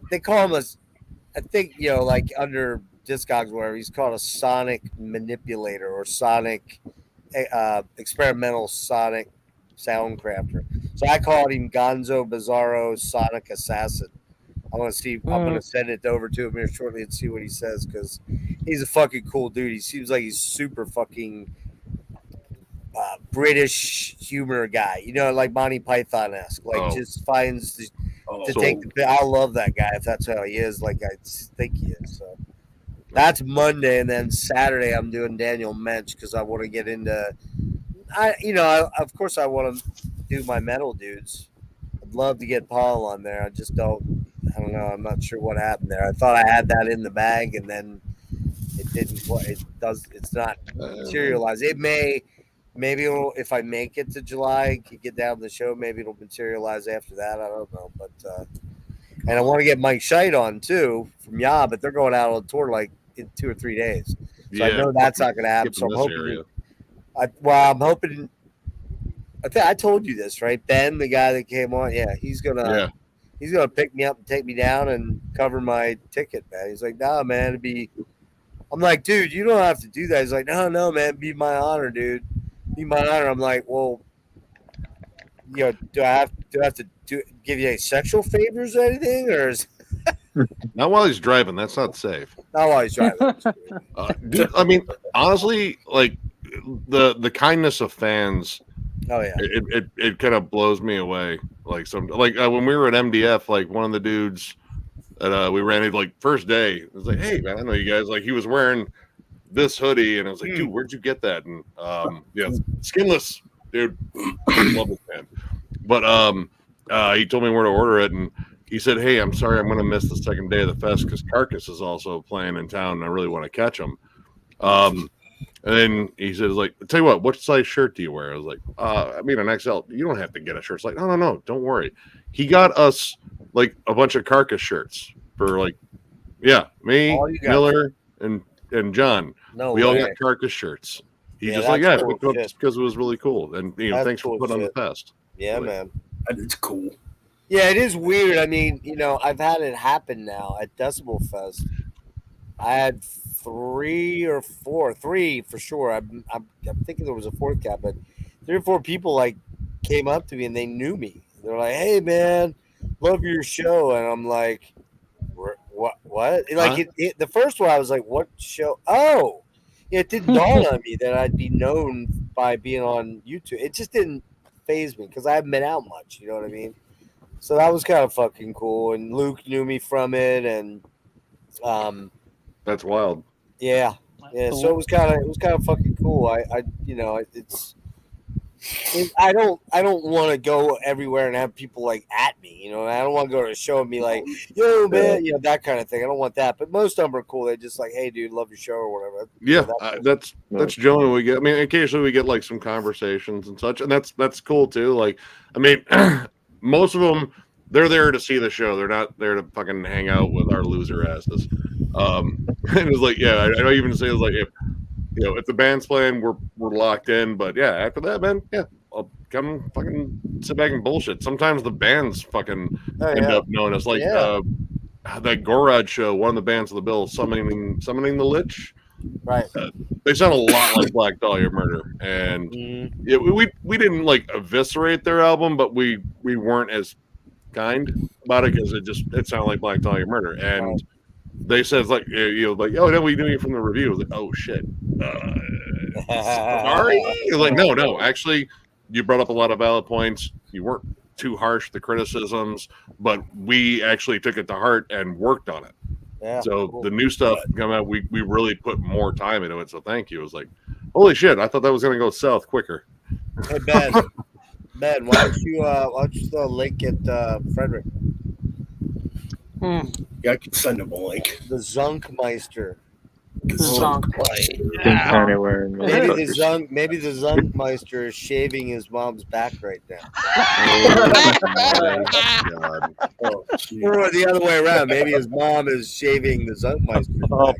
they call him I think like under Discogs or whatever, he's called a sonic manipulator or sonic experimental sonic sound crafter. So I called him Gonzo Bizarro Sonic Assassin. I want to see. I'm going to send it over to him here shortly and see what he says, because he's a fucking cool dude. He seems like he's super fucking British humor guy, like Monty Python-esque. Like just finds to take the. I love that guy if that's how he is. Like I think he is. So that's Monday, and then Saturday I'm doing Daniel Mensch because I want to get into. Of course I want to do my metal dudes. I'd love to get Paul on there. I just don't. I don't know. I'm not sure what happened there. I thought I had that in the bag, and then it didn't. It's not materialized. It may. Maybe if I make it to July, could get down to the show. Maybe it'll materialize after that. I don't know, but and I want to get Mike Scheid on too from but they're going out on tour like in 2 or 3 days. So I know that's not going to happen. So I'm hoping. I'm hoping. I told you this, right? Ben, the guy that came on, he's gonna pick me up and take me down and cover my ticket, man. He's like, nah, man, it'd be. I'm like, dude, you don't have to do that. He's like, no, man, be my honor, dude. Be my honor. I'm like, well, do I have to give you any sexual favors or anything, or is Not while he's driving. That's not safe. not while he's driving? Dude, I mean, honestly, like the kindness of fans, Oh yeah, it kind of blows me away. Like when we were at MDF, like one of the dudes that we ran into, like first day, it was like, hey man, I know you guys. Like he was wearing this hoodie, and I was like, dude, where'd you get that? And yeah, skinless, dude, love this man. But he told me where to order it, and he said, hey, I'm sorry, I'm gonna miss the second day of the fest because Carcass is also playing in town, and I really want to catch him. And then he says, like, tell you what size shirt do you wear? I was like, I mean, an XL. You don't have to get a shirt. It's like, no, don't worry. He got us like a bunch of Carcass shirts for like, yeah, me, Miller, and John. No we way. all got Carcass shirts. He's just like, yeah, because it was really cool. And thanks for putting on the fest. Yeah, man. It's cool. Yeah, it is weird. I mean, I've had it happen now at Decibel Fest. I had three for sure. I'm thinking there was a fourth cat, but 3 or 4 people like came up to me and they knew me. They're like, "Hey, man, love your show," and I'm like, "What? Like the first one, I was like, "What show?" Oh, it didn't dawn on me that I'd be known by being on YouTube. It just didn't faze me because I haven't been out much. You know what I mean? So that was kind of fucking cool. And Luke knew me from it, and that's wild. Yeah. So it was kind of fucking cool. I don't want to go everywhere and have people like at me. I don't want to go to a show and be like, yo man, that kind of thing. I don't want that. But most of them are cool. They're just like, hey dude, love your show or whatever. Yeah, that's generally we get. I mean, occasionally we get like some conversations and such, and that's cool too. Like, I mean, most of them, they're there to see the show. They're not there to fucking hang out with our loser asses. And it's like, yeah, I even say it's like, if the band's playing, we're locked in. But yeah, after that, man, yeah, I'll come fucking sit back and bullshit. Sometimes the bands fucking end up knowing us. Like that Gorod show, one of the bands of the bill, summoning the Lich. Right. They sound a lot like Black Dahlia Murder, and we didn't like eviscerate their album, but we weren't as kind about it because it sounded like Black Dahlia Murder, and they said like oh no, we knew you from the review. I was like, oh shit, sorry. Like no, actually, you brought up a lot of valid points. You weren't too harsh with the criticisms, but we actually took it to heart and worked on it. Yeah, so cool. The new stuff come out, we really put more time into it. So thank you. It was like, holy shit, I thought that was going to go south quicker. Hey Ben, why don't you throw a link at Frederick? Yeah, I can send him a link. The Zunkmeister. Anywhere. Maybe the Zunkmeister is shaving his mom's back right now. Or the other way around. Maybe his mom is shaving the Zunkmeister's back.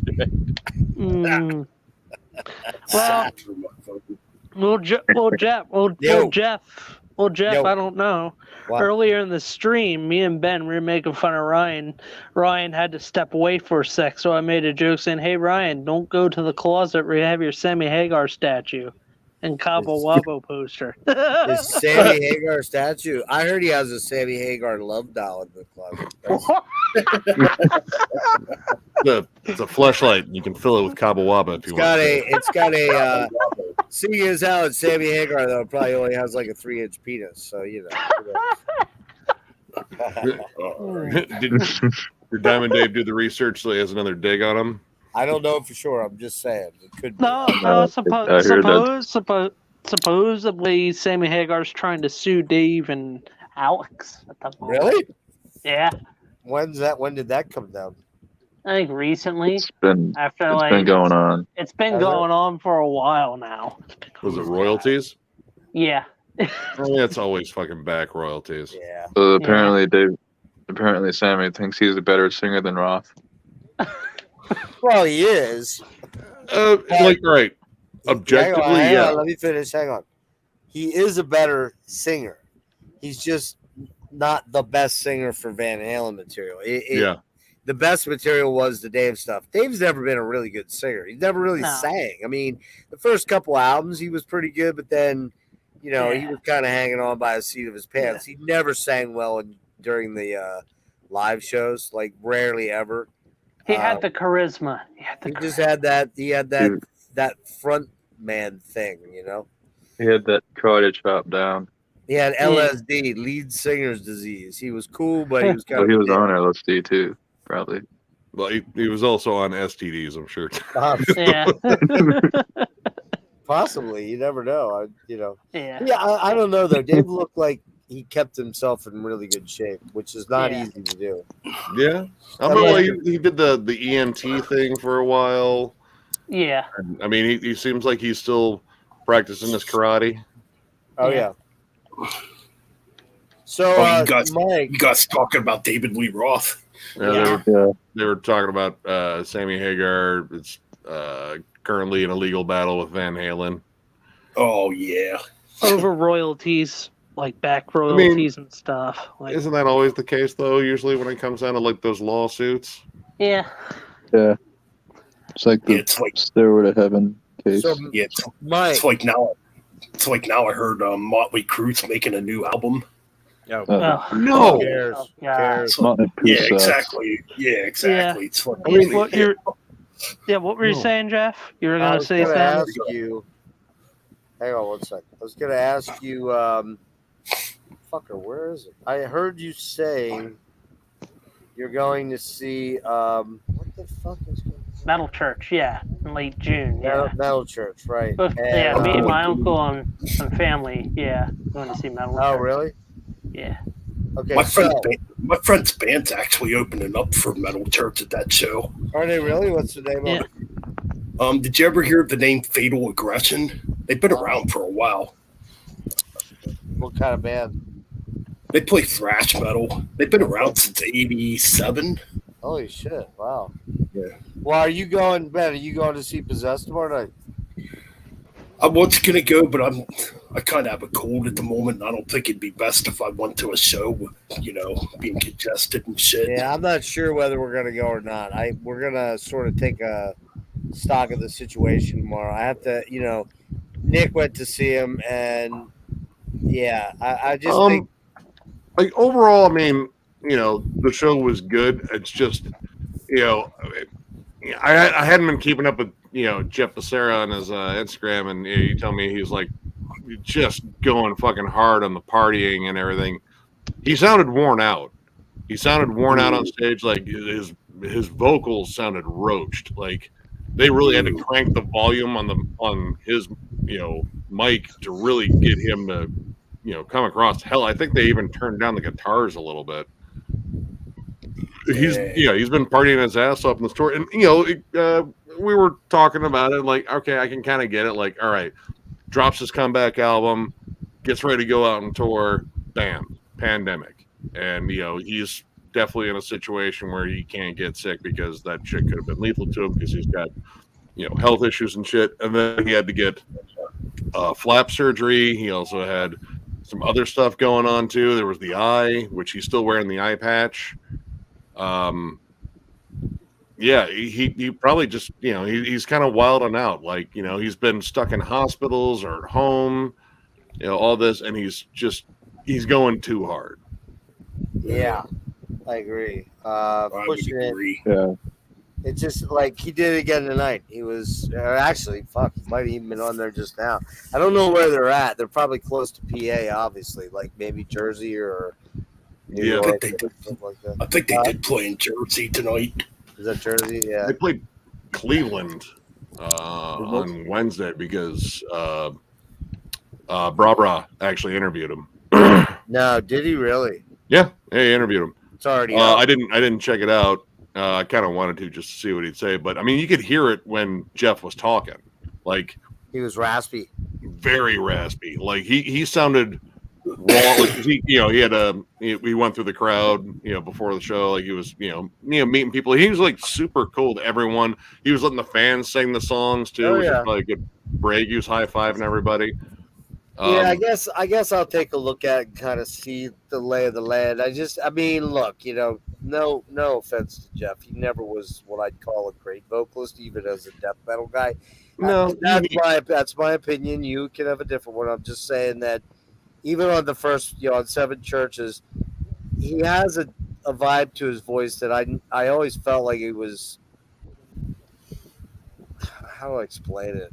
Jeff, I don't know. Wow. Earlier in the stream, me and Ben, we were making fun of Ryan. Ryan had to step away for a sec, so I made a joke saying, hey, Ryan, don't go to the closet where you have your Sammy Hagar statue and Cabo Wabo poster. His Sammy Hagar statue? I heard he has a Sammy Hagar love doll in the closet. It's a fleshlight. You can fill it with Cabo Wabo if you want. It's got a seeing as how it's Sammy Hagar, though, probably only has like a 3-inch penis. So, Did Diamond Dave do the research so he has another dig on him? I don't know for sure. I'm just saying. It could be. Supposedly Sammy Hagar's trying to sue Dave and Alex at the moment. Really? Yeah. When did that come down? I think recently. It's been going on. It's been going on for a while now. Was it royalties? Yeah. It's always fucking back royalties. Yeah. Apparently Sammy thinks he's a better singer than Roth. Well, he is. Right. Objectively, hang on, let me finish. Hang on. He is a better singer. He's just not the best singer for Van Halen material. The best material was the Dave stuff. Dave's never been a really good singer. He's never really sang. I mean, the first couple albums he was pretty good, but then he was kind of hanging on by the seat of his pants. He never sang well during the live shows, like rarely ever. He had the charisma. He just had that. He had that front man thing, He had that karate chop down. He had LSD, lead singer's disease. He was cool, but he was kind of. He was on LSD too, probably. Well, he was also on STDs, I'm sure. Yeah. Possibly, you never know. Yeah. I don't know though. Dave looked like he kept himself in really good shape, which is not easy to do. Yeah, I remember he did the EMT thing for a while. Yeah. And, I mean, he seems like he's still practicing his karate. Oh yeah. So you guys talking about David Lee Roth? Yeah, they were talking about Sammy Hagar. It's currently in a legal battle with Van Halen. Oh yeah, over royalties, like back royalties and stuff. Like, isn't that always the case though? Usually when it comes down to like those lawsuits. Yeah. Yeah. It's like the Stairway to Heaven case. So, it's like now. It's like now I heard Motley Crue's making a new album. No. Who cares? Yeah, exactly. Yeah, exactly. Yeah. It's funny. I mean, what were you saying, Jeff? You were going to say something? Ask you. Hang on one second. I was going to ask you. Fucker, where is it? I heard you say you're going to see. What the fuck is going on? Metal Church, in late June. Yeah. Metal Church, right? Me and my uncle and family. Yeah, going to see Metal Church. Oh, really? Yeah. Okay. My friend's band's actually opening up for Metal Church at that show. Are they really? What's the name of it? Did you ever hear the name Fatal Aggression? They've been around for a while. What kind of band? They play thrash metal. They've been around since '87. Holy shit! Wow. Yeah. Well, are you going, Ben? Are you going to see Possessed tomorrow night? I was gonna go, but I kind of have a cold at the moment. I don't think it'd be best if I went to a show with, being congested and shit. Yeah, I'm not sure whether we're gonna go or not. We're gonna sort of take a stock of the situation tomorrow. I have to, Nick went to see him, and I just think, like overall, I mean, the show was good. It's just, I hadn't been keeping up with Jeff Becerra on his Instagram, and you tell me he's like just going fucking hard on the partying and everything. He sounded worn out. On stage. Like his vocals sounded roached. Like they really had to crank the volume on his mic to really get him to come across. Hell, I think they even turned down the guitars a little bit. He's been partying his ass off in the store, and we were talking about it. Like, okay, I can kind of get it. Like, all right, drops his comeback album, gets ready to go out on tour. Bam, pandemic, and he's definitely in a situation where he can't get sick because that shit could have been lethal to him because he's got health issues and shit. And then he had to get flap surgery. He also had some other stuff going on too. There was the eye, which he's still wearing the eye patch. He probably just he's kind of wilding out. Like he's been stuck in hospitals or at home, all this, and he's going too hard. Yeah, I agree. Pushing it. Yeah. It's just like he did it again tonight. He was actually he might have even been on there just now. I don't know where they're at. They're probably close to PA, obviously, like maybe Jersey or. New York, I think they did play in Jersey tonight. Is that Jersey? Yeah. They played Cleveland on Wednesday because Bra actually interviewed him. No, did he really? Yeah, he interviewed him. It's already I didn't check it out. I kind of wanted to just to see what he'd say, but I mean, you could hear it when Jeff was talking. Like he was raspy, very raspy. Like he sounded raw. Like he went through the crowd, before the show. Like he was, meeting people. He was like super cool to everyone. He was letting the fans sing the songs too, which is probably a good break. He was high-fiving everybody. I guess I'll take a look at it and kind of see the lay of the land. Look, no offense to Jeff. He never was what I'd call a great vocalist, even as a death metal guy. No, That's my opinion. You can have a different one. I'm just saying that even on the first, on Seven Churches, he has a vibe to his voice that I always felt like it was. How do I explain it?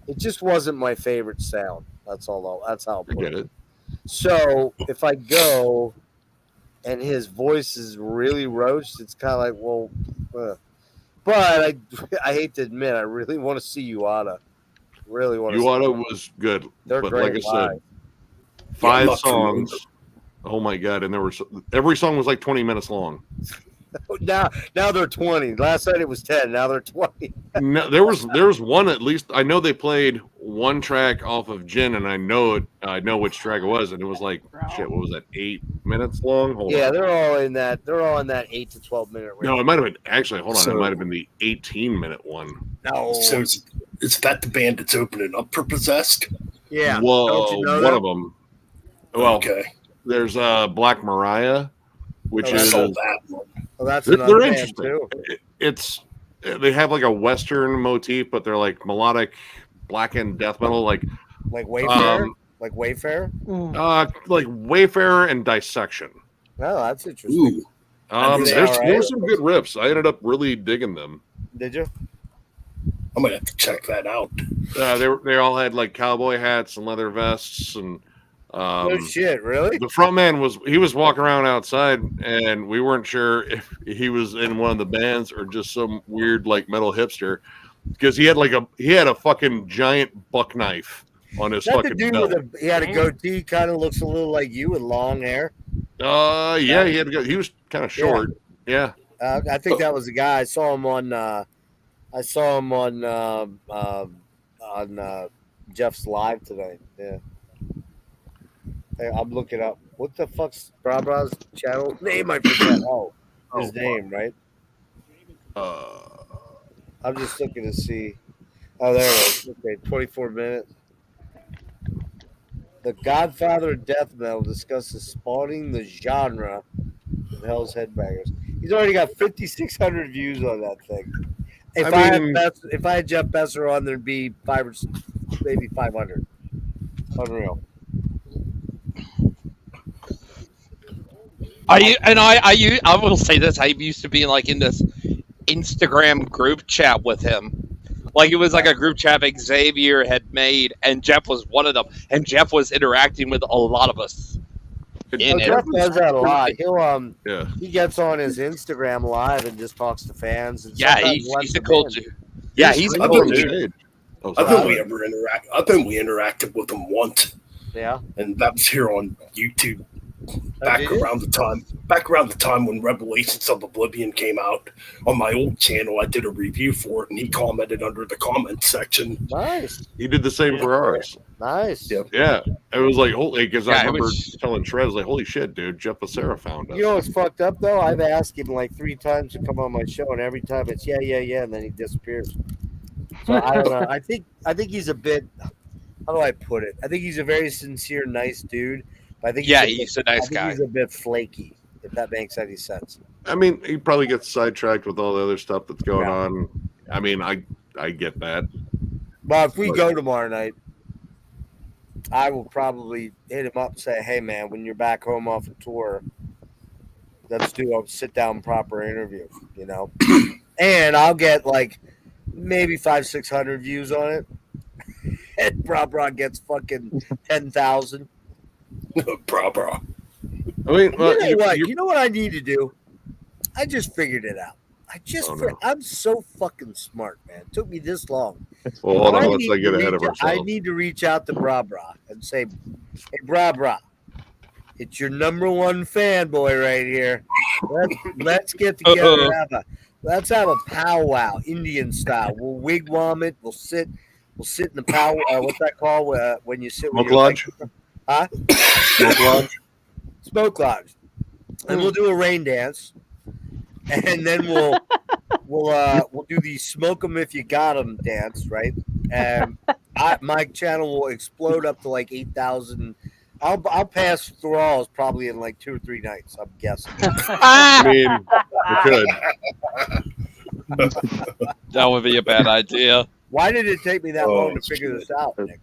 It just wasn't my favorite sound. That's all. That's how I'll put get it. So if I go and his voice is really roached, it's kind of like, well, but I hate to admit, I really want to see Uada. Really want to. Uada was good, They're but great like I live. said, 5 songs. Oh my god! And every song was like 20 minutes long. Now they're 20. Last night it was 10. Now they're 20. No, there was one at least. I know they played one track off of Jin, and I know which track it was, and it was like shit. What was that? 8 minutes long. Hold on. They're all in that. They're all in that 8 to 12 minute range. No, it might have been actually. Hold on, it might have been the 18-minute one. No. So is that the band that's opening up for Possessed? Yeah. Well, Don't you know one that? of them. Well, Okay. there's Black Mariah, which I is saw that one. Well, that's they're another band interesting. too. They have like a Western motif, but they're like melodic blackened death metal, like Wayfarer. Like Wayfarer. like Wayfarer and Dissection. Oh, that's interesting. Ooh. There were some good riffs. I ended up really digging them. Did you? I'm gonna have to check that out. They all had like cowboy hats and leather vests and. No shit, really? The front man was walking around outside, and we weren't sure if he was in one of the bands or just some weird like metal hipster, because he had a fucking giant buck knife on his fucking belt. He had a goatee, kind of looks a little like you with long hair. Yeah, he was kind of short. Yeah. I think that was the guy. I saw him on Jeff's live tonight. Yeah. Hey, I'm looking up. What the fuck's Brabra's channel name? I forget. His name, right? I'm just looking to see. Oh, there it is. Okay, 24 minutes. The Godfather of Death Metal discusses spawning the genre of Hell's Headbangers. He's already got 5,600 views on that thing. If I had Jeff Besser on, there'd be maybe 500. Unreal. I will say this. I used to be like in this Instagram group chat with him. Like it was like a group chat Xavier had made, and Jeff was one of them. And Jeff was interacting with a lot of us. Jeff does that a lot. He gets on his Instagram live and just talks to fans. And he's a cool dude. Yeah, he's a cool dude. I think we interacted with him once. Yeah, and that was here on YouTube. Back around the time when Revelations of Oblivion came out on my old channel, I did a review for it, and he commented under the comment section. Nice. He did the same for ours. Nice. Yeah. It was like holy, because I remember telling Trez like, "Holy shit, dude! Jeff Becerra found us." You know what's fucked up though? I've asked him like 3 times to come on my show, and every time it's yeah, and then he disappears. So I don't know. I think he's a bit. How do I put it? I think he's a very sincere, nice dude. I think he's a nice guy. He's a bit flaky, if that makes any sense. I mean, he probably gets sidetracked with all the other stuff that's going on. I mean, I get that. But if we go tomorrow night, I will probably hit him up and say, "Hey, man, when you're back home off a tour, let's do a sit-down proper interview," you know? And I'll get like maybe 500-600 views on it. And Bra gets fucking 10,000. Bra. I mean, you know what I need to do? I just figured it out. I'm so fucking smart, man. It took me this long. Well, hold on, let's not get ahead of ourselves. I need to reach out to Bra and say, "Hey, Bra, it's your number one fanboy right here. Let's get together. Let's have a powwow, Indian style. We'll wigwam it. We'll sit in the powwow. What's that called when you sit? Smoke lodge. Huh? Smoke lodge. Smoke lodge. And we'll do a rain dance, and then we'll do the smoke 'em if you got 'em dance, right? And my channel will explode up to like 8,000. I'll pass thralls probably in like 2 or 3 nights. I'm guessing. I mean, we could. That would be a bad idea. Why did it take me that long to figure this out, Nick?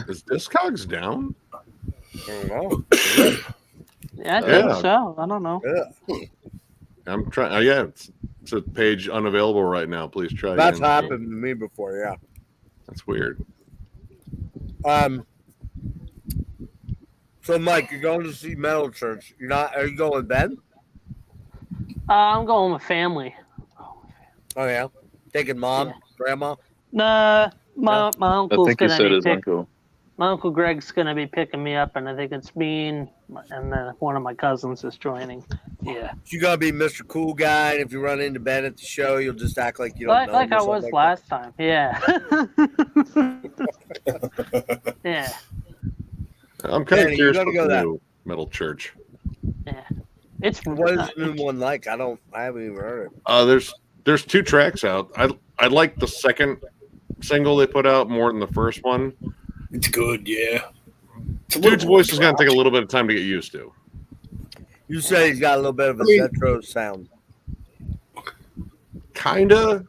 Is Discogs down? I don't know. Yeah, I think Yeah. so. I don't know. Yeah. I'm trying. Yeah, it's a page unavailable right now. Please try. That's again. happened to me before, yeah. That's weird. So Mike, you're going to see Metal Church. You're not are you going with Ben? I'm going with family. Oh yeah. Taking mom, Yeah. grandma? Nah, my I uncle's think he gonna said be his pick, uncle. my uncle Greg's gonna be picking me up, and I think it's me and one of my cousins is joining. Yeah, You gotta be Mr. Cool Guy, and if you run into Ben at the show, you'll just act like you don't know like him or I something was like last time. Yeah. Yeah. I'm kind Danny, of you curious gotta about go the that. new Metal Church. Yeah. It's What is the new one like? I haven't even heard it. There's 2 tracks out. I like the second single they put out more than the first one. It's good, yeah. It's a Dude's little voice is going to take a rough. little bit of time to get used to. You say he's got a little bit of a Zetro sound. Kinda,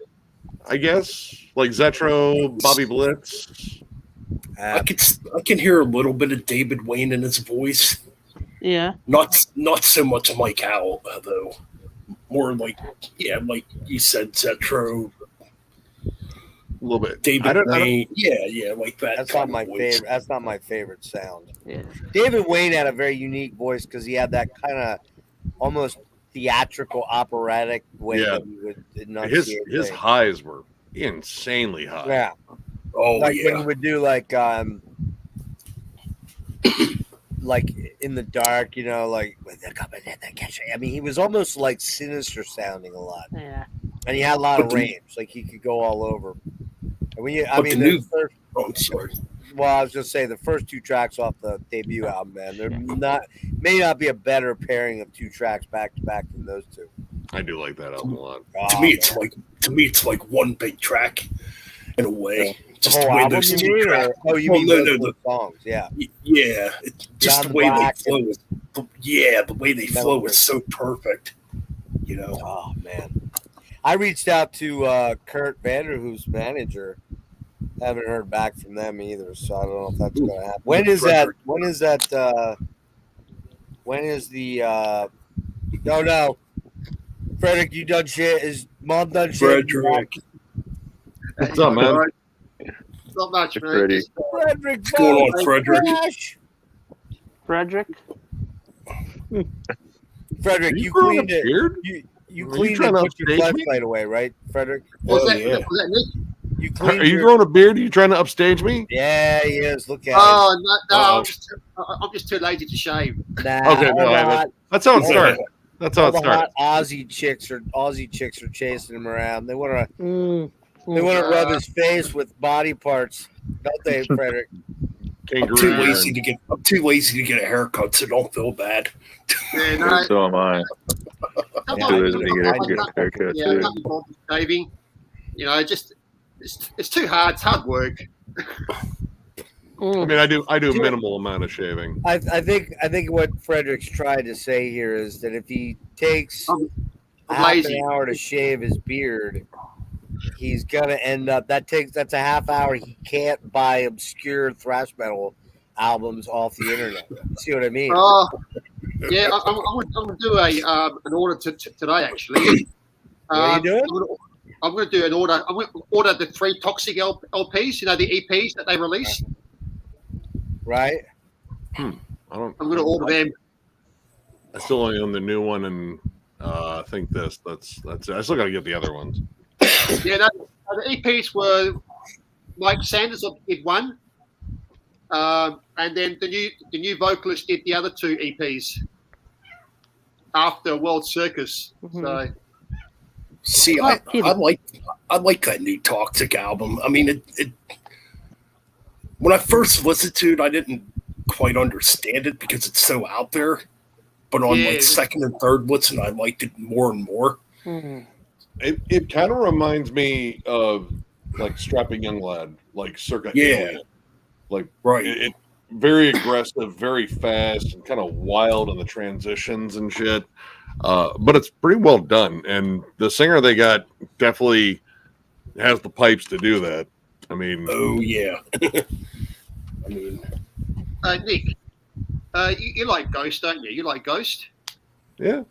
I guess. Like Zetro, Bobby Blitz. I can hear a little bit of David Wayne in his voice. Yeah. Not so much Mike Howell though. More like like you said, Zetro, A little bit. David I don't- Wayne. Yeah, like that. That's kind not my of voice. favorite. That's not my favorite sound. Yeah. David Wayne had a very unique voice because he had that kind of almost theatrical, operatic way Yeah. that he would enunciate His things. highs were insanely high. Yeah, Oh like when yeah. he would do like in the dark, like when they're coming in, they catch you. I mean, he was almost like sinister sounding a lot, Yeah. and he had a lot of But the- range. Like he could go all over. And when But the new- first, Oh, I'm sorry. well, I was just saying the first 2 tracks off the debut album, man, they're may not be a better pairing of 2 tracks back to back than those 2. I do like that album a lot. To me, it's like one big track in a way. The Just whole the way album, those you two mean? tracks. Oh, you Well, mean no, those no, 4 songs? Yeah. Yeah, just John the way Black they flow. The way they Metal flow Church. is so perfect. Oh man, I reached out to Kurt Vanderhoof's manager. Haven't heard back from them either, so I don't know if that's going to happen. When is that? When is that? When is the? No, Frederick, you done shit? Is mom done shit? Frederick, What's up, man? Not much, man. Freddie. Just, Frederick, what's going on, Frederick? Frederick. Frederick, Are you growing cleaned a it. beard? You Are you cleaned trying it. to Put your upstage me? flashlight away, right, Frederick? was, Oh, that, yeah. was that Nick? You Are cleaned. you growing a beard? Are you trying to upstage me? Yeah, he is. Look at Oh, no, Uh-oh. I'm just too lazy to shave. it. Nah, Okay, all no, the I- hot- That's how it Yeah. started. That's how all it the started. hot Aussie chicks are chasing him around. They want to Mm. They want to rub his face with body parts, don't they, Frederick? I'm Kangaroo. too lazy to get a haircut, so don't feel bad. Yeah, no, So am I. come Yeah, on, Too lazy to get a nothing- haircut, yeah, too. nothing wrong with shaving. Just it's too hard. It's hard work. I mean, I do a minimal amount of shaving. I think what Frederick's trying to say here is that if he takes I'm half lazy. an hour to shave his beard, he's gonna end up that's a half hour he can't buy obscure thrash metal albums off the internet. See what I mean? Oh, yeah, I'm going to do an order today actually. What are you doing? I'm going to do an order. I'm going to order the 3 Toxic LPs. The EPs that they release. Right? I don't. I'm going to order them. I still only own the new one, and I think that's it. I still got to get the other ones. Yeah, the EPs were Mike Sanders did one, and then the new vocalist did the other 2 EPs after World Circus. So See, I like that new Toxic album. I mean, it when I first listened to it, I didn't quite understand it because it's so out there. But on Yeah. like second and third listen, I liked it more and more. Mm. It kind of reminds me of like Strapping Young Lad, like circa Yeah. Alien. Like Right. very aggressive, very fast, and kind of wild in the transitions and shit. But it's pretty well done, and the singer they got definitely has the pipes to do that. I mean, oh yeah. I mean, Nick, you like Ghost, don't you? You like Ghost? yeah.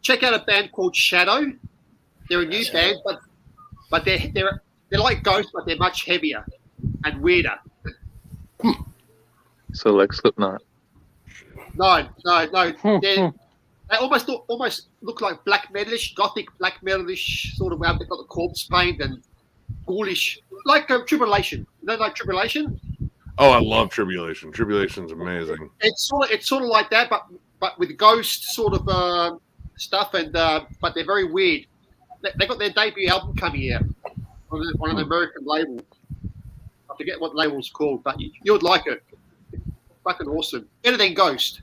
Check out a band called Shadow. They're a new band, but they're like Ghost, but they're much heavier and weirder. So like Slipknot. No. They almost look like black metalish, gothic black metalish sort of. They've got the corpse paint and ghoulish, like Tribulation. You know, like Tribulation. Oh, I love Tribulation. Tribulation's amazing. It's sort of like that, but with ghost sort of stuff, and but they're very weird. They got their debut album coming out on an American label. I forget what the label's called, but you would like it. Fucking awesome. Better than Ghost.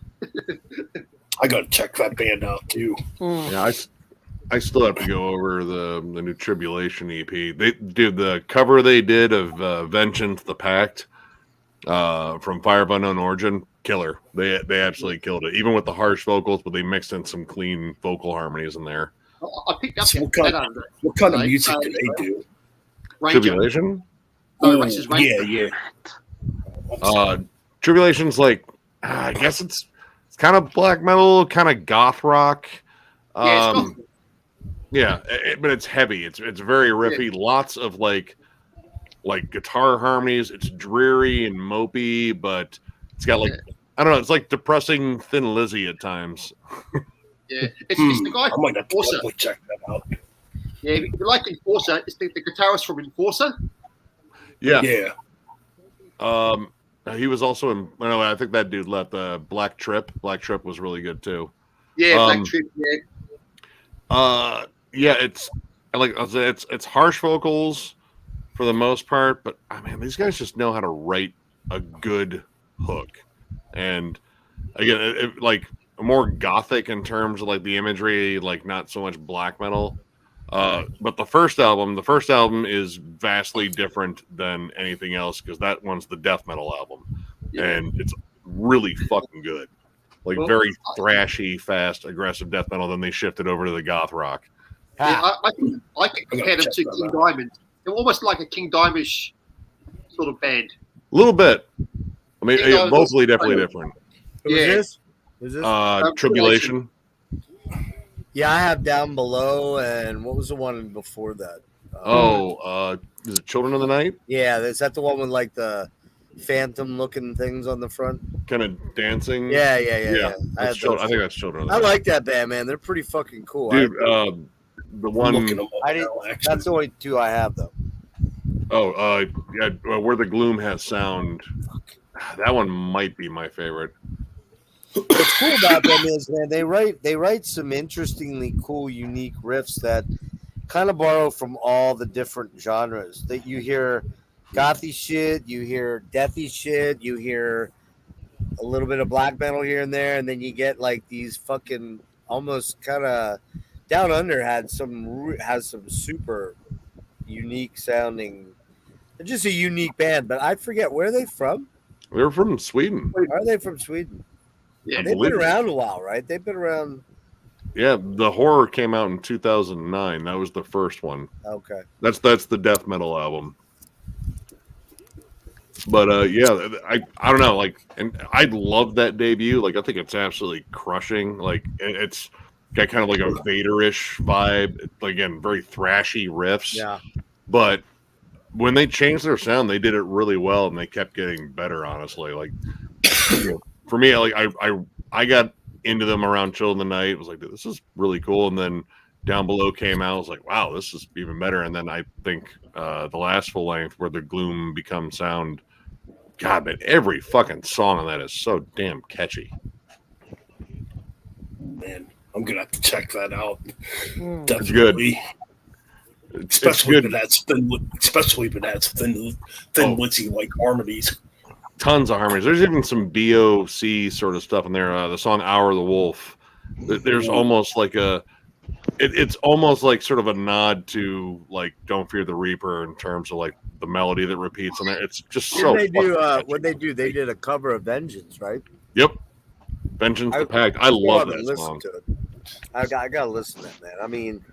I gotta check that band out too. Yeah, I still have to go over the new Tribulation EP. They did the cover they did of Vengeance the Pact from Fire of Unknown Origin. Killer. They absolutely killed it. Even with the harsh vocals, but they mixed in some clean vocal harmonies in there. I picked up So what kind of music do they do? Ranger. Tribulation? Yeah. Tribulation's like, I guess it's kind of black metal, kind of goth rock. But it's heavy. It's very riffy. Lots of like guitar harmonies. It's dreary and mopey, but it's got like I don't know. It's like depressing Thin Lizzy at times. Yeah, it's the guy I from might have to Enforcer. definitely check that out. Yeah, if you like Enforcer, it's the guitarist from Enforcer. Yeah. He was also in. No, I think that dude left. Black Trip. Black Trip was really good too. Yeah, Black Trip. Yeah. It's like it's harsh vocals for the most part, but I mean these guys just know how to write a good hook, and again, like more gothic in terms of like the imagery, like not so much black metal. But the first album is vastly different than anything else because that one's the death metal album, and it's really fucking good. Like very thrashy, fast, aggressive death metal. Then they shifted over to the goth rock. Yeah, I could compare them to King Diamond. They're almost like a King Diamond-ish sort of band. A little bit. I mean, vocally definitely different. Who's this? Tribulation. Yeah, I have Down Below, and what was the one before that? Is it Children of the Night? Yeah, is that the one with like the phantom-looking things on the front? Kind of dancing. Yeah. I think that's Children of the Night. I like that band, man. They're pretty fucking cool. Dude, the one that's the only two I have though. Where the Gloom has sound. That one might be my favorite. What's cool about them is, man, they write some interestingly cool, unique riffs that kind of borrow from all the different genres. That you hear gothy shit, you hear deathy shit, you hear a little bit of black metal here and there, and then you get like these fucking almost kind of Down Under has some super unique sounding. They're just a unique band, but I forget where are they from. They're from Sweden. Are they from Sweden? Yeah, they've been around a while, right? They've been around. Yeah, the Horror came out in 2009. That was the first one. Okay, that's the death metal album. But I don't know, like, and I love that debut. Like, I think it's absolutely crushing. Like, it's got kind of like a Vader-ish vibe. Again, very thrashy riffs. Yeah, but when they changed their sound, they did it really well, and they kept getting better. Honestly, like. For me, like I got into them around Children of the Night. It was like, this is really cool. And then Down Below came out. I was like, wow, this is even better. And then I think the last full length where the Gloom becomes sound. God, man, every fucking song on that is so damn catchy. Man, I'm gonna have to check that out. It's good. Especially if it has thin Lizzy like harmonies. Tons of harmonies. There's even some BOC sort of stuff in there. The song "Hour of the Wolf." There's almost like a it's almost like sort of a nod to like Don't Fear the Reaper in terms of like the melody that repeats in there. It's just so. They did a cover of Vengeance, right? Yep, Vengeance the Pact. I love that song. To it. I gotta listen to that, man. I mean,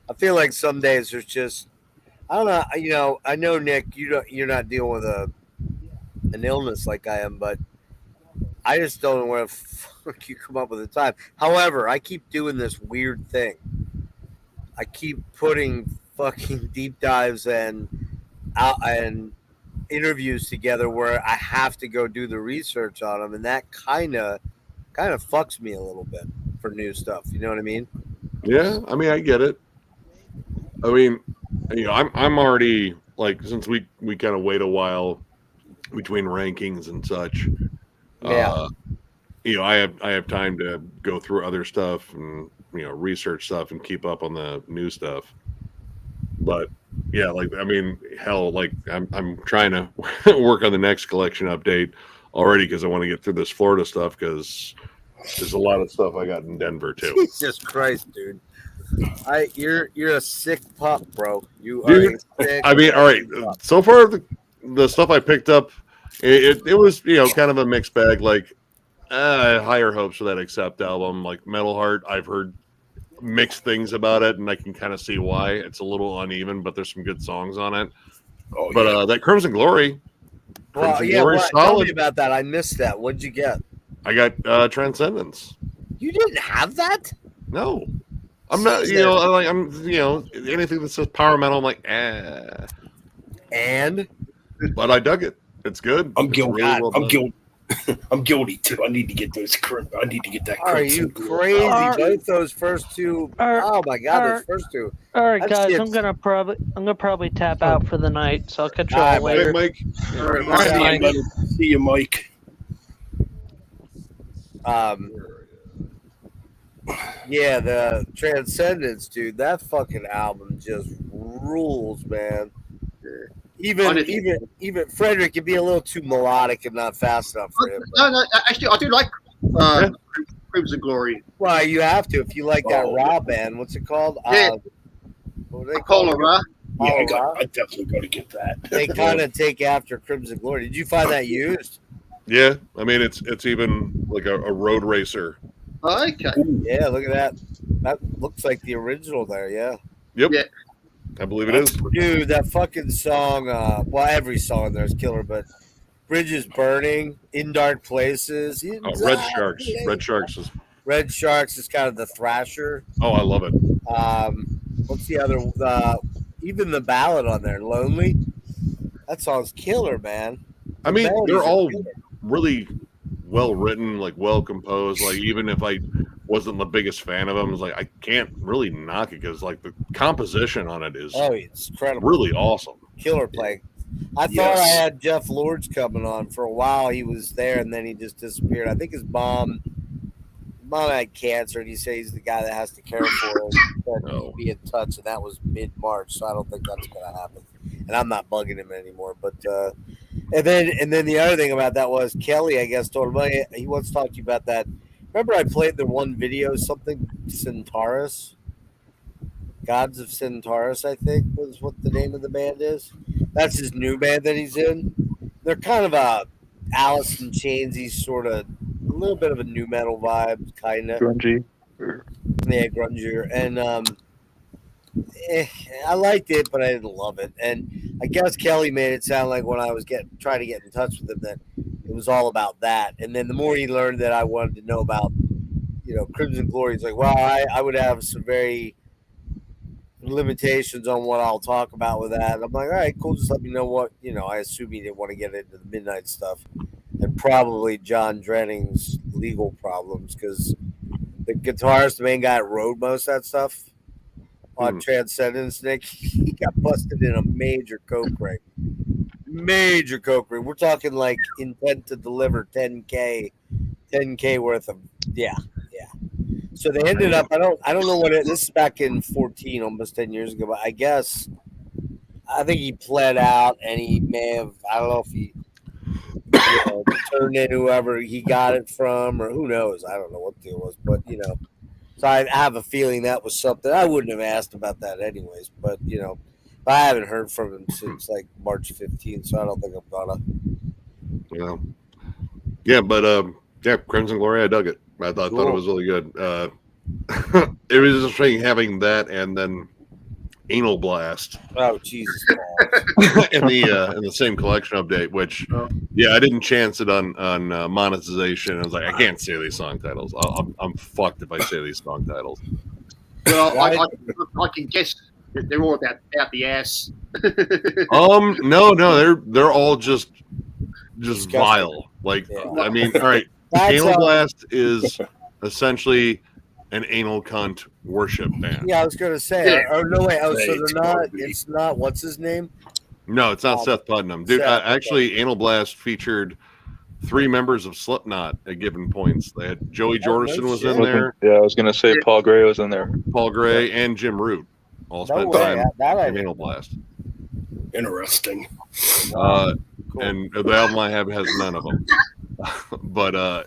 I feel like some days there's just I don't know. You know, I know Nick, you're not dealing with an illness like I am, but I just don't know where the fuck you come up with the time. However, I keep doing this weird thing. I keep putting fucking deep dives and interviews together where I have to go do the research on them, and that kind of fucks me a little bit for new stuff. You know what I mean? Yeah, I mean, I get it. I mean, you know, I'm already like, since we kind of wait a while between rankings and such. Yeah. You know, I have time to go through other stuff and, you know, research stuff and keep up on the new stuff. But yeah, like, I mean, hell, like I'm trying to work on the next collection update already because I want to get through this Florida stuff because there's a lot of stuff I got in Denver too. Jesus Christ, dude. You're a sick pup, bro. You are a sick. I mean, all right. pup. So far, the stuff I picked up, it was, you know, kind of a mixed bag. Like, higher hopes for that Accept album. Like Metal Heart, I've heard mixed things about it, and I can kind of see why. It's a little uneven, but there's some good songs on it. Oh, But yeah. that Crimson Glory, Well, yeah. Glory's Tell me solid. about that. I missed that. What'd you get? I got Transcendence. You didn't have that? No, I'm not. You know, I'm you know, anything that says power metal, I'm like, And But I dug it. It's good. I'm It's guilty. really well I'm done. guilty. I'm guilty too. I need to get those. I need to get that. are you Crimson crazy? Are- Both those first two. Oh my god, those first two. All right, That guys, shit's- I'm gonna probably tap out for the night, so I'll catch you All all right, later. Mike. All right, Mike. Mike. See you, Mike. Yeah, the Transcendence, dude. That fucking album just rules, man. Even Frederick can be a little too melodic and not fast enough for him. No, actually, I do like Crimson Glory. Well, you have to if you like that Oh, raw band. What's it called? Yeah. What do they call it? Cholera. Yeah, I definitely got to get that. They kind of take after Crimson Glory. Did you find that used? Yeah, I mean it's even like a road racer. Okay. Yeah, look at that. That looks like the original there. Yeah. Yep. Yeah. I believe it is. Dude, that fucking song, well, every song there is killer, but Bridges Burning, In Dark Places. Red Sharks. Red Sharks is. Red Sharks is kind of the thrasher. Oh, I love it. What's the other? Even the ballad on there, Lonely. That song's killer, man. I mean, melodies they're are all killer. really well written, like well composed. Like even if I wasn't the biggest fan of them, it's like I can't really knock it because like the composition on it is Oh, it's incredible. really awesome. Killer play. I thought I had Jeff Lords coming on for a while. He was there, and then he just disappeared. I think his mom had cancer, and he says he's the guy that has to care for him. But Oh. be in touch, and that was mid-March, so I don't think that's going to happen. And I'm not bugging him anymore. But and then the other thing about that was Kelly, I guess, told him he wants to talk to you about that. Remember, I played the one video, something Centaurus. Gods of Centaurus, I think, was what the name of the band is. That's his new band that he's in. They're kind of a Alice in Chainsy sort of, a little bit of a new metal vibe, kind of. Grungy. Yeah, grungier. And I liked it, but I didn't love it. And I guess Kelly made it sound like when I was trying to get in touch with him that it was all about that. And then the more he learned that I wanted to know about, Crimson Glory, he's like, well, I would have some very limitations on what I'll talk about with that. And I'm like, all right, cool. Just let me know what, I assume he didn't want to get into the midnight stuff and probably John Drenning's legal problems because the guitarist, the main guy that wrote most of that stuff on Transcendence, Nick, he got busted in a major coke ring. Major coke ring. We're talking like intent to deliver 10K worth of, yeah. So they ended up, I don't know this is back in 14, almost 10 years ago, but I think he pled out and he may have, I don't know if he turned in whoever he got it from or who knows. I don't know what the deal was, but So I have a feeling that was something I wouldn't have asked about that anyways. But I haven't heard from him since like March 15th, so I don't think I'm gonna. Yeah, Crimson Glory, I dug it. I thought it was really good. It was interesting having that and then Anal Blast. Oh Jesus! in the same collection update, which I didn't chance it on monetization. I was like, I can't say these song titles. I'm fucked if I say these song titles. Well, I can guess that they're all about the ass. No, they're all just vile. Like, I mean, all right, Anal Blast is essentially an anal cunt worship band. Yeah, I was gonna say. Oh no, wait. Oh, so they're not. It's not. What's his name? No, it's not Seth Putnam, dude. Actually, Anal Blast featured 3 members of Slipknot at given points. They had Joey Jordison was in there. Yeah, I was gonna say Paul Gray was in there. Paul Gray and Jim Root all spent time in Anal Blast. Interesting. And the album I have has none of them. But I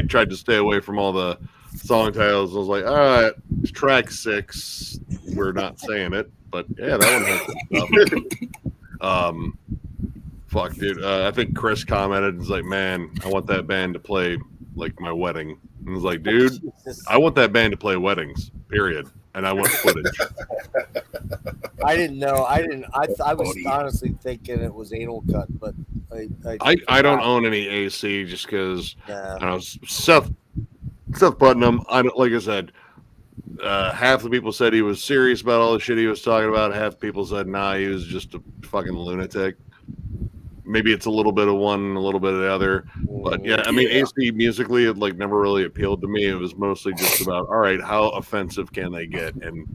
tried to stay away from all the song titles. I was like, all right, track 6. We're not saying it, but yeah, that one has good stuff. Fuck, dude. I think Chris commented, "He's like, man, I want that band to play like my wedding." And I was like, dude, I want that band to play weddings. Period. And I want footage. I didn't know. I was honestly thinking it was Anal Cut, but I don't own any AC just because I don't know, Seth Putnam. Like I said, half the people said he was serious about all the shit he was talking about. Half the people said, nah, he was just a fucking lunatic. Maybe it's a little bit of one, a little bit of the other. But yeah, I mean, AC musically, it like never really appealed to me. It was mostly just about, all right, how offensive can they get? And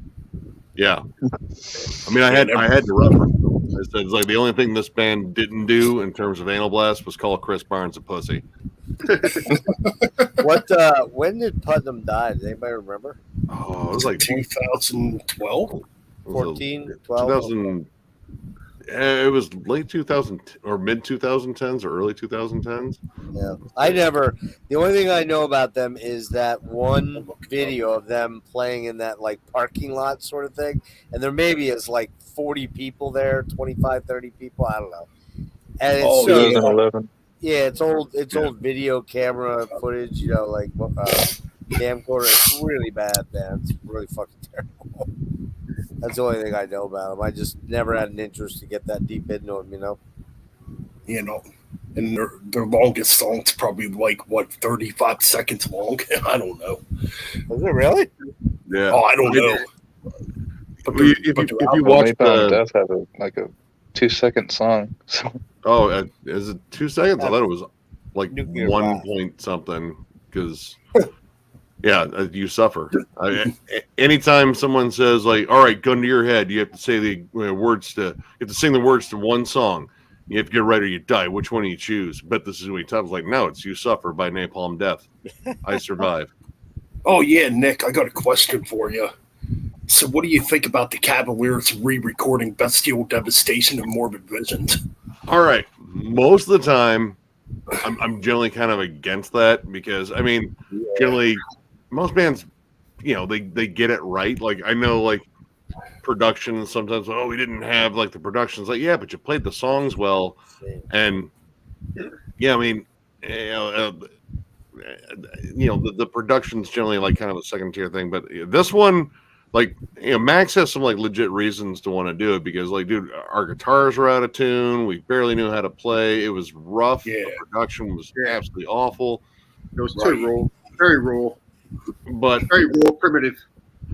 yeah, I mean, I had to reference them. It's like the only thing this band didn't do in terms of Anal Blast was call Chris Barnes a pussy. When did Putnam die? Does anybody remember? Oh, it was like 2012, 14, 12. It was late 2000 or mid 2010s or early 2010s. Yeah, the only thing I know about them is that one video of them playing in that like parking lot sort of thing, and there maybe is like 40 people there, 25, 30 people, I don't know. And it's 2011. Yeah, it's old video camera footage, like camcorder. It's really bad, man. It's really fucking terrible. That's the only thing I know about them. I just never had an interest to get that deep into them, And their longest song's probably like 35 seconds long. I don't know. Is it really? Yeah. Oh, I don't know. But if you watch Death have a 2-second song. So. Oh, is it 2 seconds? I thought it was like Nuclear 1 point something because. Yeah, you suffer. Anytime someone says like, "All right, gun to your head," you have to say the words to. You have to sing the words to one song. You have to get right or you die. Which one do you choose? But this is what he tells. Like, no, it's "You Suffer" by Napalm Death. I survive. Oh yeah, Nick, I got a question for you. So, what do you think about the Cavaliers re-recording "Bestial Devastation" and "Morbid Visions"? All right, most of the time, I'm generally kind of against that because I mean, generally. Most bands, they get it right. Like I know, like production sometimes. Oh, we didn't have like the productions. Like yeah, but you played the songs well, and yeah, I mean, the production's generally like kind of a second tier thing. But this one, like Max has some like legit reasons to want to do it because like, dude, our guitars were out of tune. We barely knew how to play. It was rough. Yeah. The production was absolutely awful. It was too raw, very raw. But very raw, primitive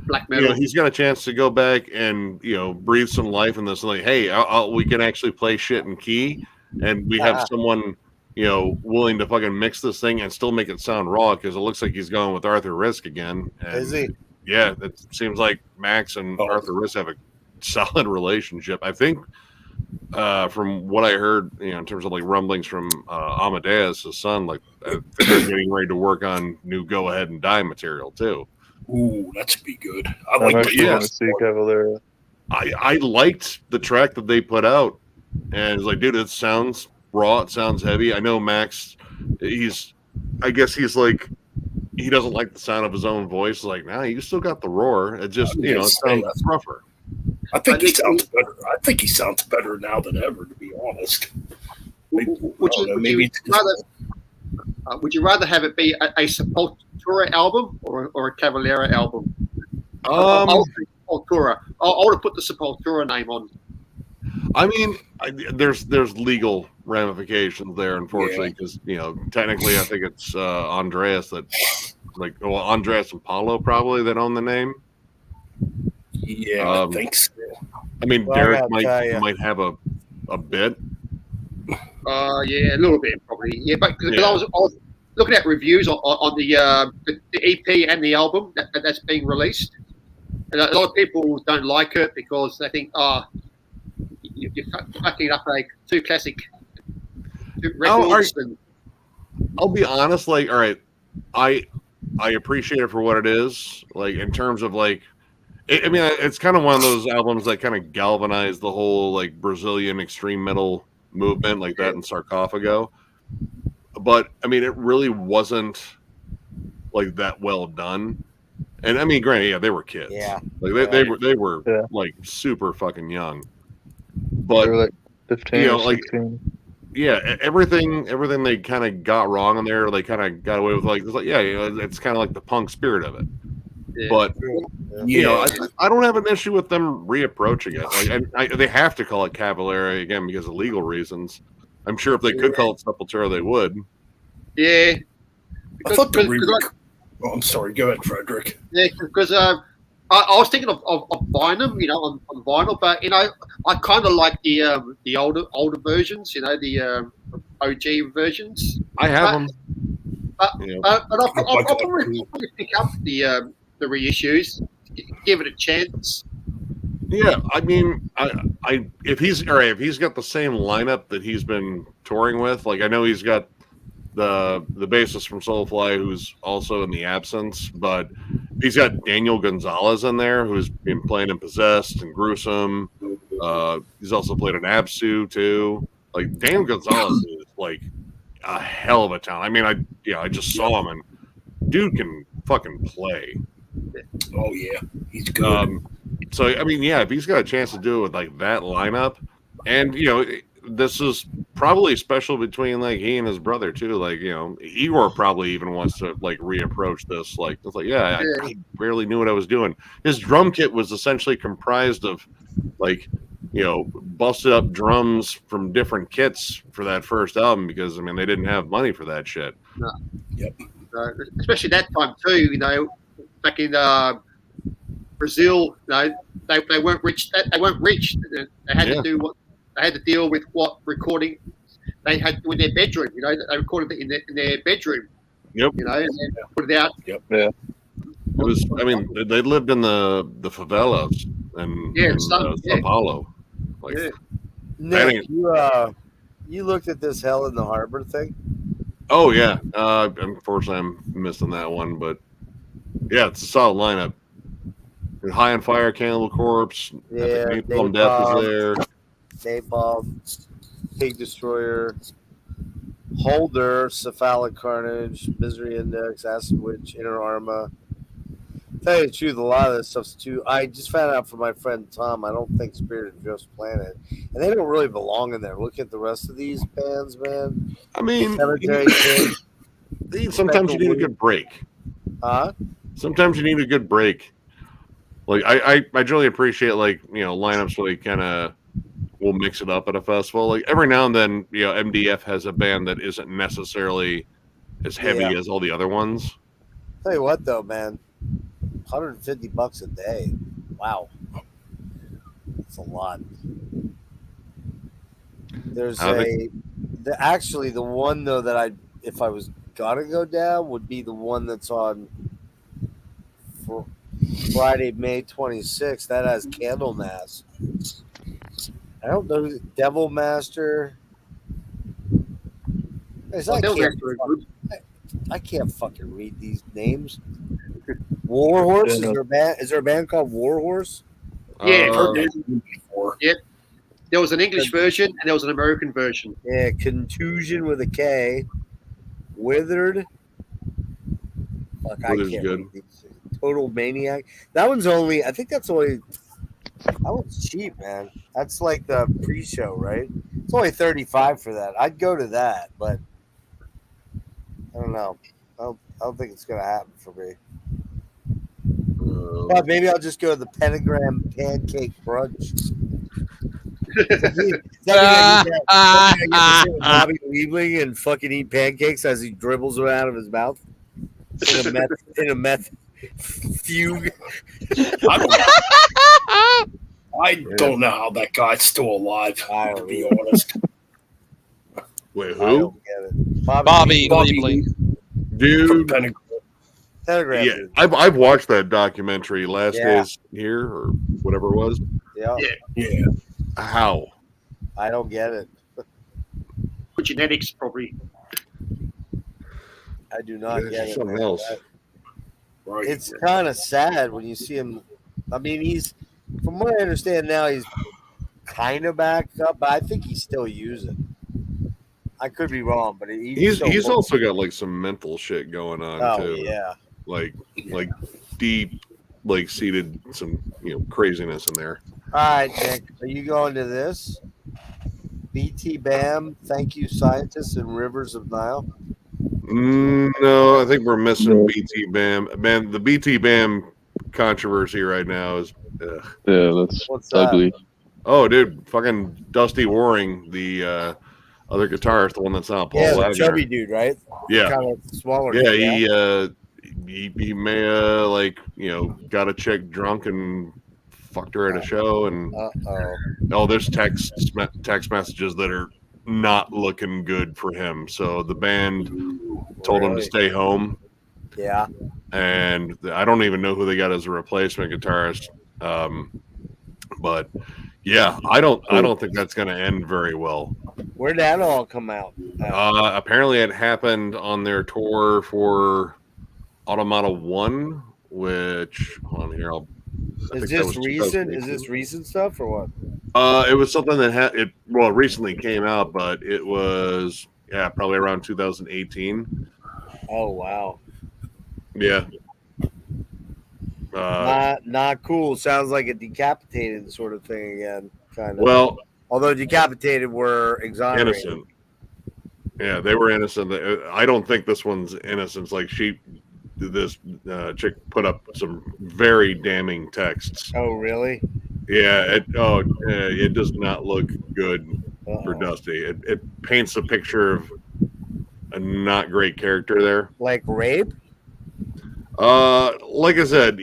black metal. He's got a chance to go back and breathe some life in this. Like, hey, we can actually play shit in key, and we have someone willing to fucking mix this thing and still make it sound raw because it looks like he's going with Arthur Risk again. And is he? Yeah, it seems like Max and Arthur Risk have a solid relationship. I think from what I heard, in terms of like rumblings from Amadeus, his son, like I think they're getting ready to work on new "Go Ahead and Die" material too. Ooh, that should be good. I like to see Cavalera. I liked the track that they put out, and it's like, dude, it sounds raw, it sounds heavy. I know Max, I guess he's like he doesn't like the sound of his own voice. Like, nah, you still got the roar. It just, it sounds rougher. I think he sounds better. I think he sounds better now than ever, to be honest. Would you rather have it be a Sepultura album or a Cavalera album? Sepultura. I would have put the Sepultura name on. I mean, there's legal ramifications there, unfortunately, because technically, I think it's Andreas Andreas and Paulo probably that own the name. Yeah, I think so. I mean, Derek might have a bit. Yeah, a little bit probably. Yeah, but because I was looking at reviews on the EP and the album that's being released, and a lot of people don't like it because they think, you're fucking up like two classic records. I'll be honest, like, all right, I appreciate it for what it is, like in terms of like. I mean, it's kind of one of those albums that kind of galvanized the whole like Brazilian extreme metal movement, like that in Sarcophago. But I mean, it really wasn't like that well done. And I mean, granted, they were kids. Yeah, like they were like super fucking young. But they were like 15 or 16. Yeah, everything they kind of got wrong in there, they kind of got away with it's kind of like the punk spirit of it. Yeah. But I don't have an issue with them reapproaching it. Like, they have to call it Cavalera again because of legal reasons. I'm sure if they could call it Sepultura, they would. Yeah, I thought I'm sorry. Go ahead, Frederick. Yeah, because I was thinking of buying them, on vinyl, but I kind of like the older versions, the OG versions. I have them. But I'll probably pick up the reissues, give it a chance. Yeah, I mean, if he's got the same lineup that he's been touring with, like I know he's got the bassist from Soulfly who's also in the absence, but he's got Daniel Gonzalez in there who's been playing in Possessed and Gruesome. He's also played in Absu too. Like Daniel Gonzalez is like a hell of a talent. I mean, I just saw him and dude can fucking play. Oh yeah, he's good. So I mean, yeah, if he's got a chance to do it with like that lineup, and this is probably special between like he and his brother too. Like Igor probably even wants to like reapproach this. Like it's like I barely knew what I was doing. His drum kit was essentially comprised of like busted up drums from different kits for that first album because I mean they didn't have money for that shit. No. Yep. Especially that time too. Back in Brazil, they weren't rich. They weren't rich. They had to do what they had to deal with. What recording they had to do in their bedroom. They recorded it in their bedroom. Yep. And then put it out. Yep. Yeah. It was. I mean, they lived in the favelas and Sao Paulo. Like, Nick, you looked at this Hell in the Harbor thing? Oh yeah. Unfortunately, I'm missing that one, but. Yeah, it's a solid lineup. High on Fire, Cannibal Corpse, Napalm Death is there. Napalm, Pig Destroyer, Holder, Cephalic Carnage, Misery Index, Acid Witch, Inner Arma. Tell you the truth, a lot of this stuff's too. I just found out from my friend Tom. I don't think Spirit of Ghost Planet, and they don't really belong in there. Look at the rest of these bands, man. I mean, sometimes you need a good break. Huh? Sometimes you need a good break. Like I generally appreciate like lineups where they kind of will mix it up at a festival. Like every now and then, MDF has a band that isn't necessarily as heavy as all the other ones. Tell you what though, man, $150 a day. Wow, that's a lot. There's actually the one though that if I was gonna go down would be the one that's on. Friday, May 26th. That has Candlemass. I don't know. Devil Master. I can't fucking read these names. Warhorse? Is there a band called Warhorse? Yeah. Yep. There was an English version and there was an American version. Yeah, Contusion with a K. Withered. Fuck, I That is can't good. read these. Total Maniac. That one's only. I think that's only. That one's cheap, man. That's like the pre-show, right? It's only $35 for that. I'd go to that, but I don't know. I don't think it's gonna happen for me. But maybe I'll just go to the Pentagram Pancake Brunch. Bobby Liebling and fucking eat pancakes as he dribbles them out of his mouth in a meth fugue. I don't know how that guy's still alive, to be honest. Wait, I who? don't get it. Bobby Liebling. Dude. Pentagram. Yeah, Dude. I've watched that documentary, Last Yeah. Days Here, or whatever it was. Yeah. Yeah. How? I don't get it. Genetics, probably. I do not Yeah, get it. something Man. else. Right. It's kind of sad when you see him. I mean, he's, from what I understand now, he's kind of backed up, but I think he's still using. I could be wrong, but He's also got like some mental shit going on Oh, too. yeah. Like deep, like seated some craziness in there. All right, Nick, are you going to this? BT Bam, thank you, scientists and rivers of Nile. No, I think we're missing BT Bam. Man, the BT Bam controversy right now is. Yeah, that's ugly. Oh, dude, fucking Dusty Waring, the other guitarist, the one that's not Paul Wagner. The chubby dude, right? Yeah, kind of smaller. Yeah, he may got a chick drunk and fucked her at a show, and there's text messages that are not looking good for him. So the band told him to stay home. Yeah, and I don't even know who they got as a replacement guitarist. But yeah, I don't think that's going to end very well. Where'd that all come out? Apparently, it happened on their tour for Automata 1, which hold on here. Is this recent? Is this recent stuff or what? It was something that recently came out, but it was probably around 2018. Oh wow. Yeah. Not cool. Sounds like a decapitated sort of thing again, kind of. Well, although decapitated were exonerated. Innocent. Yeah, they were innocent. I don't think this one's innocent. Like this chick put up some very damning texts. Oh, really? Yeah. It does not look good for Dusty. It paints a picture of a not great character there. Like rape? Like I said,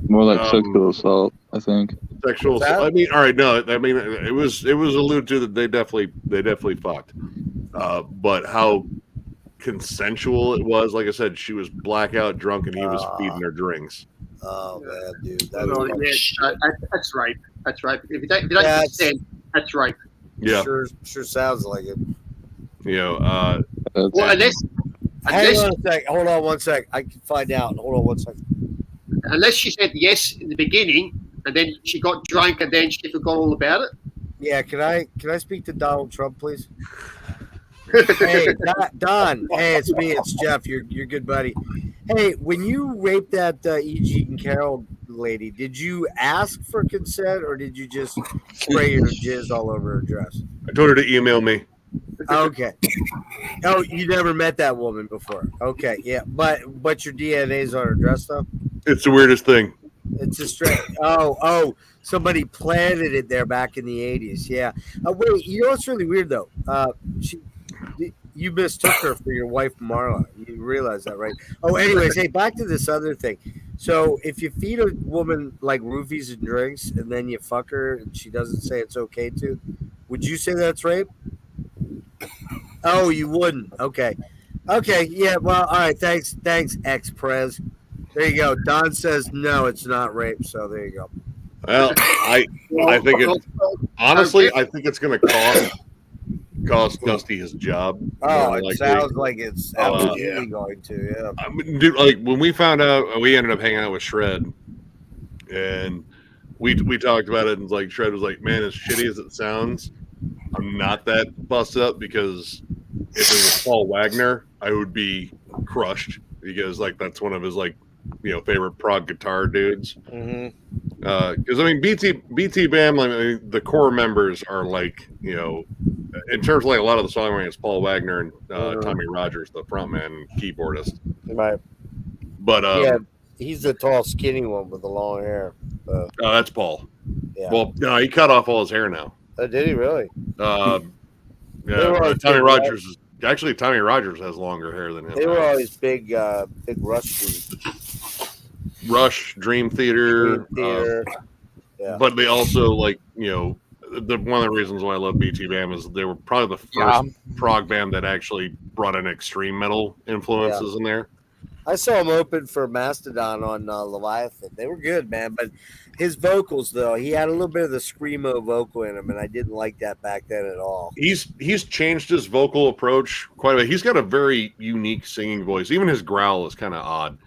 more like sexual assault, I think. Sexual assault. I mean, all right, no, I mean it was alluded to that they definitely fucked. But how consensual it was, like I said, she was blackout drunk and he was feeding her drinks. Oh man, dude, that's right. That's right. If you don't consent, that's right. Yeah, sure sounds like it. Unless hang on a sec. Hold on one sec. I can find out. Hold on one sec. Unless she said yes in the beginning, and then she got drunk, and then she forgot all about it. Yeah, can I speak to Donald Trump, please? Hey, Don. Hey, it's me. It's Jeff. You're good buddy. Hey, when you raped that E.G. and Carol lady, did you ask for consent or did you just spray your jizz all over her dress? I told her to email me. Okay. Oh, you never met that woman before. Okay, yeah, but your DNA's on her dress though. It's the weirdest thing. It's a straight. Oh, somebody planted it there back in the 80s. Yeah. Wait, you know what's really weird though? You mistook her for your wife Marla. You realize that, right? Oh, anyways, hey, back to this other thing. So if you feed a woman like roofies and drinks and then you fuck her and she doesn't say it's okay to, would you say that's rape? Oh, you wouldn't. Okay. Yeah. Well, all right. Thanks, ex-prez. There you go. Don says no, it's not rape. So there you go. Well, I think honestly, I think it's going to cost Dusty his job. Oh, it sounds like it's absolutely going to. Yeah. I mean, dude, like when we found out, we ended up hanging out with Shred, and we talked about it, and like Shred was like, "Man, as shitty as it sounds, I'm not that busted up because if it was Paul Wagner, I would be crushed because like that's one of his like favorite prog guitar dudes. Mm-hmm. Because I mean BT Bam, I mean, the core members are like in terms of like a lot of the songwriting, it's Paul Wagner and Tommy Rogers, the frontman and keyboardist. Right. But yeah, he's the tall, skinny one with the long hair. oh, that's Paul. Yeah. Well, no, he cut off all his hair now. Oh, did he really? Yeah, Tommy Rogers is actually Tommy Rogers has longer hair than him. They were always big Rush dudes. Rush, Dream Theater. Yeah. But they also like one of the reasons why I love BT Bam is they were probably the first prog band that actually brought in extreme metal influences in there. I saw him open for Mastodon on Leviathan. They were good, man. But his vocals, though, he had a little bit of the screamo vocal in him, and I didn't like that back then at all. He's changed his vocal approach quite a bit. He's got a very unique singing voice. Even his growl is kind of odd,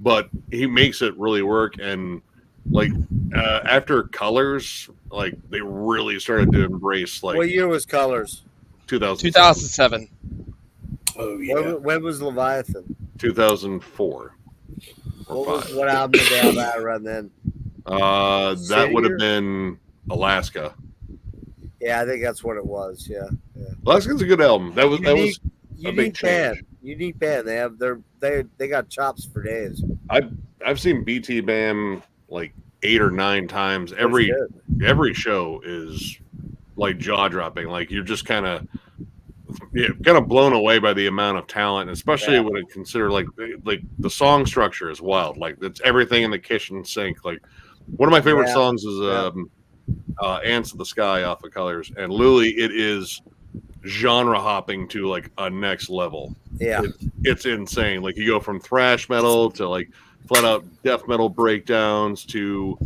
but he makes it really work. And like after Colors, like they really started to embrace like. What year was Colors? 2007. Oh yeah. When was Leviathan? 2004. What album did they have out around then? That would have been Alaska. Yeah, I think that's what it was. Yeah. Alaska's a good album. That was a big change. Unique band. They got chops for days. I've seen BT Bam like 8 or 9 times. Every show is like jaw dropping. Like you're just kind of blown away by the amount of talent, especially when it consider like the song structure is wild. Like it's everything in the kitchen sink. Like one of my favorite songs is Ants of the Sky off of Colors, and Lily, it is genre hopping to like a next level. Yeah, it's insane. Like you go from thrash metal to like flat out death metal breakdowns to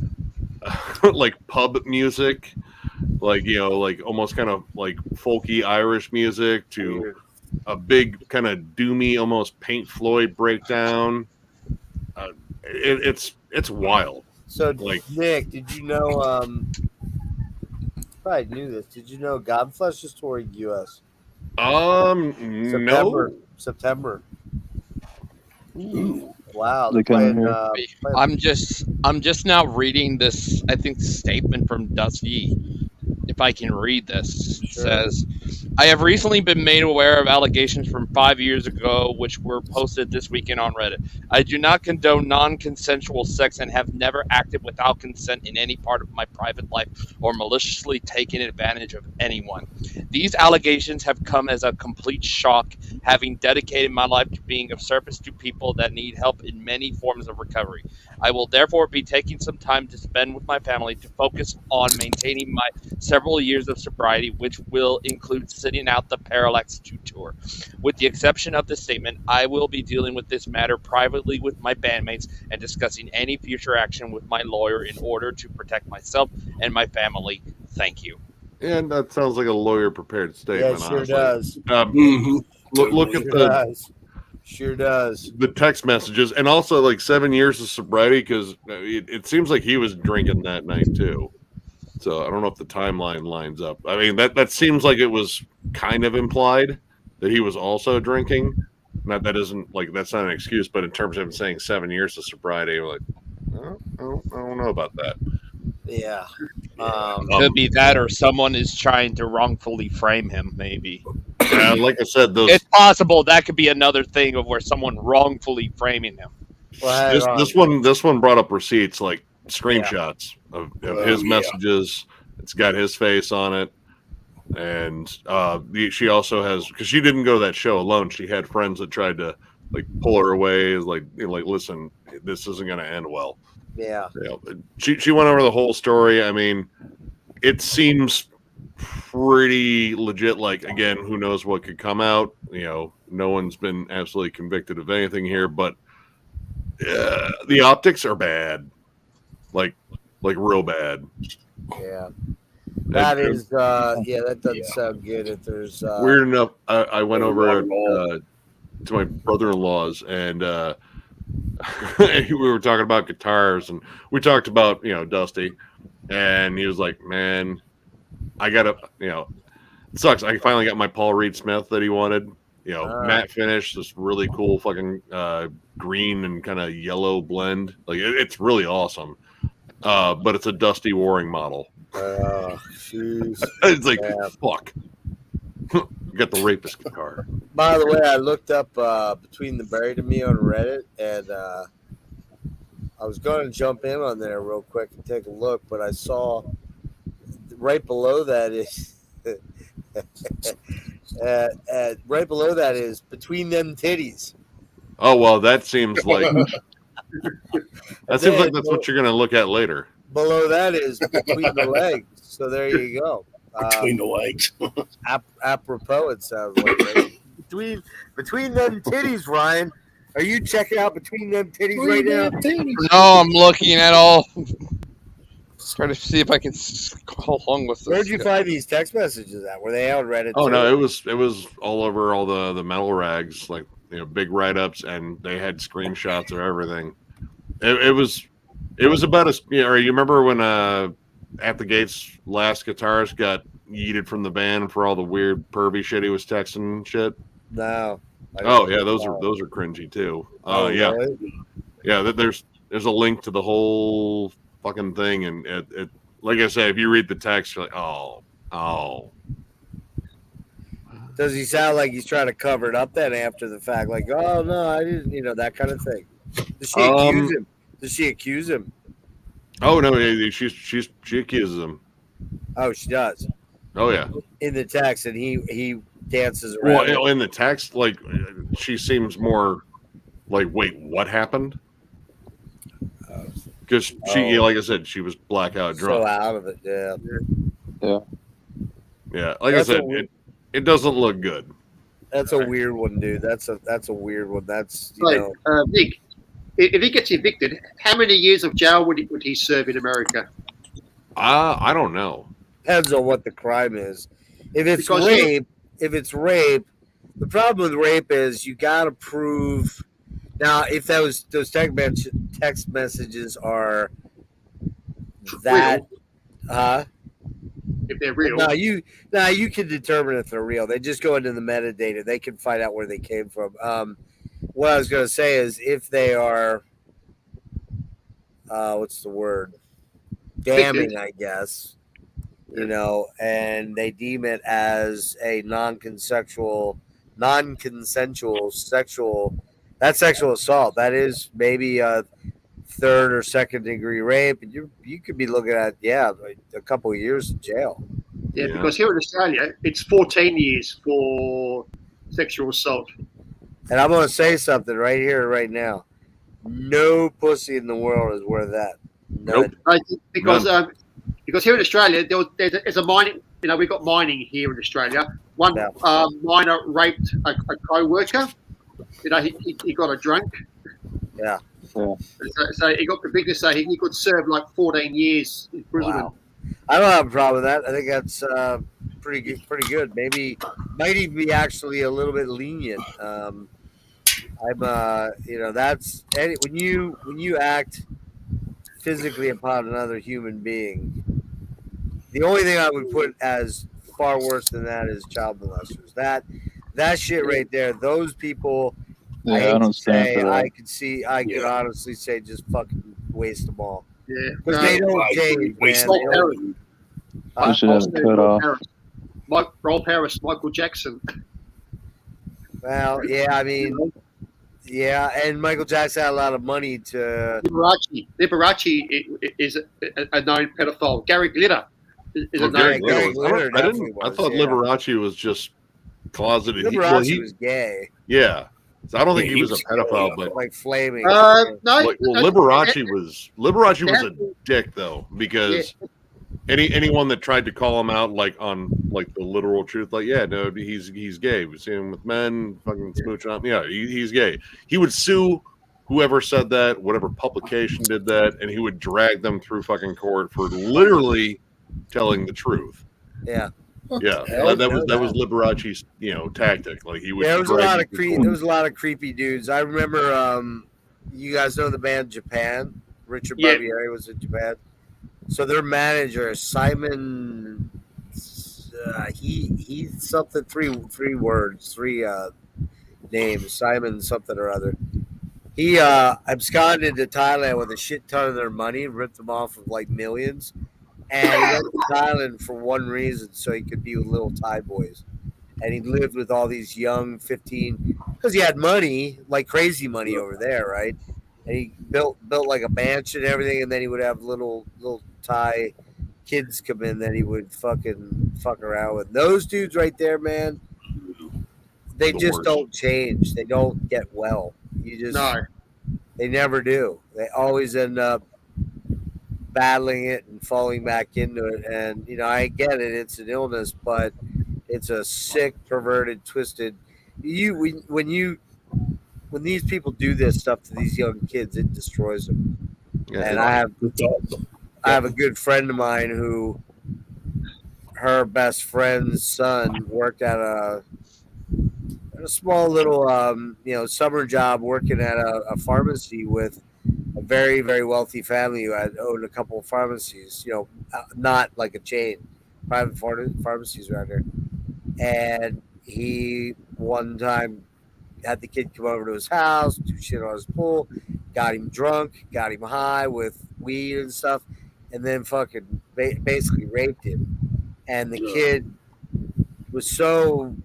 like pub music, like like almost kind of like folky Irish music to a big kind of doomy, almost Pink Floyd breakdown. It's wild. So, like Nick, did you know? Probably knew this. Did you know Godflesh is touring U.S.? No. September. Ooh. Wow. I'm just now reading this, I think, statement from Dusty. If I can read this, it says, I have recently been made aware of allegations from 5 years ago, which were posted this weekend on Reddit. I do not condone non-consensual sex and have never acted without consent in any part of my private life or maliciously taken advantage of anyone. These allegations have come as a complete shock, having dedicated my life to being of service to people that need help in many forms of recovery. I will therefore be taking some time to spend with my family to focus on maintaining my several years of sobriety, which will include sitting out the Parallax 2 tour. With the exception of this statement, I will be dealing with this matter privately with my bandmates and discussing any future action with my lawyer in order to protect myself and my family. Thank you. And that sounds like a lawyer prepared statement. Yeah, sure does. Look at Sure does. The text messages, and also like 7 years of sobriety, because it seems like he was drinking that night too. So I don't know if the timeline lines up. I mean, that seems like it was kind of implied that he was also drinking. Not that isn't like that's not an excuse, but in terms of him saying 7 years of sobriety, we're like, I don't know about that. Yeah. Could be that, or someone is trying to wrongfully frame him, maybe. Like I said, it's possible that could be another thing of where someone wrongfully framing him. This one brought up receipts, like screenshots of his messages. It's got his face on it, and she also has, because she didn't go to that show alone. She had friends that tried to like pull her away, like listen, this isn't going to end well. Yeah. She went over the whole story. I mean, it seems pretty legit. Like, again, who knows what could come out? No one's been absolutely convicted of anything here, but the optics are bad, like real bad. Yeah, that is. That doesn't sound good. If there's weird enough, I went over to my brother-in-law's, and we were talking about guitars, and we talked about Dusty, and he was like, "Man, I gotta, it sucks. I finally got my Paul Reed Smith that he wanted. matte finish, this really cool fucking green and kind of yellow blend. Like it's really awesome. But it's a Dusty Waring model. Jeez. It's like fuck. Got the rapist guitar. By the way, I looked up Between the Buried and Me on Reddit, and I was going to jump in on there real quick and take a look, but I saw right below that is right below that is Between Them Titties. Oh well, that seems like that's what you're gonna look at later. Below that is Between the Legs. So there you go. Between the legs. Apropos, it sounds like. Right? Between them titties, Ryan. Are you checking out Between Them Titties right now? No, I'm looking at all. Trying to see if I can go along with this. Where'd you find these text messages at? Were they on Reddit? Oh too? no, it was all over all the metal rags, like big write ups, and they had screenshots of everything. It was about as you remember when At the Gates' last guitarist got yeeted from the band for all the weird pervy shit he was texting and shit? No. Oh yeah, those are cringy too. Yeah, really? Yeah. There's a link to the whole fucking thing, and it like I say, if you read the text, you're like, oh. Does he sound like he's trying to cover it up then after the fact? Like, oh no, I didn't, that kind of thing. Does she accuse him? Does she accuse him? Oh no, she accuses him. Oh, she does. Oh yeah. In the text, and he dances around. Well, in the text, like she seems more like, wait, what happened? Because she, like I said, she was blackout drunk. So out of it, yeah. Like I said, it doesn't look good. That's a weird one, dude. That's a weird one. That's Nick, if he gets evicted, how many years of jail would he serve in America? I don't know. Depends on what the crime is. If it's rape, the problem with rape is you got to prove. Now, if those text messages are that, if they're real, you can determine if they're real. They just go into the metadata. They can find out where they came from. What I was going to say is if they are, what's the word? Damning, I guess. And they deem it as a non-consensual sexual assault. That is maybe a third or second degree rape, and you could be looking at a couple of years in jail. Yeah, because here in Australia, it's 14 years for sexual assault. And I'm going to say something right here, right now. No pussy in the world is worth that. Nope. Because here in Australia, there's a mining. We've got mining here in Australia. One miner raped a co-worker. He got a drunk. Yeah. So he got convicted. So he could serve like 14 years in prison. Wow. I don't have a problem with that. I think that's pretty good. Might even be actually a little bit lenient. That's when you act physically upon another human being. The only thing I would put as far worse than that is child molesters. That shit right there. Those people. Yeah, I don't stand for that. I could honestly say just fucking waste them all. Yeah, because they don't change, man. They should have it cut off. Roll Paris, Michael Jackson. Well, and Michael Jackson had a lot of money to. Liberace is a known pedophile. Gary Glitter is a known. I thought Liberace was just closeted. Liberace was gay. Yeah. So I don't think he was a pedophile, but like flaming. Liberace was a dick though, because anyone that tried to call him out on the literal truth, he's gay. We see him with men, fucking smooching up. Yeah, he's gay. He would sue whoever said that, whatever publication did that, and he would drag them through fucking court for literally telling the truth. Yeah. Yeah, that was Liberace's tactic. Like he would. There was a lot of creepy dudes. I remember. You guys know the band Japan. Richard Barbieri was in Japan. So their manager Simon, he's something three words, three name, Simon something or other. He absconded to Thailand with a shit ton of their money and ripped them off of like millions. And he went to Thailand for one reason, so he could be with little Thai boys. And he lived with all these young 15, because he had money, like crazy money over there, right? And he built like a mansion and everything, and then he would have little Thai kids come in that he would fuck around with. Those dudes right there, man, they The just worst. don't change. They don't get well. They never do. They always end up battling it and falling back into it. And I get it; it's an illness, but it's a sick, perverted, twisted. When these people do this stuff to these young kids, it destroys them. Yeah, And I have a good friend of mine who, her best friend's son worked at a small little summer job working at a pharmacy with a very, very wealthy family who had owned a couple of pharmacies, not like a chain, private pharmacies around here. And he one time had the kid come over to his house, do shit on his pool, got him drunk, got him high with weed and stuff, and then fucking basically raped him. And the kid was so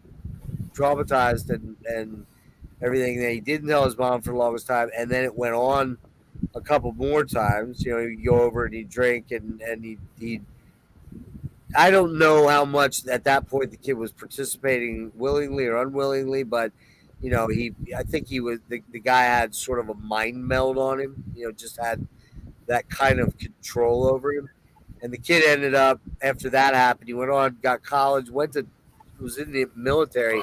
traumatized and everything that he didn't tell his mom for the longest time. And then it went on a couple more times. He'd go over and he'd drink and he'd I don't know how much at that point the kid was participating willingly or unwillingly, but I think he was the guy had sort of a mind meld on him. Just had that kind of control over him. And the kid ended up, after that happened, he went on, got college, was in the military,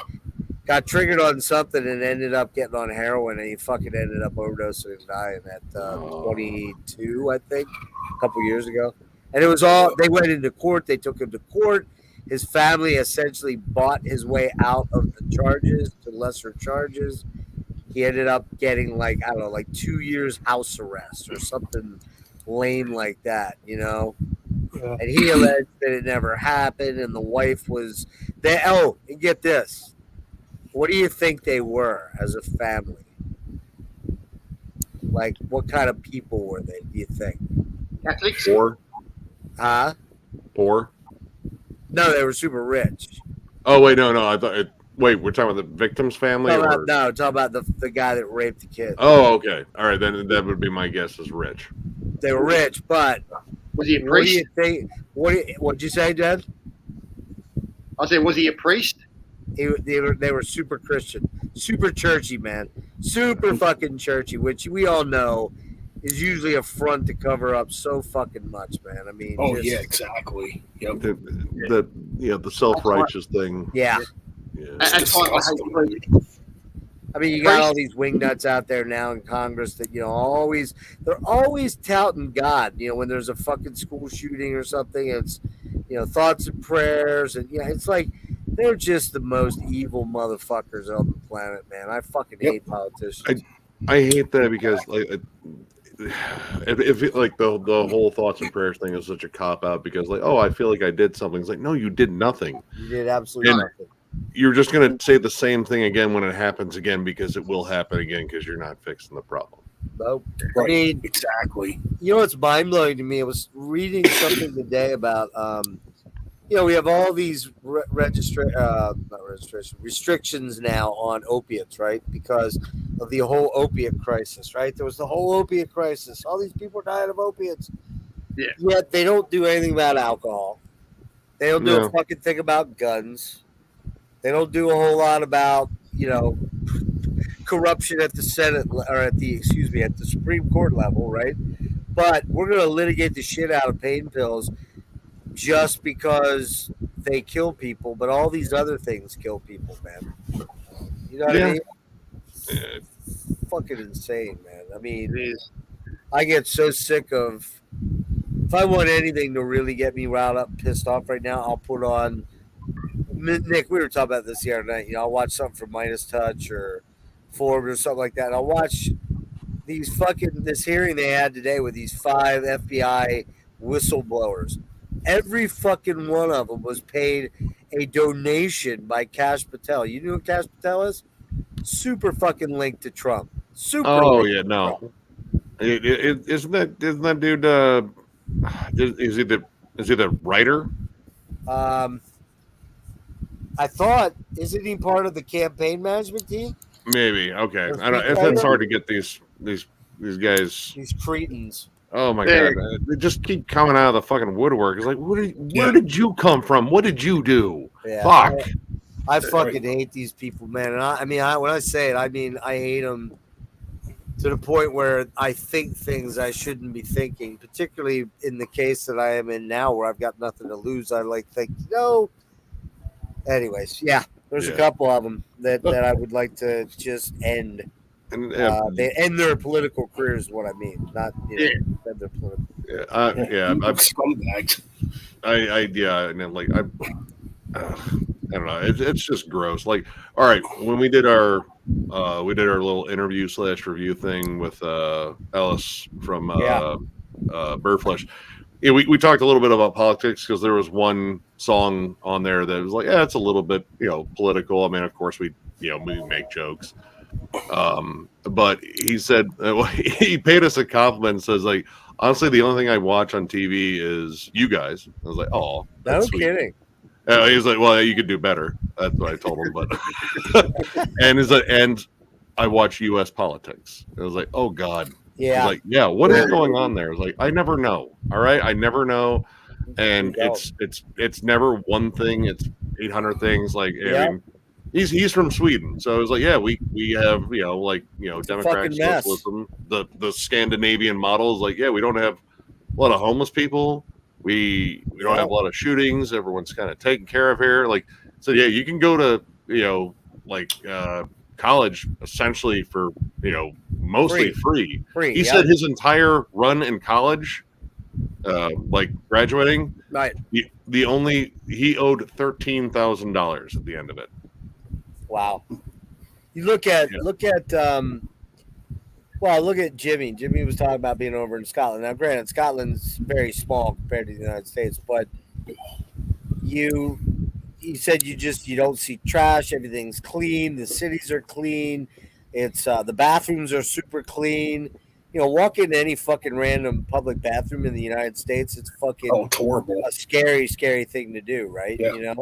got triggered on something, and ended up getting on heroin, and he fucking ended up overdosing and dying at 22, I think, a couple years ago. And it was all, they went into court, they took him to court. His family essentially bought his way out of the charges to lesser charges. He ended up getting like 2 years house arrest or something lame like that, And he alleged that it never happened, and the wife was there. Oh, and get this. What do you think they were as a family? Like, what kind of people were they, do you think? Catholics? Poor. Huh? Poor. No, they were super rich. Oh wait, no. I thought. Wait, we're talking about the victim's family. No, talking about the guy that raped the kid. Oh, okay. All right, then that would be my guess is rich. They were rich, but was he a priest? What do you think? What'd you say, Dad? I said, was he a priest? They were super Christian, super churchy, man, super fucking churchy, which we all know is usually a front to cover up so fucking much, man. I mean, yeah, exactly. Yep. The self-righteous thing. Yeah. I mean, you got all these wingnuts out there now in Congress that they're always touting God. When there's a fucking school shooting or something, it's thoughts and prayers, and it's like they're just the most evil motherfuckers on the planet, man. I fucking hate politicians. I hate that because if like the whole thoughts and prayers thing is such a cop out because I feel like I did something. It's like, no, you did nothing. You did absolutely nothing. You're just going to say the same thing again when it happens again because it will happen again because you're not fixing the problem. Nope. Right. I mean, exactly. What's mind blowing to me? I was reading something today about, we have all these restrictions now on opiates, right? Because of the whole opiate crisis, right? There was the whole opiate crisis. All these people are dying of opiates. Yeah. Yet they don't do anything about alcohol. They don't do a fucking thing about guns. They don't do a whole lot about, corruption at the Senate or at the Supreme Court level, right? But we're going to litigate the shit out of pain pills just because they kill people, but all these other things kill people, man. You know what I mean? It's fucking insane, man. I mean, I get so sick of. If I want anything to really get me riled up, pissed off right now, I'll put on. Nick, we were talking about this the other night. I'll watch something from Midas Touch or Forbes or something like that. I'll watch this hearing they had today with these 5 FBI whistleblowers. Every fucking one of them was paid a donation by Cash Patel. You know who Cash Patel is? super fucking linked to Trump. Super. Oh linked yeah, to no. Trump. Isn't that dude? Is he the writer? I thought, isn't he part of the campaign management team? Maybe. Okay. Or I don't. It's hard to get these guys. These cretins. Oh my god! They just keep coming out of the fucking woodwork. It's like, where did you come from? What did you do? Yeah, Fuck. I fucking hate these people, man. And when I say it, I mean I hate them to the point where I think things I shouldn't be thinking. Particularly in the case that I am in now, where I've got nothing to lose. I think no. Anyways, yeah, there's a couple of them that I would like to just end. And they end their political careers. Is what I mean, not end their political. I've scumbags. I don't know. It's just gross. Like, all right, when we did our little interview / review thing with Ellis from Birdflesh. Yeah, we talked a little bit about politics because there was one song on there that was like, yeah, it's a little bit political. I mean, of course we make jokes. But he said he paid us a compliment and says, like, honestly, the only thing I watch on TV is you guys. I was like, oh, no sweet. kidding. He's like, well, you could do better. That's what I told him. But and he's like, and I watch U.S. politics. I was like, oh God. Yeah. Like, yeah. What is going on there? It's like, I never know. All right, I never know. And it's never one thing. It's 800 things. Like, I mean, he's from Sweden, so I was like, yeah, we have democratic socialism, the Scandinavian model is like, yeah, we don't have a lot of homeless people, we don't have a lot of shootings, everyone's kind of taken care of here, like, so yeah, you can go to college essentially for mostly free. He said his entire run in college, graduating, right, he owed $13,000 at the end of it. Wow. You look at Jimmy. Jimmy was talking about being over in Scotland. Now, granted, Scotland's very small compared to the United States, but he said you don't see trash. Everything's clean. The cities are clean. It's the bathrooms are super clean. Walk into any fucking random public bathroom in the United States, it's fucking horrible. A scary, scary thing to do, right? Yeah.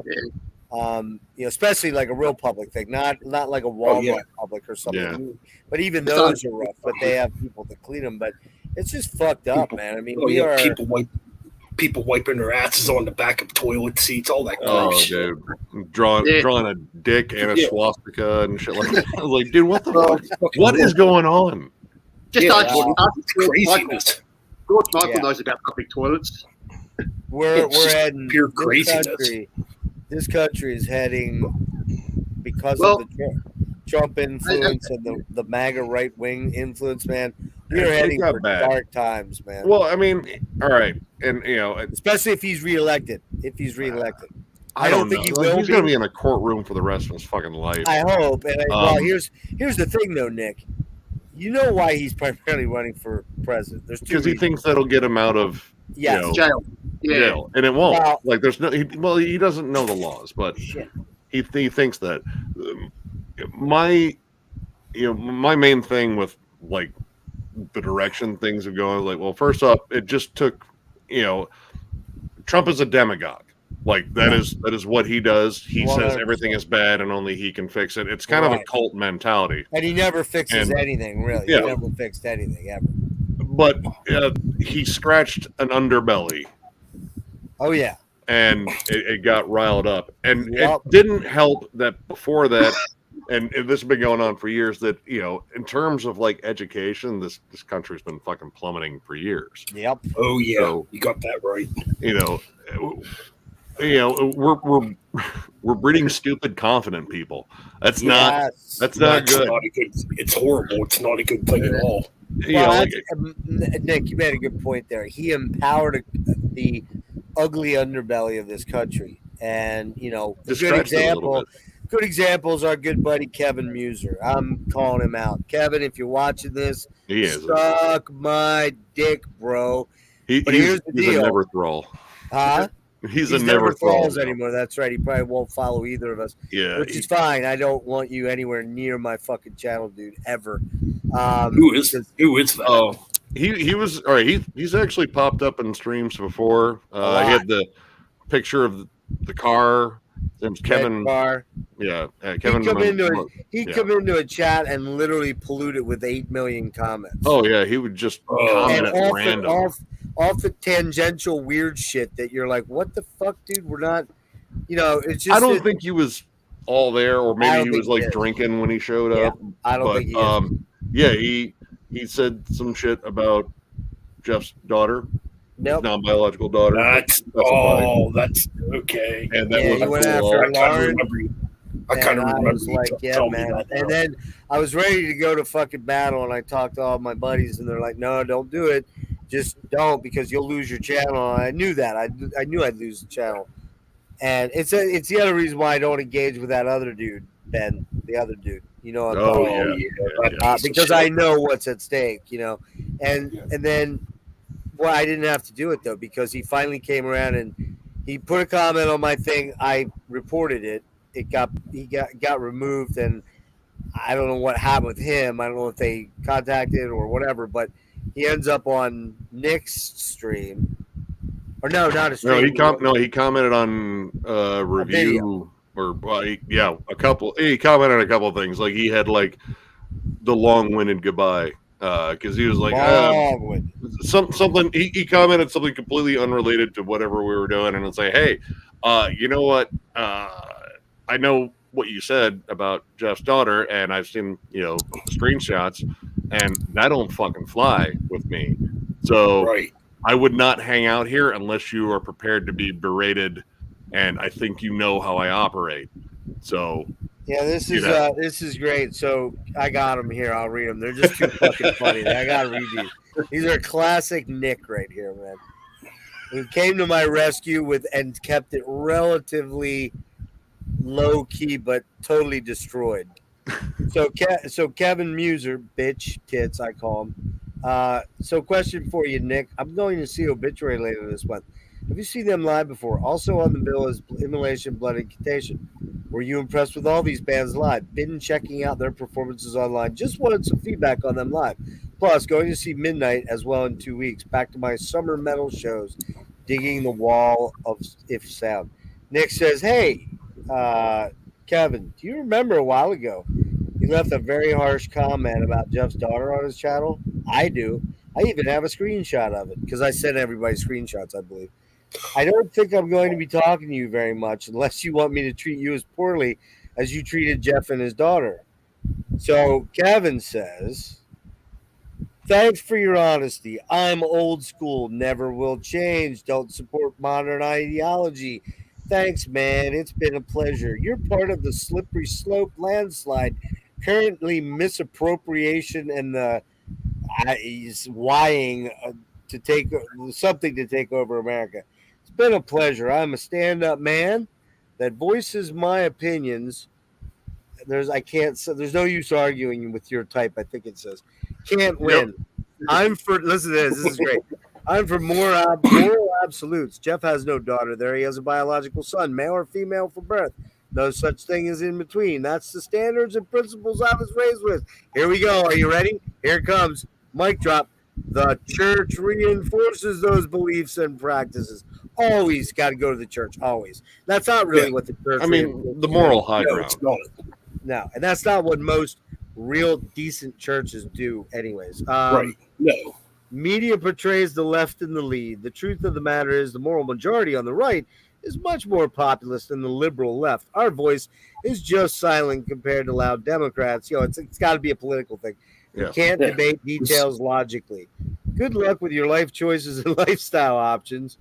Especially like a real public thing, not like a Walmart public or something. Yeah. But even those are rough. But they have people to clean them. But it's just fucked up, man. I mean, people wiping their asses on the back of toilet seats, all that. Oh, shit. Dude, drawing a dick and a swastika and shit like that. I was like, dude, what the fuck? What is going on? Just craziness. George Michael knows about public toilets. We're heading pure craziness. This country is heading because of the Trump influence and the MAGA right wing influence, man. We are heading for dark times, man. Well, I mean, all right, and especially if he's reelected. I don't think he will. He's going to be in a courtroom for the rest of his fucking life. I hope. And here's the thing, though, Nick. You know why he's primarily running for president? There's because he thinks that'll get him out of jail. Jail, and it won't. Well, there's no. He doesn't know the laws, but he thinks that. My main thing with like the direction things are going, like, well, first off, it just took, Trump is a demagogue. Like that is what he does. He says everything is bad and only he can fix it. It's kind of a cult mentality. And he never fixes anything, really. He never fixed anything ever. But he scratched an underbelly. Oh, yeah. And it got riled up. And it didn't help that before that, and this has been going on for years, that, in terms of like education, this country's been fucking plummeting for years. Yep. Oh, yeah. So, you got that right. We're breeding stupid, confident people. That's not good. It's horrible. It's not a good thing at all. Nick, you made a good point there. He empowered the ugly underbelly of this country, and good example is our good buddy Kevin Muser. I'm calling him out. Kevin, if you're watching this, suck my dick, bro. He's a never thrall. Huh? He's a He's never falls now. anymore. That's right. He probably won't follow either of us. Yeah, which is fine. I don't want you anywhere near my fucking channel, dude, ever. Who is that? Oh, he was all right. He's actually popped up in streams before. He had the picture of the car. His name's Kevin. Car. Yeah, Kevin. He'd come into a chat and literally pollute it with 8 million comments. Oh yeah, he would just comment at random. Off the tangential weird shit that you're like, what the fuck, dude? We're not, it's just. I don't think he was all there, or maybe he was like drinking when he showed up. I don't think he is. Yeah, he said some shit about Jeff's daughter, his non-biological daughter. That's okay. And that he went after Lauren. I kind of remember. Was like, yeah, man. And then I was ready to go to fucking battle, and I talked to all my buddies, and they're like, "No, don't do it. Just don't, because you'll lose your channel." And I knew that. I knew I'd lose the channel, and it's the other reason why I don't engage with that other dude, Ben, the other dude. Because I know what's at stake, and then, well, I didn't have to do it though, because he finally came around and he put a comment on my thing. I reported it. He got removed, and I don't know what happened with him. I don't know if they contacted or whatever, but he ends up on Nick's stream, or no, not a stream. He commented on review. Or a couple. He commented on a couple of things, like he had like the long-winded goodbye, because he was like something. He commented something completely unrelated to whatever we were doing, and it's like, hey, you know what? I know what you said about Jeff's daughter, and I've seen the screenshots, and that don't fucking fly with me. So I would not hang out here unless you are prepared to be berated. And I think you know how I operate. So yeah, this is great. So I got them here. I'll read them. They're just too fucking funny. I gotta read these. These are classic Nick right here, man. He came to my rescue and kept it relatively low key, but totally destroyed. So Kevin Muser, bitch tits, I call him. So question for you, Nick. I'm going to see Obituary later this month. Have you seen them live before? Also on the bill is Immolation, Blood Incantation. Were you impressed with all these bands live? Been checking out their performances online. Just wanted some feedback on them live. Plus, going to see Midnight as well in 2 weeks. Back to my summer metal shows. Digging the wall of if sound. Nick says, hey, Kevin, do you remember a while ago you left a very harsh comment about Jeff's daughter on his channel? I do. I even have a screenshot of it because I sent everybody screenshots, I believe. I don't think I'm going to be talking to you very much unless you want me to treat you as poorly as you treated Jeff and his daughter. So Kevin says, thanks for your honesty. I'm old school, never will change. Don't support modern ideology. Thanks, man. It's been a pleasure. You're part of the slippery slope landslide, currently misappropriation and the wying to take something to take over America. It's been a pleasure. I'm a stand-up man that voices my opinions. There's no use arguing with your type. I think it says can't win. Yep. Listen to this. This is great. I'm for moral absolutes. Jeff has no daughter there. He has a biological son, male or female for birth. No such thing as in between. That's the standards and principles I was raised with. Here we go. Are you ready? Here it comes. Mic drop. The church reinforces those beliefs and practices. Always got to go to the church. Always. That's not really what the church. I mean, the moral high ground. No, and that's not what most real decent churches do, anyways. Right. No. Media portrays the left in the lead. The truth of the matter is the moral majority on the right is much more populist than the liberal left. Our voice is just silent compared to loud Democrats. It's got to be a political thing. You can't debate details logically. Good luck with your life choices and lifestyle options.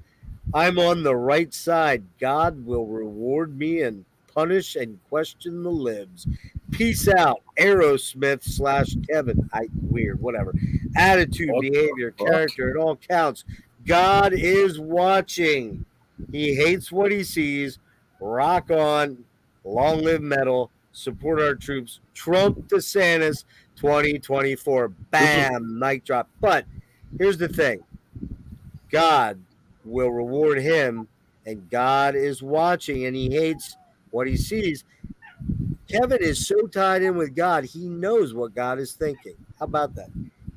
I'm on the right side. God will reward me and punish and question the libs. Peace out. Aerosmith /Kevin. Weird, whatever. Attitude, behavior, character, it all counts. God is watching. He hates what he sees. Rock on. Long live metal. Support our troops. Trump DeSantis 2024. Bam. Mic drop. But here's the thing. God will reward him and God is watching, and he hates what he sees. Kevin is so tied in with God, he knows what God is thinking. How about that?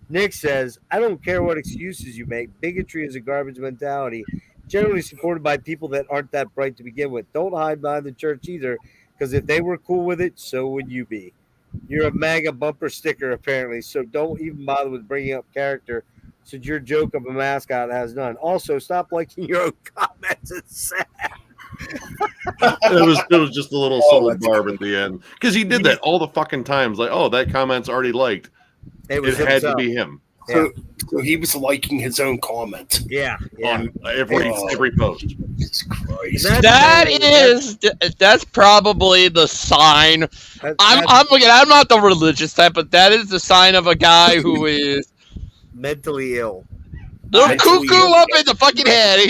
Nick says, I don't care what excuses you make. Bigotry is a garbage mentality, generally supported by people that aren't that bright to begin with. Don't hide behind the church either, because if they were cool with it, so would you be. You're a MAGA bumper sticker, apparently, so don't even bother with bringing up character, since your joke of a mascot has none. Also, stop liking your own comments. It's sad. It was just a little subtle barb at the end, because he did that all the fucking times. Like, oh, that comment's already liked. It had to be him. So he was liking his own comment. Yeah. On every post. Jesus Christ. That's probably the sign. I'm not the religious type, but that is the sign of a guy who is mentally ill. Little cuckoo up in the fucking head.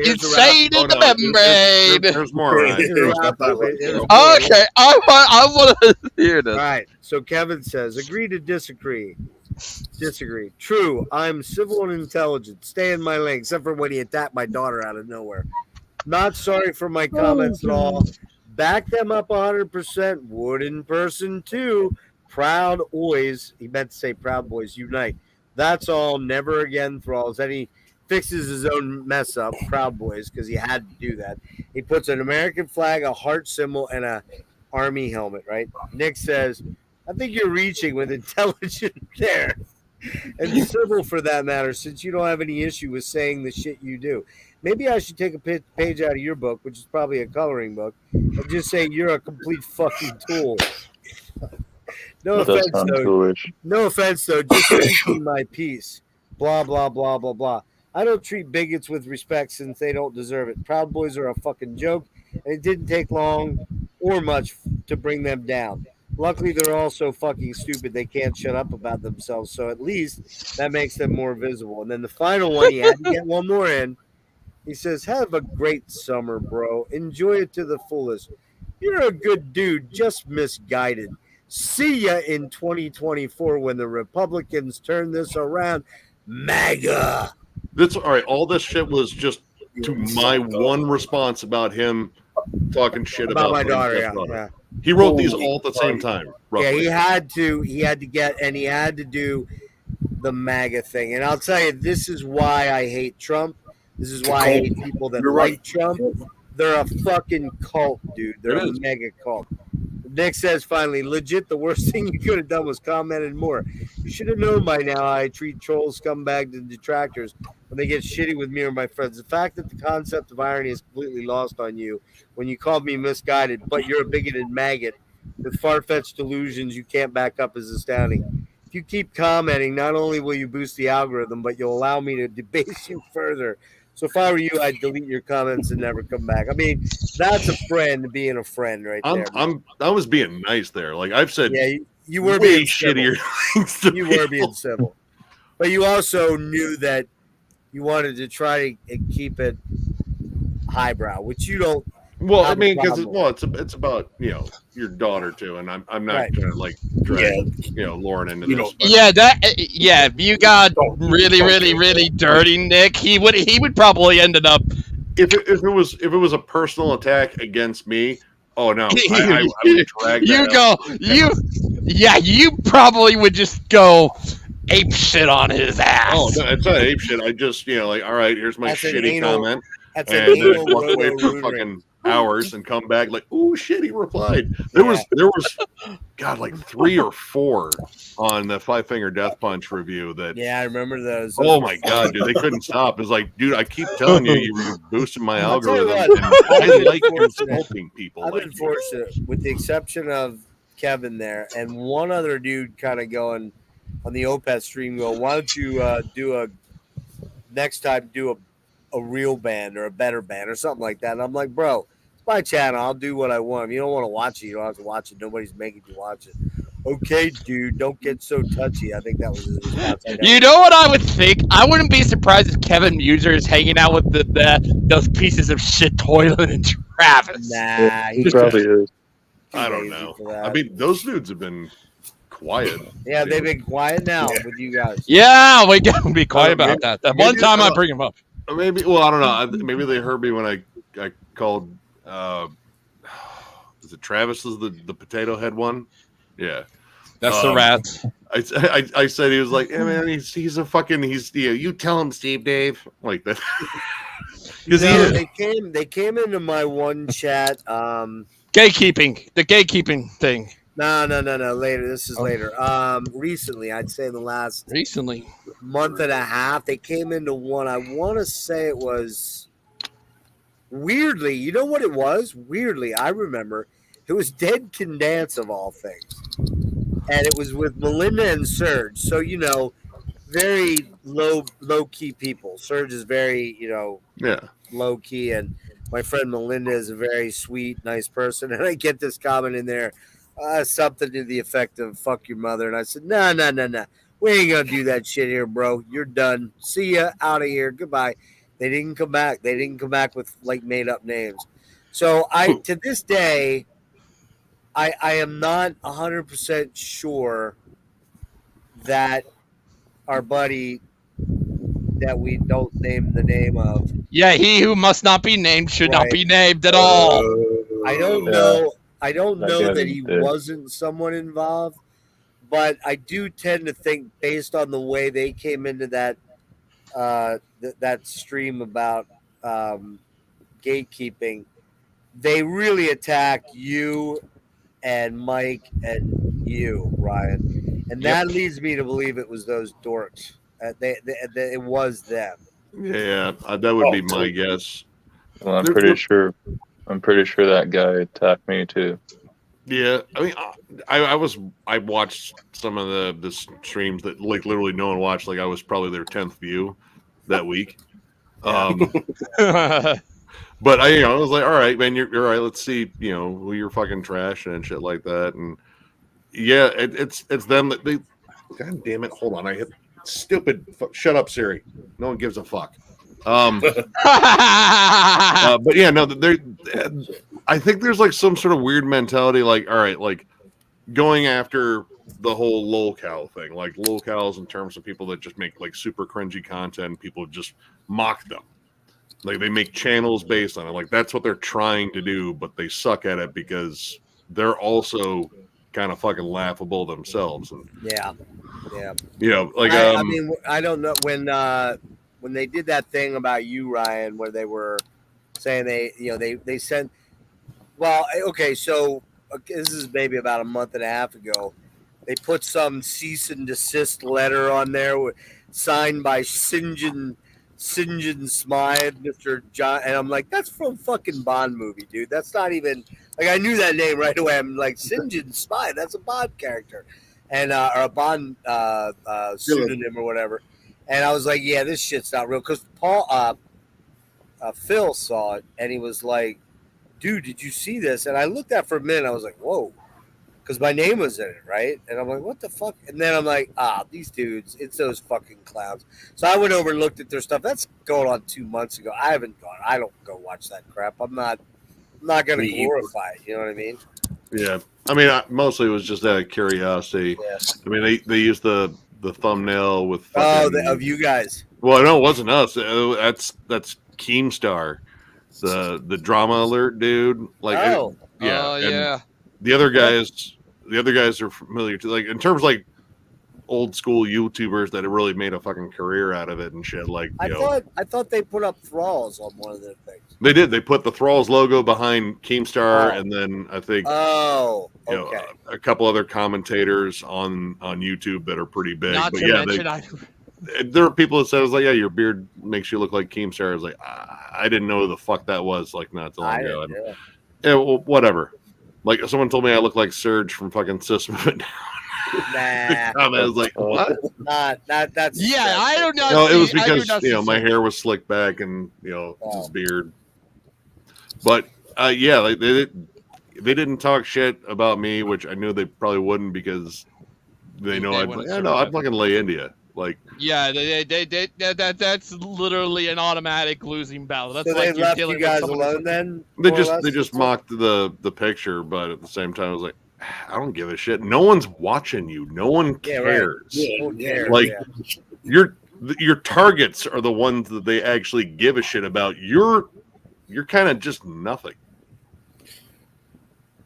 Insane in the membrane. There's more. Okay, I want to hear this. All right. So Kevin says, agree to disagree. Disagree. True. I'm civil and intelligent. Stay in my lane, except for when he attacked my daughter out of nowhere. Not sorry for my comments at all. Back them up 100%. Would in person too. Proud boys. He meant to say Proud Boys Unite. That's all. Never again thralls. Then he fixes his own mess up, Proud Boys, because he had to do that. He puts an American flag, a heart symbol, and a army helmet, right? Nick says, I think you're reaching with intelligent there. And civil for that matter, since you don't have any issue with saying the shit you do. Maybe I should take a page out of your book, which is probably a coloring book, and just say you're a complete fucking tool. No offense, though. No offense, though. Just speaking my piece. Blah, blah, blah, blah, blah. I don't treat bigots with respect since they don't deserve it. Proud Boys are a fucking joke, and it didn't take long or much to bring them down. Luckily, they're all so fucking stupid they can't shut up about themselves, so at least that makes them more visible. And then the final one, he had to get one more in. He says, have a great summer, bro. Enjoy it to the fullest. You're a good dude, just misguided. See ya in 2024 when the Republicans turn this around. MAGA. That's all right. All this shit was just to my one response about him talking shit about my daughter. Yeah. He wrote these all at the same time. Roughly. Yeah, he had to get, and he had to do the MAGA thing. And I'll tell you, this is why I hate Trump. This is why I hate people that like Trump. They're a fucking cult, dude. They're a mega cult. Nick says, finally, legit, the worst thing you could have done was commented more. You should have known by now how I treat trolls, scumbags, and detractors when they get shitty with me or my friends. The fact that the concept of irony is completely lost on you when you called me misguided, but you're a bigoted maggot with far-fetched delusions you can't back up is astounding. If you keep commenting, not only will you boost the algorithm, but you'll allow me to debase you further. So if I were you, I'd delete your comments and never come back. I mean, that's a friend being a friend right there. I was being nice there. Like I've said, yeah, you were being shittier things to you were being civil. But you also knew that you wanted to try to keep it highbrow, which you don't. Well, I mean, because it's about your daughter too, and I'm not trying to like drag Lauren into this. If you got really dirty, Nick, he would probably ended up. If it was a personal attack against me, oh no, I would drag that you probably would just go ape shit on his ass. Oh no, it's not ape shit. I just all right, here's my shitty comment, and then walk away for fucking hours and come back like, oh shit, he replied. There was God, like 3 or 4 on the 5 Finger Death Punch review that I remember those. Oh my god, dude, they couldn't stop. It's like, dude, I keep telling you, you were boosting my algorithm. I like insulting people. I've been fortunate, with the exception of Kevin there and one other dude kind of going on the Opeth stream go, why don't you do a real band or a better band or something like that. And I'm like, bro, it's my channel. I'll do what I want. If you don't want to watch it, you don't have to watch it. Nobody's making you watch it. Okay, dude, don't get so touchy. I think that was his response. You know what I would think? I wouldn't be surprised if Kevin Muser is hanging out with those pieces of shit, Toilet and Travis. Nah, he probably is. I don't know. I mean, those dudes have been quiet. Yeah, they've been quiet now with you guys. Yeah, we got to be quiet about that. That one time I bring him up. Maybe, well, I don't know. Maybe they heard me when I I called. Is it Travis? Is the potato head one? Yeah, That's the rats. I said he was like, yeah, man, he's a fucking you tell him, Steve Dave, like that. Because they came into my one chat. Gatekeeping, the gatekeeping thing. No. Later, this is later. Recently, I'd say in the last month and a half, they came into one. I want to say it was weirdly. You know what it was? Weirdly, I remember it was Dead Can Dance of all things, and it was with Melinda and Serge. So very low key people. Serge is very low key, and my friend Melinda is a very sweet, nice person. And I get this comment in there, something to the effect of "fuck your mother," and I said, "No, we ain't gonna do that shit here, bro. You're done. See ya, out of here. Goodbye." They didn't come back. They didn't come back with like made up names. So to this day, I am not 100% sure that our buddy that we don't name the name of. Yeah, he who must not be named should not be named at all. I don't know. I don't know that he wasn't someone involved, but I do tend to think, based on the way they came into that that stream about gatekeeping, they really attacked you and Mike and you, Ryan, and that leads me to believe it was those dorks. It was them. Yeah, that would be my guess. Well, I'm pretty sure that guy attacked me too. Yeah, I mean, I watched some of the streams that like literally no one watched. Like I was probably their 10th view that week. But I was like, all right, man, you're all right. Let's see, who you're fucking trashing and shit like that. And yeah, it's them that they. God damn it! Hold on, I hit stupid. Shut up, Siri. No one gives a fuck. But yeah, no, I think there's like some sort of weird mentality, like, all right, like going after the whole lolcow thing, like lolcows in terms of people that just make like super cringy content. People just mock them. Like they make channels based on it. Like that's what they're trying to do, but they suck at it because they're also kind of fucking laughable themselves. And yeah. Like I mean, I don't know when they did that thing about you, Ryan, where they were saying they sent. Well, okay, so this is maybe about a month and a half ago. They put some cease and desist letter on there, signed by St. John Smythe, Mr. John, and I'm like, that's from fucking Bond movie, dude. That's not even like I knew that name right away. I'm like, St. John Smythe, that's a Bond character, and or a Bond pseudonym or whatever. And I was like, yeah, this shit's not real. Because Phil saw it and he was like, dude, did you see this? And I looked at it for a minute. I was like, whoa. Because my name was in it, right? And I'm like, what the fuck? And then I'm like, these dudes, it's those fucking clowns. So I went over and looked at their stuff. That's going on 2 months ago. I haven't gone. I don't go watch that crap. I'm not going to glorify it. You know what I mean? Yeah. I mean, mostly it was just out of curiosity. Yeah. I mean, they used the thumbnail with of you guys. Well, no, it wasn't us. That's Keemstar, the drama alert dude. Like, yeah. The other guys are familiar too. Like in terms of like old school YouTubers that have really made a fucking career out of it and shit. Like I thought they put up Thralls on one of their things. They did. They put the Thralls logo behind Keemstar, and then I think a couple other commentators on YouTube that are pretty big. Not but to yeah, mention there are people that said, "Was like, yeah, your beard makes you look like Keemstar." I was like, I didn't know who the fuck that was. Like not so long ago. Yeah, well, whatever. Like someone told me I look like Serge from fucking System of a Down. Nah. I was like, what? That's I don't know. No, it was because my hair was slicked back and his beard. But yeah, like they didn't talk shit about me, which I knew they probably wouldn't because they know I'd fucking lay India. Like yeah, that's literally an automatic losing battle. That's so like they left you guys alone then. They just mocked the picture, but at the same time, I was like, I don't give a shit. No one's watching you. No one cares. Yeah, right. Yeah, like your targets are the ones that they actually give a shit about. You're you're kind of just nothing.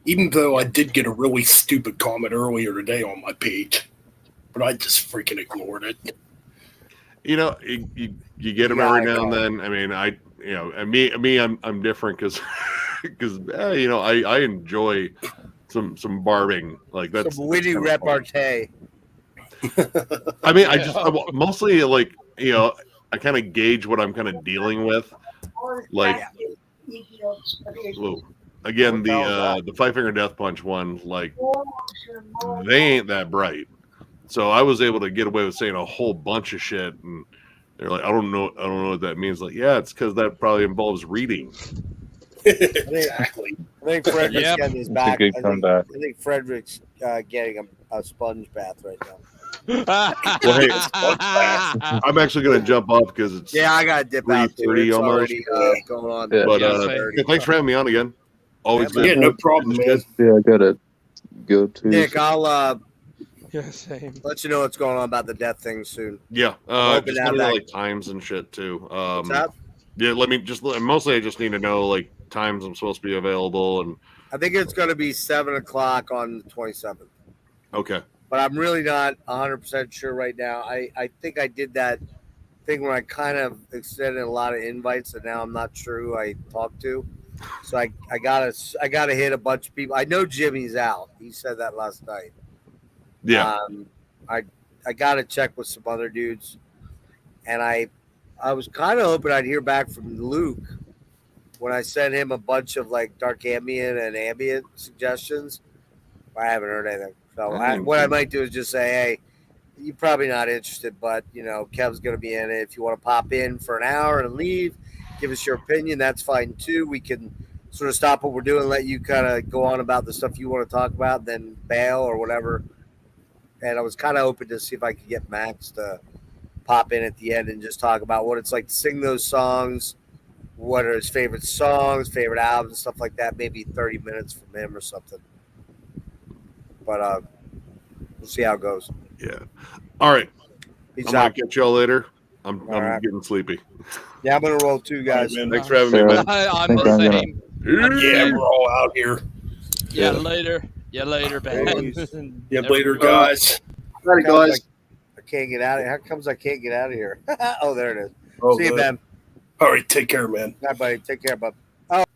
Even though I did get a really stupid comment earlier today on my page, but I just freaking ignored it. You know, you get them every now and then. I mean, I'm different because you know, I enjoy some barbing, like that's some witty repartee. I mean, I just mostly, like, you know, I kind of gauge what I'm kind of dealing with. Like, whoa. Again, the Five Finger Death Punch one, like, they ain't that bright. So I was able to get away with saying a whole bunch of shit, and they're like, I don't know what that means. Like, yeah, it's because that probably involves reading. Exactly. I think Frederick's getting his back. Good comeback. I think Frederick's getting a sponge bath right now. Well, hey, I'm actually going to jump off because it's I got to dip out. 3:30 almost. Going on. Yeah. But thanks for having me on again. Always good. Yeah, no problem, man. Yeah, I gotta go to. Nick, I'll Same. let you know what's going on about the death thing soon. Yeah, hoping just to have need to know, that- like, times and shit too. What's that? Yeah, mostly I just need to know, like, times I'm supposed to be available, and I think it's going to be 7:00 on the 27th. okay. But I'm really not 100% sure right now. I think I did that thing where I kind of extended a lot of invites, and now I'm not sure who I talked to. So I gotta hit a bunch of people. I know Jimmy's out. He said that last night. Yeah. I gotta check with some other dudes, and I was kind of hoping I'd hear back from Luke when I sent him a bunch of, like, dark ambient and ambient suggestions. I haven't heard anything. So what I might do is just say, hey, you're probably not interested, but, you know, Kev's going to be in it. If you want to pop in for an hour and leave, give us your opinion. That's fine too. We can sort of stop what we're doing, let you kind of go on about the stuff you want to talk about, then bail or whatever. And I was kind of hoping to see if I could get Max to pop in at the end and just talk about what it's like to sing those songs, what are his favorite songs, favorite albums, stuff like that. Maybe 30 minutes from him or something. But we'll see how it goes. Yeah. All right. Peace I'm out. gonna catch y'all later. I'm right. getting sleepy. Yeah, I'm gonna roll too, guys. All right, Thanks for having me, man. I'm the I'm gonna- same. Yeah, we're all out here. Yeah, later. Yeah, later, Ben. Yeah, later, guys. Later, guys. I can't get out of here. How comes I can't get out of here? Oh, there it is. Oh, See you, good. Ben. All right, take care, man. Bye, buddy. Take care, bud.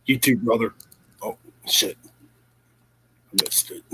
You too, brother. Oh, shit. I missed it.